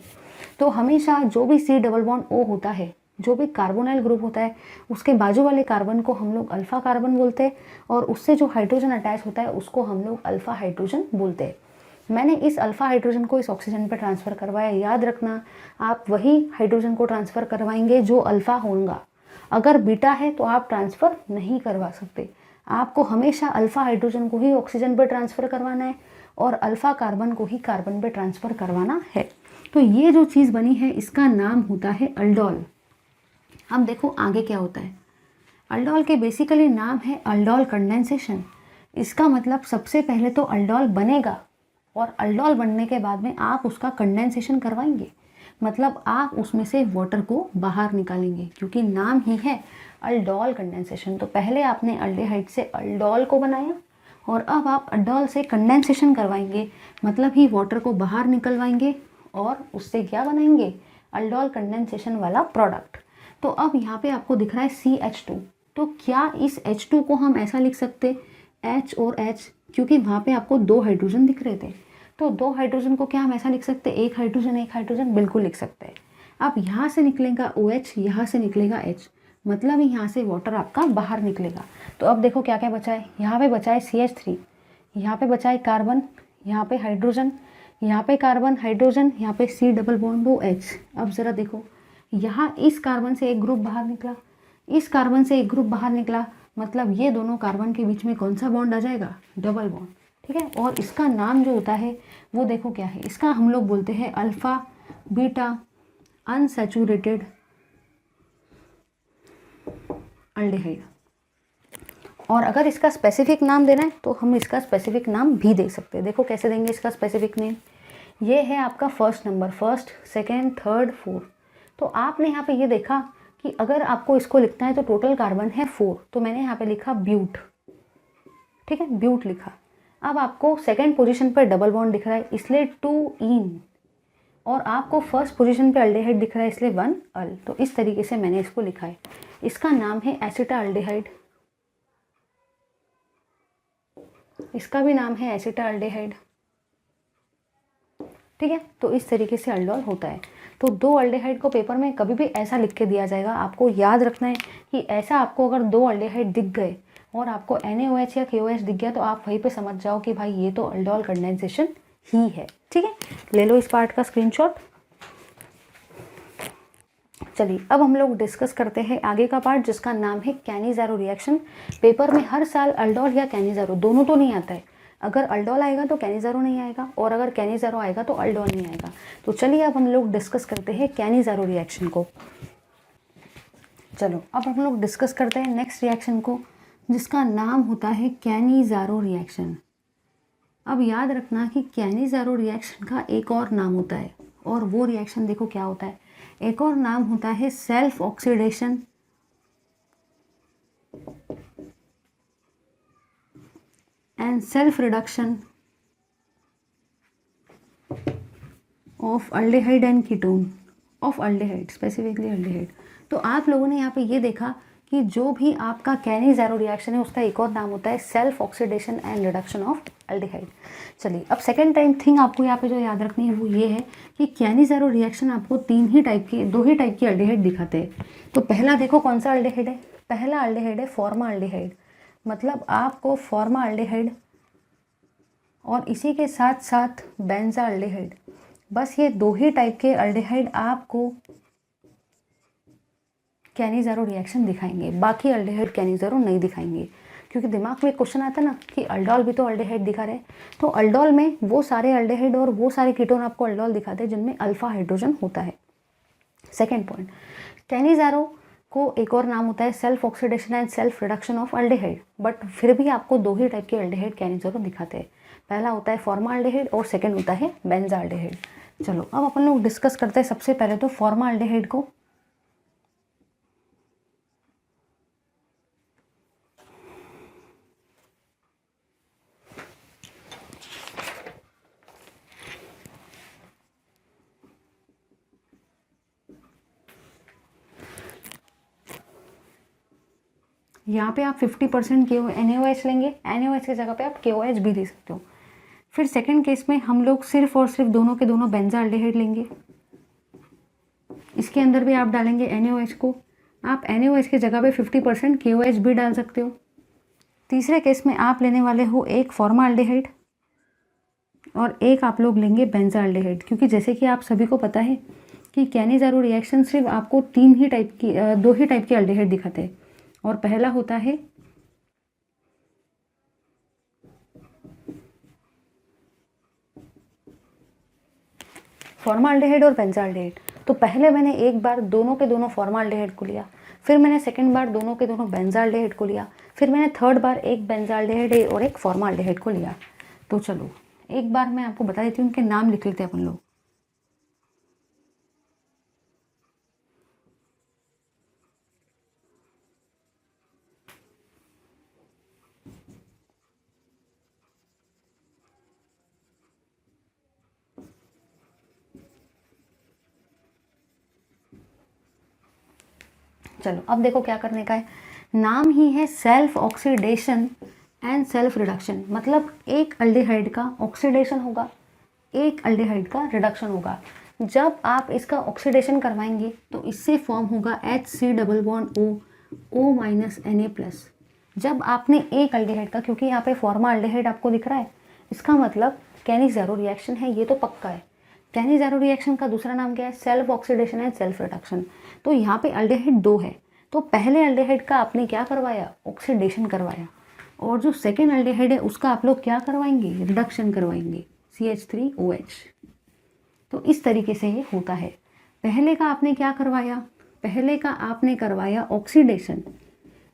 तो हमेशा जो भी C डबल बॉन्ड O होता है, जो भी कार्बोनाइल ग्रुप होता है, उसके बाजू वाले कार्बन को हम लोग अल्फ़ा कार्बन बोलते हैं, और उससे जो हाइड्रोजन अटैच होता है उसको हम लोग अल्फ़ा हाइड्रोजन बोलते हैं। मैंने इस अल्फ़ा हाइड्रोजन को इस ऑक्सीजन पर ट्रांसफ़र करवाया। याद रखना, आप वही हाइड्रोजन को ट्रांसफ़र करवाएंगे जो अल्फ़ा होगा। अगर बीटा है तो आप ट्रांसफ़र नहीं करवा सकते। आपको हमेशा अल्फ़ा हाइड्रोजन को ही ऑक्सीजन पर ट्रांसफ़र करवाना है और अल्फ़ा कार्बन को ही कार्बन पर ट्रांसफ़र करवाना है। तो ये जो चीज़ बनी है इसका नाम होता है अल्डोल। अब देखो आगे क्या होता है। अल्डोल के बेसिकली नाम है अल्डोल कंडेंसेशन। इसका मतलब सबसे पहले तो अल्डोल बनेगा, और अल्डोल बनने के बाद में आप उसका कंडेंसेशन करवाएंगे, मतलब आप उसमें से वाटर को बाहर निकालेंगे, क्योंकि नाम ही है अल्डोल कंडेंसेशन। तो पहले आपने अल्डिहाइड से अल्डोल को बनाया, और अब आप अल्डोल से कंडेंसेशन करवाएंगे, मतलब ही वाटर को बाहर निकलवाएंगे, और उससे क्या बनाएंगे? अल्डोल कंडेंसेशन वाला प्रोडक्ट। तो अब यहाँ पे आपको दिख रहा है CH2। तो क्या इस H2 को हम ऐसा लिख सकते H और H, क्योंकि वहाँ पे आपको 2 हाइड्रोजन दिख रहे थे। तो 2 हाइड्रोजन को क्या हम ऐसा लिख सकते? एक हाइड्रोजन, बिल्कुल लिख सकते हैं। अब यहाँ से निकलेगा OH, यहाँ से निकलेगा H, मतलब यहाँ से वाटर आपका बाहर निकलेगा। तो अब देखो क्या क्या बचा है। यहाँ पे बचा है CH3, यहाँ पे बचा है कार्बन, यहाँ पे हाइड्रोजन, यहाँ पे कार्बन हाइड्रोजन, यहाँ पे C double bond O H। अब ज़रा देखो, यहाँ इस कार्बन से एक ग्रुप बाहर निकला, इस कार्बन से एक ग्रुप बाहर निकला, मतलब ये दोनों कार्बन के बीच में कौन सा बॉन्ड आ जाएगा? Double bond. ठीक है, और इसका नाम जो होता है वो देखो क्या है, इसका हम लोग बोलते हैं अल्फ़ा बीटा अनसैचुरेटेड अल्डिहाइड। और अगर इसका स्पेसिफिक नाम देना है तो हम इसका स्पेसिफिक नाम भी दे सकते हैं। देखो कैसे देंगे इसका स्पेसिफिक नेम। ये है आपका first number, first, second, third, fourth. तो आपने यहाँ पे ये देखा कि अगर आपको इसको लिखना है तो टोटल कार्बन है 4, तो मैंने यहाँ पे लिखा ब्यूट। ठीक है, ब्यूट लिखा। अब आपको सेकेंड पोजीशन पर डबल बॉन्ड दिख रहा है इसलिए 2 इन, और आपको फर्स्ट पोजीशन पे अल्डेहाइड दिख रहा है इसलिए 1 अल। तो इस तरीके से मैंने इसको लिखा है। इसका नाम है एसिटाल्डेहाइड, इसका भी नाम है एसिटाल्डेहाइड, ठीक है। तो इस तरीके से अल्डोल होता है। तो 2 अल्डेहाइड को पेपर में कभी भी ऐसा लिख के दिया जाएगा, आपको याद रखना है कि ऐसा आपको अगर 2 अल्डेहाइड दिख गए और आपको NaOH या KOH दिख गया तो आप वहीं पे समझ जाओ कि भाई ये तो अल्डोल कंडेंसेशन ही है, ठीक है। ले लो इस पार्ट का स्क्रीनशॉट। चलिए अब हम लोग डिस्कस करते हैं आगे का पार्ट जिसका नाम है कैनिज़ारो रिएक्शन। पेपर में हर साल अल्डोल या कैनिज़ारो दोनों तो नहीं आता है। अगर अल्डोल आएगा तो कैनिज़ारो नहीं आएगा, और अगर कैनिज़ारो आएगा तो अल्डोल नहीं आएगा। तो चलिए अब हम लोग डिस्कस करते हैं कैनिज़ारो रिएक्शन को। चलो अब हम लोग डिस्कस करते हैं नेक्स्ट रिएक्शन को जिसका नाम होता है कैनिज़ारो रिएक्शन। अब याद रखना कि कैनिज़ारो रिएक्शन का एक और नाम होता है, और वो रिएक्शन देखो क्या होता है। एक और नाम होता है self oxidation and self reduction of aldehyde and ketone of aldehyde, specifically aldehyde. तो आप लोगों ने यहाँ पे ये देखा कि जो भी आपका कैनिज़ारो रिएक्शन है उसका एक और नाम होता है self oxidation and reduction of aldehyde. चलिए अब सेकेंड टाइम थिंग आपको यहाँ पे जो याद रखनी है वो ये है कि कैनिज़ारो रिएक्शन आपको दो ही टाइप की अल्डेहाइड दिखाते हैं। तो पहला देखो कौन सा अल्डेहाइड है, पहला अल्डेहाइड है फॉर्मा अल्डेहाइड। मतलब आपको फॉर्मा अल्डेहाइड और इसी के साथ साथ बेंजा अल्डेहाइड, बस ये 2 ही टाइप के अल्डेहाइड आपको कैनिज़ारो रिएक्शन दिखाएंगे, बाकी अल्डेहाइड कैनिज़ारो नहीं दिखाएंगे। क्योंकि दिमाग में क्वेश्चन आता है ना कि अल्डोल भी तो अल्डेहाइड दिखा रहे हैं, तो अल्डोल में वो सारे अल्डेहाइड और वो सारे कीटोन आपको अल्डोल दिखाते हैं जिनमें अल्फा हाइड्रोजन होता है। सेकेंड पॉइंट, कैनिज़ारो को एक और नाम होता है self oxidation and self reduction of aldehyde, but फिर भी आपको 2 ही टाइप के अल्डेहाइड कैनिज़ारो दिखाते हैं। पहला होता है फॉर्मा अल्डेहाइड और सेकेंड होता है बेंजा अल्डेहाइड। चलो अब अपन लोग डिस्कस करते हैं सबसे पहले तो फॉर्मा अल्डेहाइड को। यहाँ पे आप 50% NaOH लेंगे, NaOH की जगह पे आप KOH भी दे सकते हो। फिर सेकंड केस में हम लोग सिर्फ और सिर्फ दोनों के दोनों बेंजा अल्डेहाइड लेंगे, इसके अंदर भी आप डालेंगे NaOH को। आप NaOH की जगह पे 50% KOH भी डाल सकते हो। तीसरे केस में आप लेने वाले हो एक फॉर्मा अल्डेहाइड और एक आप लोग लेंगे बेंजा अल्डेहाइड, क्योंकि जैसे कि आप सभी को पता है कि कैनिज़ारो रिएक्शन सिर्फ आपको 2 ही टाइप के अल्डेहाइड दिखाते हैं, और पहला होता है फॉर्मा अल्डेहाइड और बेंजा अल्डेहाइड। तो पहले मैंने एक बार दोनों के दोनों फॉर्मा अल्डेहाइड को लिया, फिर मैंने सेकंड बार दोनों के दोनों बेंजा अल्डेहाइड को लिया, फिर मैंने थर्ड बार एक बेंजा अल्डेहाइड और एक फॉर्मा अल्डेहाइड को लिया। तो चलो एक बार मैं आपको बता देती हूँ, उनके नाम लिख लेते हैं अपन लोग। चलो अब देखो क्या करने का है, नाम ही है self oxidation and self reduction. मतलब एक अल्डेहाइड का ऑक्सीडेशन होगा, एक अल्डेहाइड का रिडक्शन होगा। जब आप इसका ऑक्सीडेशन करवाएंगे तो इससे फॉर्म होगा HC++O -Na+। जब आपने एक अल्डेहाइड का, क्योंकि यहाँ पे फॉर्मा अल्डेहाइड आपको दिख रहा है, इसका मतलब कैनिज़ारो रिएक्शन है, ये तो पक्का है। कैनिज़ारो रिएक्शन का दूसरा नाम क्या है, self oxidation and self reduction. तो यहाँ पे अल्डेहाइड 2 है, तो पहले अल्डेहाइड का आपने क्या करवाया, ऑक्सीडेशन करवाया, और जो सेकेंड अल्डेहाइड है उसका आप लोग क्या करवाएंगे, रिडक्शन करवाएंगे, CH3OH। तो इस तरीके से ये होता है। पहले का आपने क्या करवाया, पहले का आपने करवाया ऑक्सीडेशन,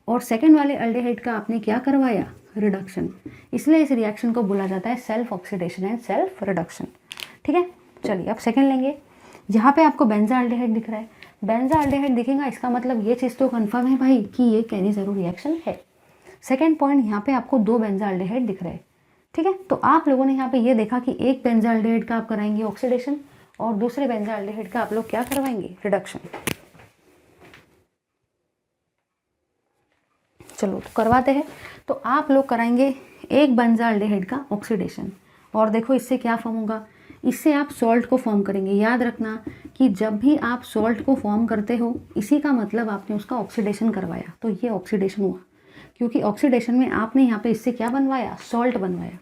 और सेकेंड वाले अल्डेहाइड का आपने क्या करवाया, रिडक्शन। इसलिए इस रिएक्शन को बोला जाता है self oxidation and self reduction, ठीक है। चलिए अब सेकेंड लेंगे। यहाँ पे आपको बेंजा अल्डेहाइड दिख रहा है, बेंजा अल्डेहाइड दिखेगा, इसका मतलब ये चीज़ तो कन्फर्म है भाई कि ये कैनिज़ारो रिएक्शन है। सेकेंड पॉइंट, यहाँ पे आपको 2 बेंजाल्डिहाइड दिख रहे हैं, ठीक है। तो आप लोगों ने यहाँ पे ये देखा कि एक बेंजाल्डिहाइड का आप कराएंगे ऑक्सीडेशन और दूसरे बेंजाल्डिहाइड का आप लोग क्या करवाएंगे, रिडक्शन। चलो तो करवाते हैं। तो आप लोग कराएंगे एक बेंजाल्डिहाइड का ऑक्सीडेशन और देखो इससे क्या फॉर्म होगा, इससे आप सॉल्ट को फॉर्म करेंगे। याद रखना कि जब भी आप सॉल्ट को फॉर्म करते हो इसी का मतलब आपने उसका ऑक्सीडेशन करवाया, तो ये ऑक्सीडेशन हुआ, क्योंकि ऑक्सीडेशन में आपने यहाँ पे इससे क्या बनवाया, सॉल्ट बनवाया,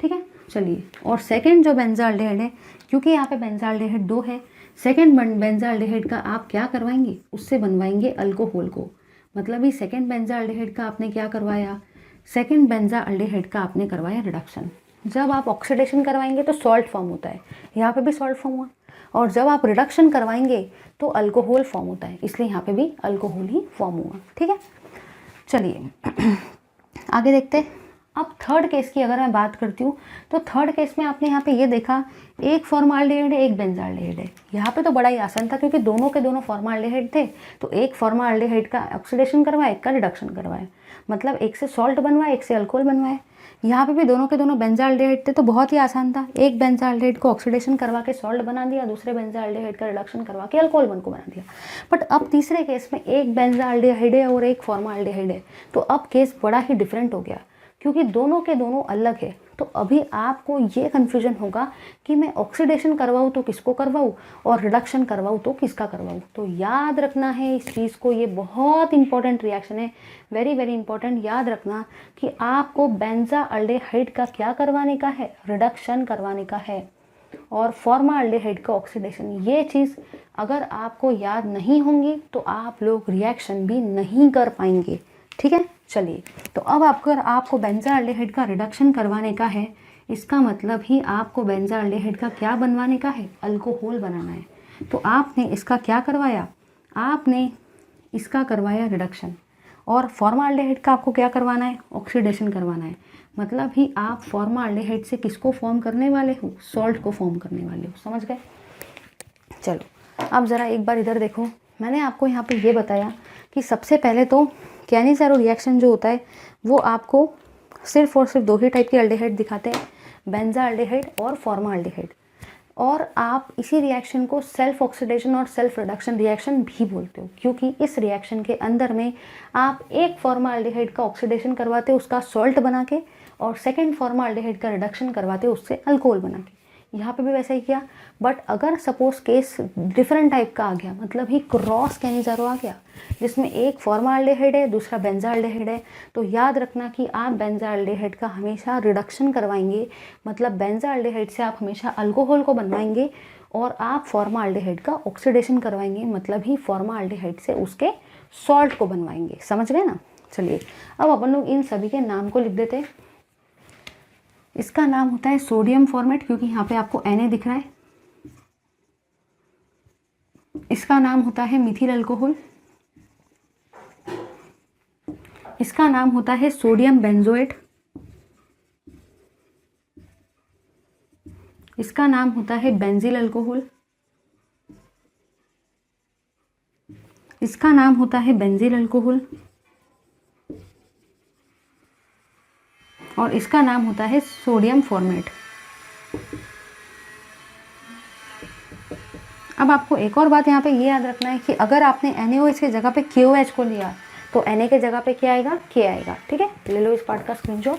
ठीक है। चलिए, और सेकेंड जो बेंजाल्डिहाइड है, क्योंकि यहाँ पे बेंजाल्डिहाइड 2 है, सेकेंड बेंजाल्डिहाइड का आप क्या करवाएंगे, उससे बनवाएंगे अल्कोहल को। मतलब ये सेकेंड बेंजाल्डिहाइड का आपने क्या करवाया, सेकेंड बेंजाल्डिहाइड का आपने करवाया रिडक्शन। जब आप ऑक्सीडेशन करवाएंगे तो सॉल्ट फॉर्म होता है, यहाँ पे भी सॉल्ट फॉर्म हुआ, और जब आप रिडक्शन करवाएंगे तो अल्कोहल फॉर्म होता है, इसलिए यहाँ पे भी अल्कोहल ही फॉर्म हुआ, ठीक है। चलिए आगे देखते हैं। अब थर्ड केस की अगर मैं बात करती हूँ तो थर्ड केस में आपने यहाँ पे ये देखा एक फॉर्माल्डिहाइड है, एक बेंजाल्डिहाइड है। यहाँ पे तो बड़ा ही आसान था क्योंकि दोनों के दोनों फॉर्माल्डिहाइड थे, तो एक फॉर्माल्डिहाइड का ऑक्सीडेशन करवाया, एक का रिडक्शन करवाया, मतलब एक से सॉल्ट बनवाया, एक से अल्कोहल बनवाया। यहाँ पे भी दोनों के दोनों बेंजाल्डिहाइड थे, तो बहुत ही आसान था, एक बेंजाल्डिहाइड को ऑक्सीडेशन करवा के सॉल्ट बना दिया, दूसरे बेंजाल्डिहाइड का रिडक्शन करवा के अल्कोहल को बना दिया। बट अब तीसरे केस में एक बेंजाल्डिहाइड है और एक फॉर्माल्डिहाइड है, तो अब केस बड़ा ही डिफरेंट हो गया क्योंकि दोनों के दोनों अलग है। तो अभी आपको ये कन्फ्यूजन होगा कि मैं ऑक्सीडेशन करवाऊँ तो किसको करवाऊँ और रिडक्शन करवाऊँ तो किसका करवाऊँ। तो याद रखना है इस चीज़ को, ये बहुत इंपॉर्टेंट रिएक्शन है, वेरी वेरी इंपॉर्टेंट। याद रखना कि आपको बेंजाल्डिहाइड का क्या करवाने का है, रिडक्शन करवाने का है, और फॉर्माल्डिहाइड का ऑक्सीडेशन। ये चीज़ अगर आपको याद नहीं होंगी तो आप लोग रिएक्शन भी नहीं कर पाएंगे, ठीक है। चलिए, तो अब आपको बेंजाल्डिहाइड का रिडक्शन करवाने का है, इसका मतलब ही आपको बेंजाल्डिहाइड का क्या बनवाने का है, अल्कोहल बनाना है। तो आपने इसका क्या करवाया, आपने इसका करवाया रिडक्शन, और फॉर्माल्डिहाइड का आपको क्या करवाना है, ऑक्सीडेशन करवाना है। मतलब ही आप फॉर्माल्डिहाइड से किसको फॉर्म करने वाले हो, सॉल्ट को फॉर्म करने वाले हो, समझ गए। चलो अब ज़रा एक बार इधर देखो, मैंने आपको यहाँ पे ये बताया कि सबसे पहले तो कैनिज़ारो रिएक्शन जो होता है वो आपको सिर्फ और सिर्फ 2 ही टाइप के अल्डिहाइड दिखाते हैं, बेंजाल्डिहाइड और फॉर्माल्डिहाइड। और आप इसी रिएक्शन को सेल्फ ऑक्सीडेशन और सेल्फ रिडक्शन रिएक्शन भी बोलते हो, क्योंकि इस रिएक्शन के अंदर में आप एक फॉर्माल्डिहाइड का ऑक्सीडेशन करवाते हो उसका सॉल्ट बना के, और सेकेंड फॉर्माल्डिहाइड का रिडक्शन करवाते हो उससे अल्कोहल बना के। यहाँ पे भी वैसा ही किया। बट अगर सपोज केस डिफरेंट टाइप का आ गया, मतलब ही क्रॉस कैनिज़ारो आ गया जिसमें एक फॉर्माल्डिहाइड है दूसरा बेंजाल्डिहाइड है, तो याद रखना कि आप बेंजाल्डिहाइड का हमेशा रिडक्शन करवाएंगे, मतलब बेंजाल्डिहाइड से आप हमेशा अल्कोहल को बनवाएंगे, और आप फॉर्माल्डिहाइड का ऑक्सीडेशन करवाएंगे, मतलब ही फॉर्माल्डिहाइड से उसके सॉल्ट को बनवाएंगे, समझ गए ना। चलिए अब अपन लोग इन सभी के नाम को लिख देते हैं। इसका नाम होता है सोडियम फॉर्मेट, क्योंकि यहाँ पे आपको Na दिख रहा है। इसका नाम होता है मिथिल अल्कोहल। इसका नाम होता है सोडियम बेंजोएट। इसका नाम होता है बेंजिल अल्कोहल। इसका नाम होता है बेंजिल अल्कोहल, और इसका नाम होता है सोडियम फॉर्मेट। अब आपको एक और बात यहाँ पे ये याद रखना है कि अगर आपने NaOH की जगह पे KOH को लिया तो Na के जगह पे क्या आएगा, K आएगा, ठीक है। ले लो इस पार्ट का स्क्रीनशॉट।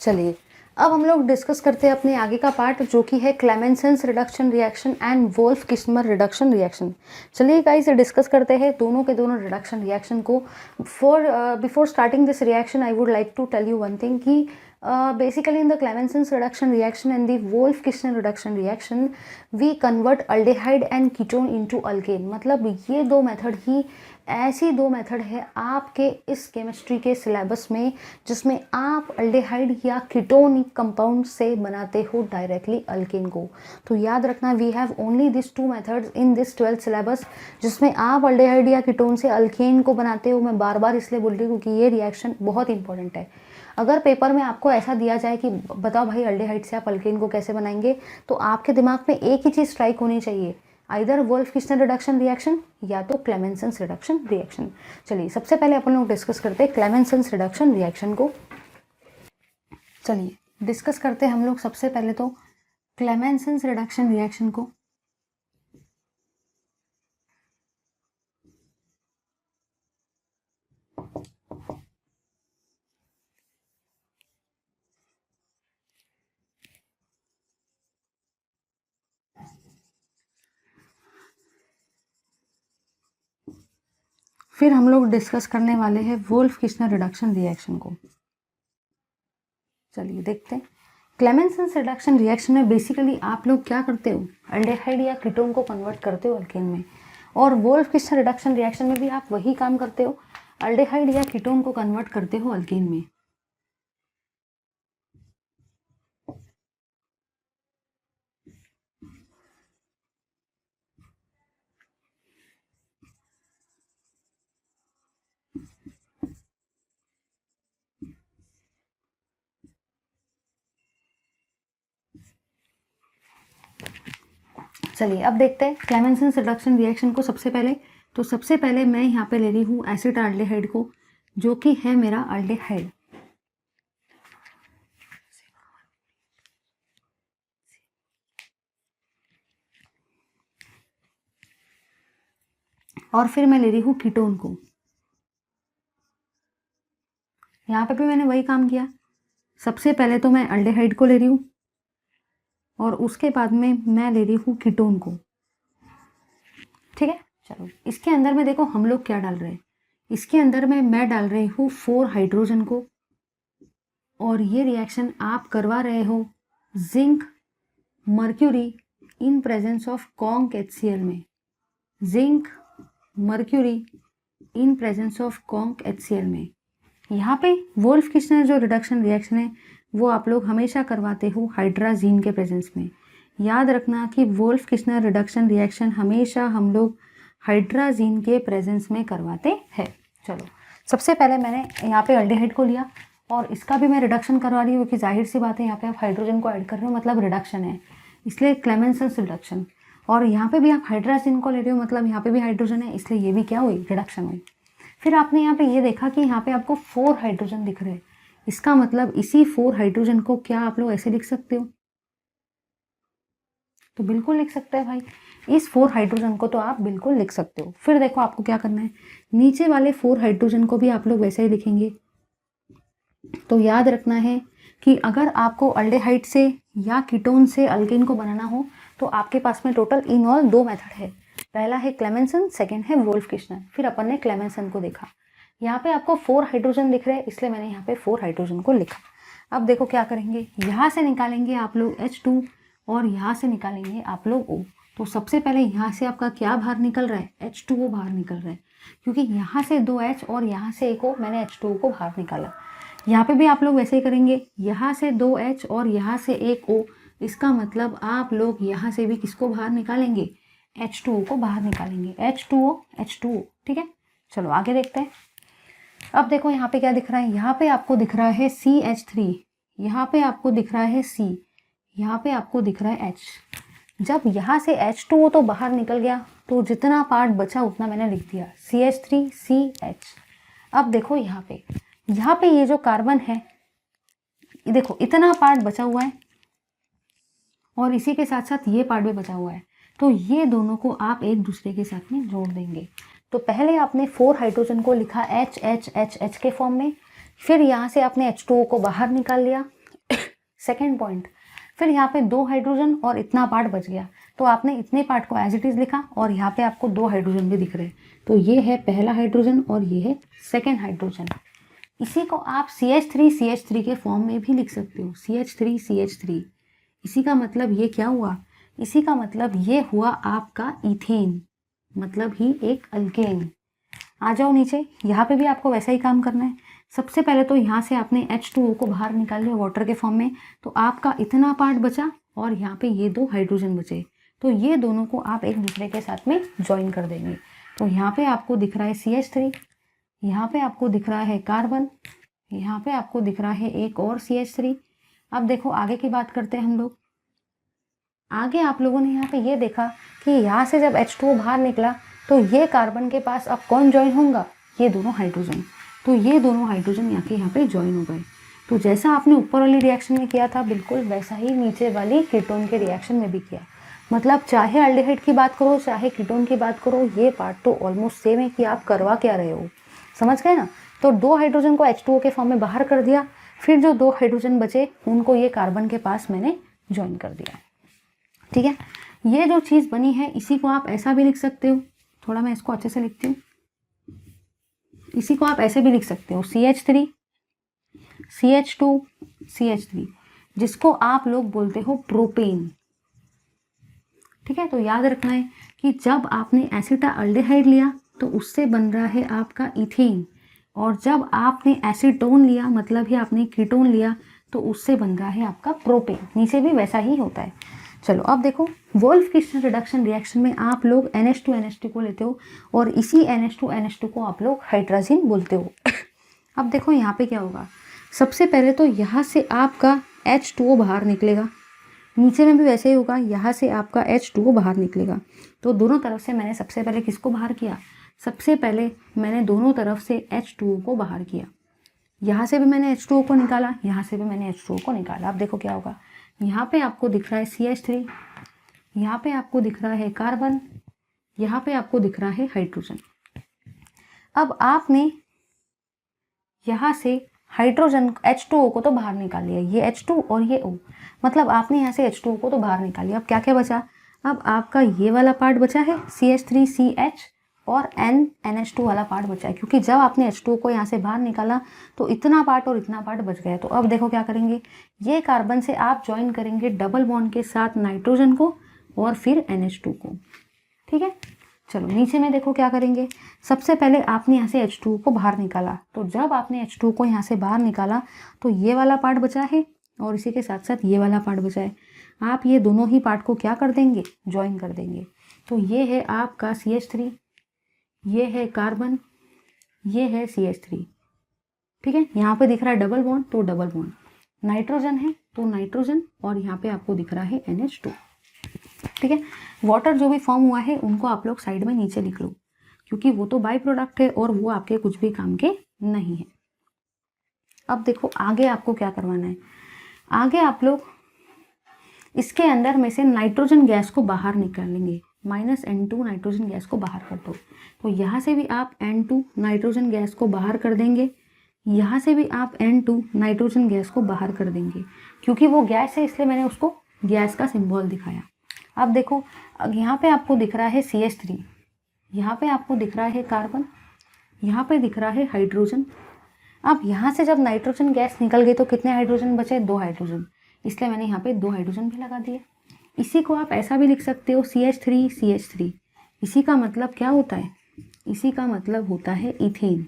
चलिए अब हम लोग डिस्कस करते हैं अपने आगे का पार्ट, जो कि है Clemmensen's reduction reaction and Wolff Kishner reduction reaction. चलिए गाइस डिस्कस करते हैं दोनों के दोनों रिडक्शन रिएक्शन को। Before starting this reaction I would like to tell you one thing कि basically in the Clemenson's reduction reaction and the Wolff-Kishner reduction reaction we convert aldehyde and ketone into alkane। मतलब ये दो method ही ऐसी दो method है आपके इस chemistry के सिलेबस में जिसमें आप अल्डेहाइड या कीटोन कंपाउंड से बनाते हो डायरेक्टली अल्केन को। तो याद रखना we have only this 2 methods in this 12th syllabus जिसमें आप अल्डेहाइड या कीटोन से अल्केन को बनाते हो। मैं बार बार इसलिए बोल रही हूँ क्योंकि ये रिएक्शन बहुत इंपॉर्टेंट है। अगर पेपर में आपको ऐसा दिया जाए कि बताओ भाई अल्डेहाइड से आप अल्केन को कैसे बनाएंगे, तो आपके दिमाग में एक ही चीज़ स्ट्राइक होनी चाहिए, either Wolff Kishner reduction reaction या तो क्लेमेंसन्स रिडक्शन रिएक्शन। चलिए सबसे पहले अपन लोग डिस्कस करते हैं क्लेमेंसन्स रिडक्शन रिएक्शन को। चलिए डिस्कस करते हैं हम लोग सबसे पहले तो क्लेमेंसन्स रिडक्शन रिएक्शन को। फिर हम लोग डिस्कस करने वाले हैं वोल्फ किस्नर रिडक्शन रिएक्शन को। चलिए देखते हैं क्लेमेंसन्स रिडक्शन रिएक्शन में बेसिकली आप लोग क्या करते हो, अल्डेहाइड या कीटोन को कन्वर्ट करते हो अल्केन में, और वोल्फ किस्नर रिडक्शन रिएक्शन में भी आप वही काम करते हो, अल्डेहाइड या कीटोन को कन्वर्ट करते हो अल्केन में। चलिए अब देखते हैं क्लेमेंसन्स रिडक्शन रिएक्शन को। सबसे पहले मैं यहाँ पे ले रही हूँ एसिटाल्डेहाइड को, जो कि है मेरा अल्डेहाइड। और फिर मैं ले रही हूँ कीटोन को। यहाँ पे भी मैंने वही काम किया, सबसे पहले तो मैं अल्डेहाइड को ले रही हूँ और उसके बाद में मैं ले रही हूँ कीटोन को। ठीक है, चलो इसके अंदर में देखो हम लोग क्या डाल रहे हैं। इसके अंदर में मैं डाल रही हूँ 4 हाइड्रोजन को, और ये रिएक्शन आप करवा रहे हो zinc mercury in presence of conc HCl में। Zinc mercury in presence of conc HCl में। यहाँ पे वोल्फ किस्नर जो रिडक्शन रिएक्शन है वो आप लोग हमेशा करवाते हो हाइड्राजीन के प्रेजेंस में। याद रखना कि वोल्फ किस्नर रिडक्शन रिएक्शन हमेशा हम लोग हाइड्राजीन के प्रेजेंस में करवाते हैं। चलो सबसे पहले मैंने यहाँ पे अल्डेहाइड को लिया और इसका भी मैं रिडक्शन करवा रही हूँ, क्योंकि जाहिर सी बात है यहाँ पे आप हाइड्रोजन को ऐड कर रहे हो, मतलब रिडक्शन है, इसलिए क्लेमेंसन्स रिडक्शन। और यहाँ पे भी आप हाइड्राजीन को ले रहे हो, मतलब यहाँ पे भी हाइड्रोजन है, इसलिए ये भी क्या हुई, रिडक्शन हुई। फिर आपने यहाँ पे ये देखा कि यहाँ पे आपको 4 हाइड्रोजन दिख रहे हैं, इसका मतलब इसी 4 हाइड्रोजन को क्या आप लोग ऐसे लिख सकते हो, तो बिल्कुल लिख सकते हैं भाई, इस 4 हाइड्रोजन को तो आप बिल्कुल लिख सकते हो। फिर देखो आपको क्या करना है, नीचे वाले 4 हाइड्रोजन को भी आप लोग वैसे ही लिखेंगे। तो याद रखना है कि अगर आपको अल्डेहाइड से या कीटोन से अल्केन को बनाना हो तो आपके पास में टोटल इन ऑल 2 मेथड है। पहला है क्लेमेंसन, सेकेंड है वोल्फ किस्नर। फिर अपन ने क्लेमेंसन को देखा, यहाँ पे आपको 4 हाइड्रोजन दिख रहे हैं, इसलिए मैंने यहाँ पे 4 हाइड्रोजन को लिखा। अब देखो क्या करेंगे, यहाँ से निकालेंगे आप लोग H2 और यहाँ से निकालेंगे आप लोग O। तो सबसे पहले यहाँ से आपका क्या बाहर निकल रहा है, H2O बाहर निकल रहा है, क्योंकि यहाँ से 2 H और यहाँ से एक O, मैंने H2O को बाहर निकाला। यहाँ पे भी आप लोग वैसे ही करेंगे, यहाँ से 2 H और यहाँ से एक O, इसका मतलब आप लोग यहाँ से भी किसको बाहर निकालेंगे, H2O को बाहर निकालेंगे, H2O। ठीक है, चलो आगे देखते हैं। अब देखो यहाँ पे क्या दिख रहा है, यहाँ पे आपको दिख रहा है CH3, यहाँ पे आपको दिख रहा है C, यहाँ पे आपको दिख रहा है H। जब यहाँ से H2O तो बाहर निकल गया, तो जितना पार्ट बचा उतना मैंने लिख दिया, CH3 CH। अब देखो यहाँ पे ये जो कार्बन है, देखो इतना पार्ट बचा हुआ है और इसी के साथ साथ ये पार्ट भी बचा हुआ है, तो ये दोनों को आप एक दूसरे के साथ में जोड़ देंगे। तो पहले आपने 4 हाइड्रोजन को लिखा H के फॉर्म में, फिर यहाँ से आपने H2O को बाहर निकाल लिया सेकेंड पॉइंट। फिर यहाँ पे 2 हाइड्रोजन और इतना पार्ट बच गया, तो आपने इतने पार्ट को एज इट इज लिखा और यहाँ पे आपको 2 हाइड्रोजन भी दिख रहे हैं, तो ये है पहला हाइड्रोजन और ये है सेकेंड हाइड्रोजन। इसी को आप CH3 के फॉर्म में भी लिख सकते हो, CH3। इसी का मतलब ये क्या हुआ, इसी का मतलब ये हुआ आपका इथेन, मतलब ही एक अल्केन। आ जाओ नीचे, यहाँ पे भी आपको वैसा ही काम करना है। सबसे पहले तो यहाँ से आपने H2O को बाहर निकाल लिया वाटर के फॉर्म में, तो आपका इतना पार्ट बचा और यहाँ पे ये 2 हाइड्रोजन बचे, तो ये दोनों को आप एक दूसरे के साथ में ज्वाइन कर देंगे। तो यहाँ पे आपको दिख रहा है CH3, यहाँ पे आपको दिख रहा है कार्बन, यहाँ पे आपको दिख रहा है एक और CH3। अब देखो आगे की बात करते हैं हम लोग। आगे आप लोगों ने यहाँ पे ये देखा कि यहाँ से जब H2O बाहर निकला तो ये कार्बन के पास अब कौन ज्वाइन होगा, ये दोनों हाइड्रोजन। तो ये दोनों हाइड्रोजन यहाँ पे ज्वाइन हो गए। तो जैसा आपने ऊपर वाली रिएक्शन में किया था बिल्कुल वैसा ही नीचे वाली कीटोन के रिएक्शन में भी किया। मतलब चाहे अल्डिहाइड की बात करो चाहे कीटोन की बात करो, ये पार्ट तो ऑलमोस्ट सेम है कि आप करवा क्या रहे हो, समझ गए ना। तो 2 हाइड्रोजन को H2O के फॉर्म में बाहर कर दिया, फिर जो 2 हाइड्रोजन बचे उनको ये कार्बन के पास मैंने ज्वाइन कर दिया। ठीक है, ये जो चीज़ बनी है इसी को आप ऐसा भी लिख सकते हो, थोड़ा मैं इसको अच्छे से लिखती हूँ। इसी को आप ऐसे भी लिख सकते हो CH3 CH2 CH3, जिसको आप लोग बोलते हो प्रोपेन। ठीक है, तो याद रखना है कि जब आपने एसिटाल्डिहाइड लिया तो उससे बन रहा है आपका इथेन, और जब आपने एसीटोन लिया मतलब ही आपने कीटोन लिया तो उससे बन रहा है आपका प्रोपेन। नीचे भी वैसा ही होता है। चलो अब देखो, वोल्फ-किस्चनर रिडक्शन रिएक्शन में आप लोग NH2NH2 को लेते हो और इसी NH2NH2 को आप लोग हाइड्रोजन बोलते हो। अब देखो यहाँ पे क्या होगा, सबसे पहले तो यहाँ से आपका H2O बाहर निकलेगा, नीचे में भी वैसे ही होगा, यहाँ से आपका H2O बाहर निकलेगा। तो दोनों तरफ से मैंने सबसे पहले किसको बाहर किया, सबसे पहले मैंने दोनों तरफ से H2O को बाहर किया। यहाँ से भी मैंने H2O को निकाला, यहाँ से भी मैंने H2O को निकाला। अब देखो क्या होगा, यहाँ पे आपको दिख रहा है CH3, यहाँ पे आपको दिख रहा है कार्बन, यहाँ पे आपको दिख रहा है हाइड्रोजन। अब आपने यहाँ से हाइड्रोजन H2O को तो बाहर निकाल लिया, ये H2 और ये O, मतलब आपने यहाँ से H2O को तो बाहर निकाल लिया। अब क्या क्या बचा, अब आपका ये वाला पार्ट बचा है CH3CH और NH2 वाला पार्ट बचा है, क्योंकि जब आपने H2O को यहाँ से बाहर निकाला तो इतना पार्ट और इतना पार्ट बच गया। तो अब देखो क्या करेंगे, ये कार्बन से आप ज्वाइन करेंगे डबल बॉन्ड के साथ नाइट्रोजन को और फिर NH2 को। ठीक है, चलो नीचे में देखो क्या करेंगे, सबसे पहले आपने यहाँ से H2O को बाहर निकाला, तो जब आपने H2O को यहाँ से बाहर निकाला तो ये वाला पार्ट बचा है और इसी के साथ साथ ये वाला पार्ट बचा है। आप ये दोनों ही पार्ट को क्या कर देंगे, ज्वाइन कर देंगे। तो ये है आपका CH3, ये है कार्बन, ये है CH3। ठीक है, यहाँ पे दिख रहा है डबल बॉन्ड तो डबल बॉन्ड, नाइट्रोजन है तो नाइट्रोजन, और यहाँ पे आपको दिख रहा है NH2। ठीक है, वाटर जो भी फॉर्म हुआ है उनको आप लोग साइड में नीचे लिख लो, क्योंकि वो तो बाई प्रोडक्ट है और वो आपके कुछ भी काम के नहीं है। अब देखो आगे आपको क्या करवाना है, आगे आप लोग इसके अंदर में से नाइट्रोजन गैस को बाहर निकालेंगे, -N2 नाइट्रोजन गैस को बाहर कर दो। तो यहाँ से भी आप N2 नाइट्रोजन गैस को बाहर कर देंगे, यहाँ से भी आप N2 नाइट्रोजन गैस को बाहर कर देंगे, क्योंकि वो गैस है इसलिए मैंने उसको गैस का सिंबल दिखाया। अब देखो यहाँ पे आपको दिख रहा है CH3, यहाँ पे आपको दिख रहा है कार्बन, यहाँ पे दिख रहा है हाइड्रोजन। अब यहाँ से जब नाइट्रोजन गैस निकल गई तो कितने हाइड्रोजन बचे, 2 हाइड्रोजन, इसलिए मैंने यहाँ पे 2 हाइड्रोजन भी लगा दिए। इसी को आप ऐसा भी लिख सकते हो CH3 CH3, इसी का मतलब क्या होता है, इसी का मतलब होता है इथेन।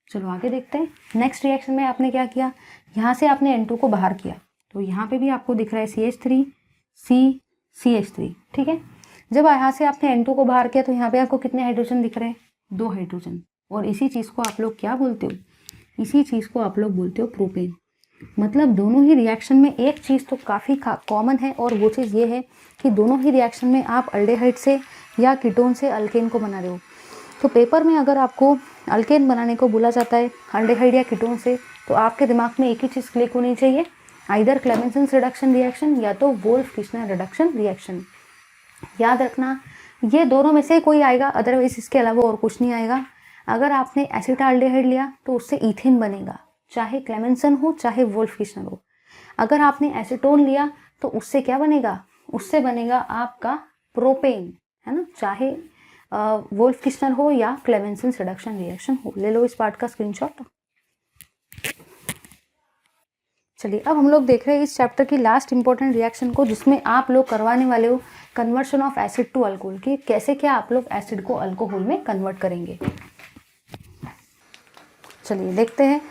चलो आगे देखते हैं। नेक्स्ट रिएक्शन में आपने क्या किया, यहाँ से आपने N2 को बाहर किया, तो यहाँ पे भी आपको दिख रहा है CH3 CH3। ठीक है, जब यहाँ से आपने N2 को बाहर किया तो यहाँ पे आपको कितने हाइड्रोजन दिख रहे हैं, 2 हाइड्रोजन, और इसी चीज़ को आप लोग क्या बोलते हो, इसी चीज़ को आप लोग बोलते हो प्रोपेन। मतलब दोनों ही रिएक्शन में एक चीज़ तो काफ़ी कॉमन है, और वो चीज़ ये है कि दोनों ही रिएक्शन में आप अल्डेहाइड से या कीटोन से अल्केन को बना रहे हो। तो पेपर में अगर आपको अल्केन बनाने को बोला जाता है अल्डेहाइड या कीटोन से, तो आपके दिमाग में एक ही चीज़ क्लिक होनी चाहिए, आइदर क्लेमेंसन रिडक्शन रिएक्शन या तो वोल्फ-किस्चनर रिडक्शन रिएक्शन। याद रखना ये दोनों में से कोई आएगा, अदरवाइज इसके अलावा और कुछ नहीं आएगा। अगर आपने एसिटाल्डिहाइड लिया तो उससे ईथेन बनेगा, चाहे क्लेमेंसन हो चाहे वोल्फ-किस्चनर हो। अगर आपने एसीटोन लिया तो उससे क्या बनेगा, उससे बनेगा आपका प्रोपेन, है ना, चाहे वोल्फ-किस्चनर हो या क्लेमेंसन रिडक्शन रिएक्शन हो। ले लो इस पार्ट का स्क्रीनशॉट। चलिए अब हम लोग देख रहे हैं इस चैप्टर की लास्ट इंपॉर्टेंट रिएक्शन को, जिसमें आप लोग करवाने वाले हो conversion of acid to alcohol, की कैसे क्या आप लोग एसिड को अल्कोहल में कन्वर्ट करेंगे। चलिए देखते हैं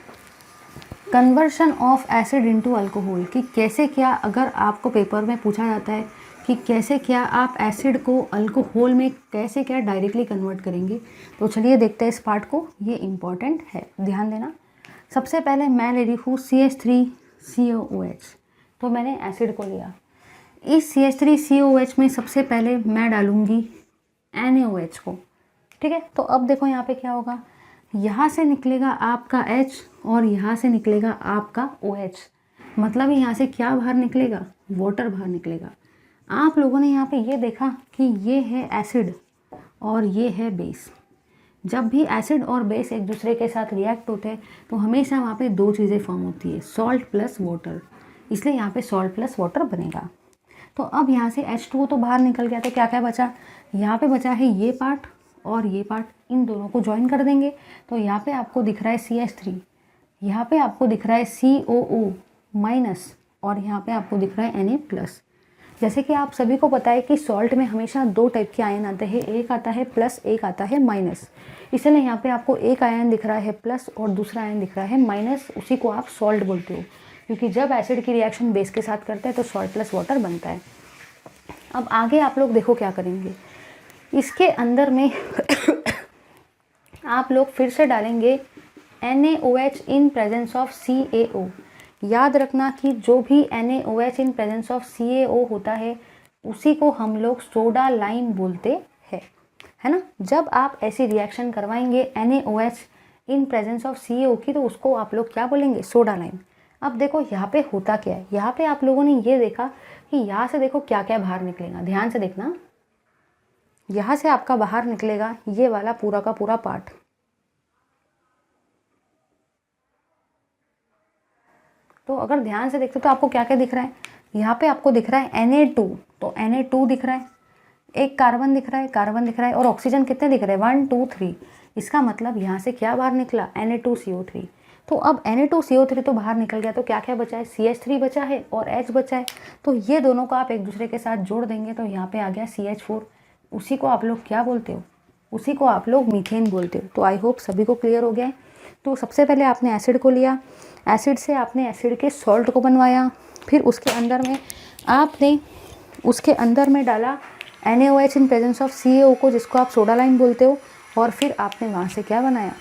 conversion of acid into alcohol, कि कैसे क्या, अगर आपको पेपर में पूछा जाता है कि कैसे क्या आप एसिड को अल्कोहल में कैसे क्या डायरेक्टली कन्वर्ट करेंगे, तो चलिए देखते हैं इस पार्ट को, ये इम्पॉर्टेंट है, ध्यान देना। सबसे पहले मैं ले रही हूँ CH3COOH, तो मैंने एसिड को लिया। इस CH3COH में सबसे पहले मैं डालूंगी NaOH को, ठीक है। तो अब देखो यहाँ पे क्या होगा, यहाँ से निकलेगा आपका H और यहाँ से निकलेगा आपका OH, मतलब यहाँ से क्या बाहर निकलेगा, वाटर बाहर निकलेगा। आप लोगों ने यहाँ पे ये देखा कि ये है एसिड और ये है बेस। जब भी एसिड और बेस एक दूसरे के साथ रिएक्ट होते हैं तो हमेशा वहाँ पे दो चीज़ें फॉर्म होती है, सॉल्ट प्लस वाटर, इसलिए यहाँ पे सॉल्ट प्लस वाटर बनेगा। तो अब यहाँ से H2O तो बाहर निकल गया, तो क्या क्या बचा, यहाँ पे बचा है ये पार्ट और ये पार्ट, इन दोनों को ज्वाइन कर देंगे। तो यहाँ पे आपको दिख रहा है CH3, यहाँ पे आपको दिख रहा है COO माइनस और यहाँ पे आपको दिख रहा है Na प्लस। जैसे कि आप सभी को पता है कि सॉल्ट में हमेशा दो टाइप के आयन आते हैं, एक आता है प्लस, एक आता है माइनस। इसलिए यहाँ पे आपको एक आयन दिख रहा है प्लस और दूसरा आयन दिख रहा है माइनस, उसी को आप सॉल्ट बोलते हो, क्योंकि जब एसिड की रिएक्शन बेस के साथ करते हैं तो सॉल्ट प्लस वाटर बनता है। अब आगे आप लोग देखो क्या करेंगे, इसके अंदर में आप लोग फिर से डालेंगे NaOH in presence of CaO। याद रखना कि जो भी NaOH in presence of CaO होता है उसी को हम लोग सोडा लाइम बोलते हैं, है ना। जब आप ऐसी रिएक्शन करवाएंगे NaOH in presence of CaO की, तो उसको आप लोग क्या बोलेंगे, सोडा लाइम। अब देखो यहाँ पे होता क्या है, यहाँ पे आप लोगों ने ये देखा कि यहाँ से देखो क्या क्या बाहर निकलेगा, ध्यान से देखना। यहाँ से आपका बाहर निकलेगा ये वाला पूरा का पूरा पार्ट, तो अगर ध्यान से देखते तो आपको क्या क्या दिख रहा है, यहाँ पे आपको दिख रहा है Na2, तो Na2 दिख रहा है, एक कार्बन दिख रहा है, कार्बन दिख रहा है, और ऑक्सीजन कितने दिख रहे हैं, 1 2 3। इसका मतलब यहाँ से क्या बाहर निकला, Na2CO3। तो अब Na2CO3 तो बाहर निकल गया, तो क्या क्या बचा है, CH3 बचा है और H बचा है। तो ये दोनों को आप एक दूसरे के साथ जोड़ देंगे तो यहाँ पे आ गया CH4। उसी को आप लोग क्या बोलते हो, उसी को आप लोग मीथेन बोलते हो। तो आई होप सभी को क्लियर हो गया है। तो सबसे पहले आपने एसिड को लिया, एसिड से आपने एसिड के सॉल्ट को बनवाया, फिर उसके अंदर में आपने उसके अंदर में डाला NaOH in presence of CaO को, जिसको आप सोडा लाइम बोलते हो, और फिर आपने वहाँ से क्या बनाया,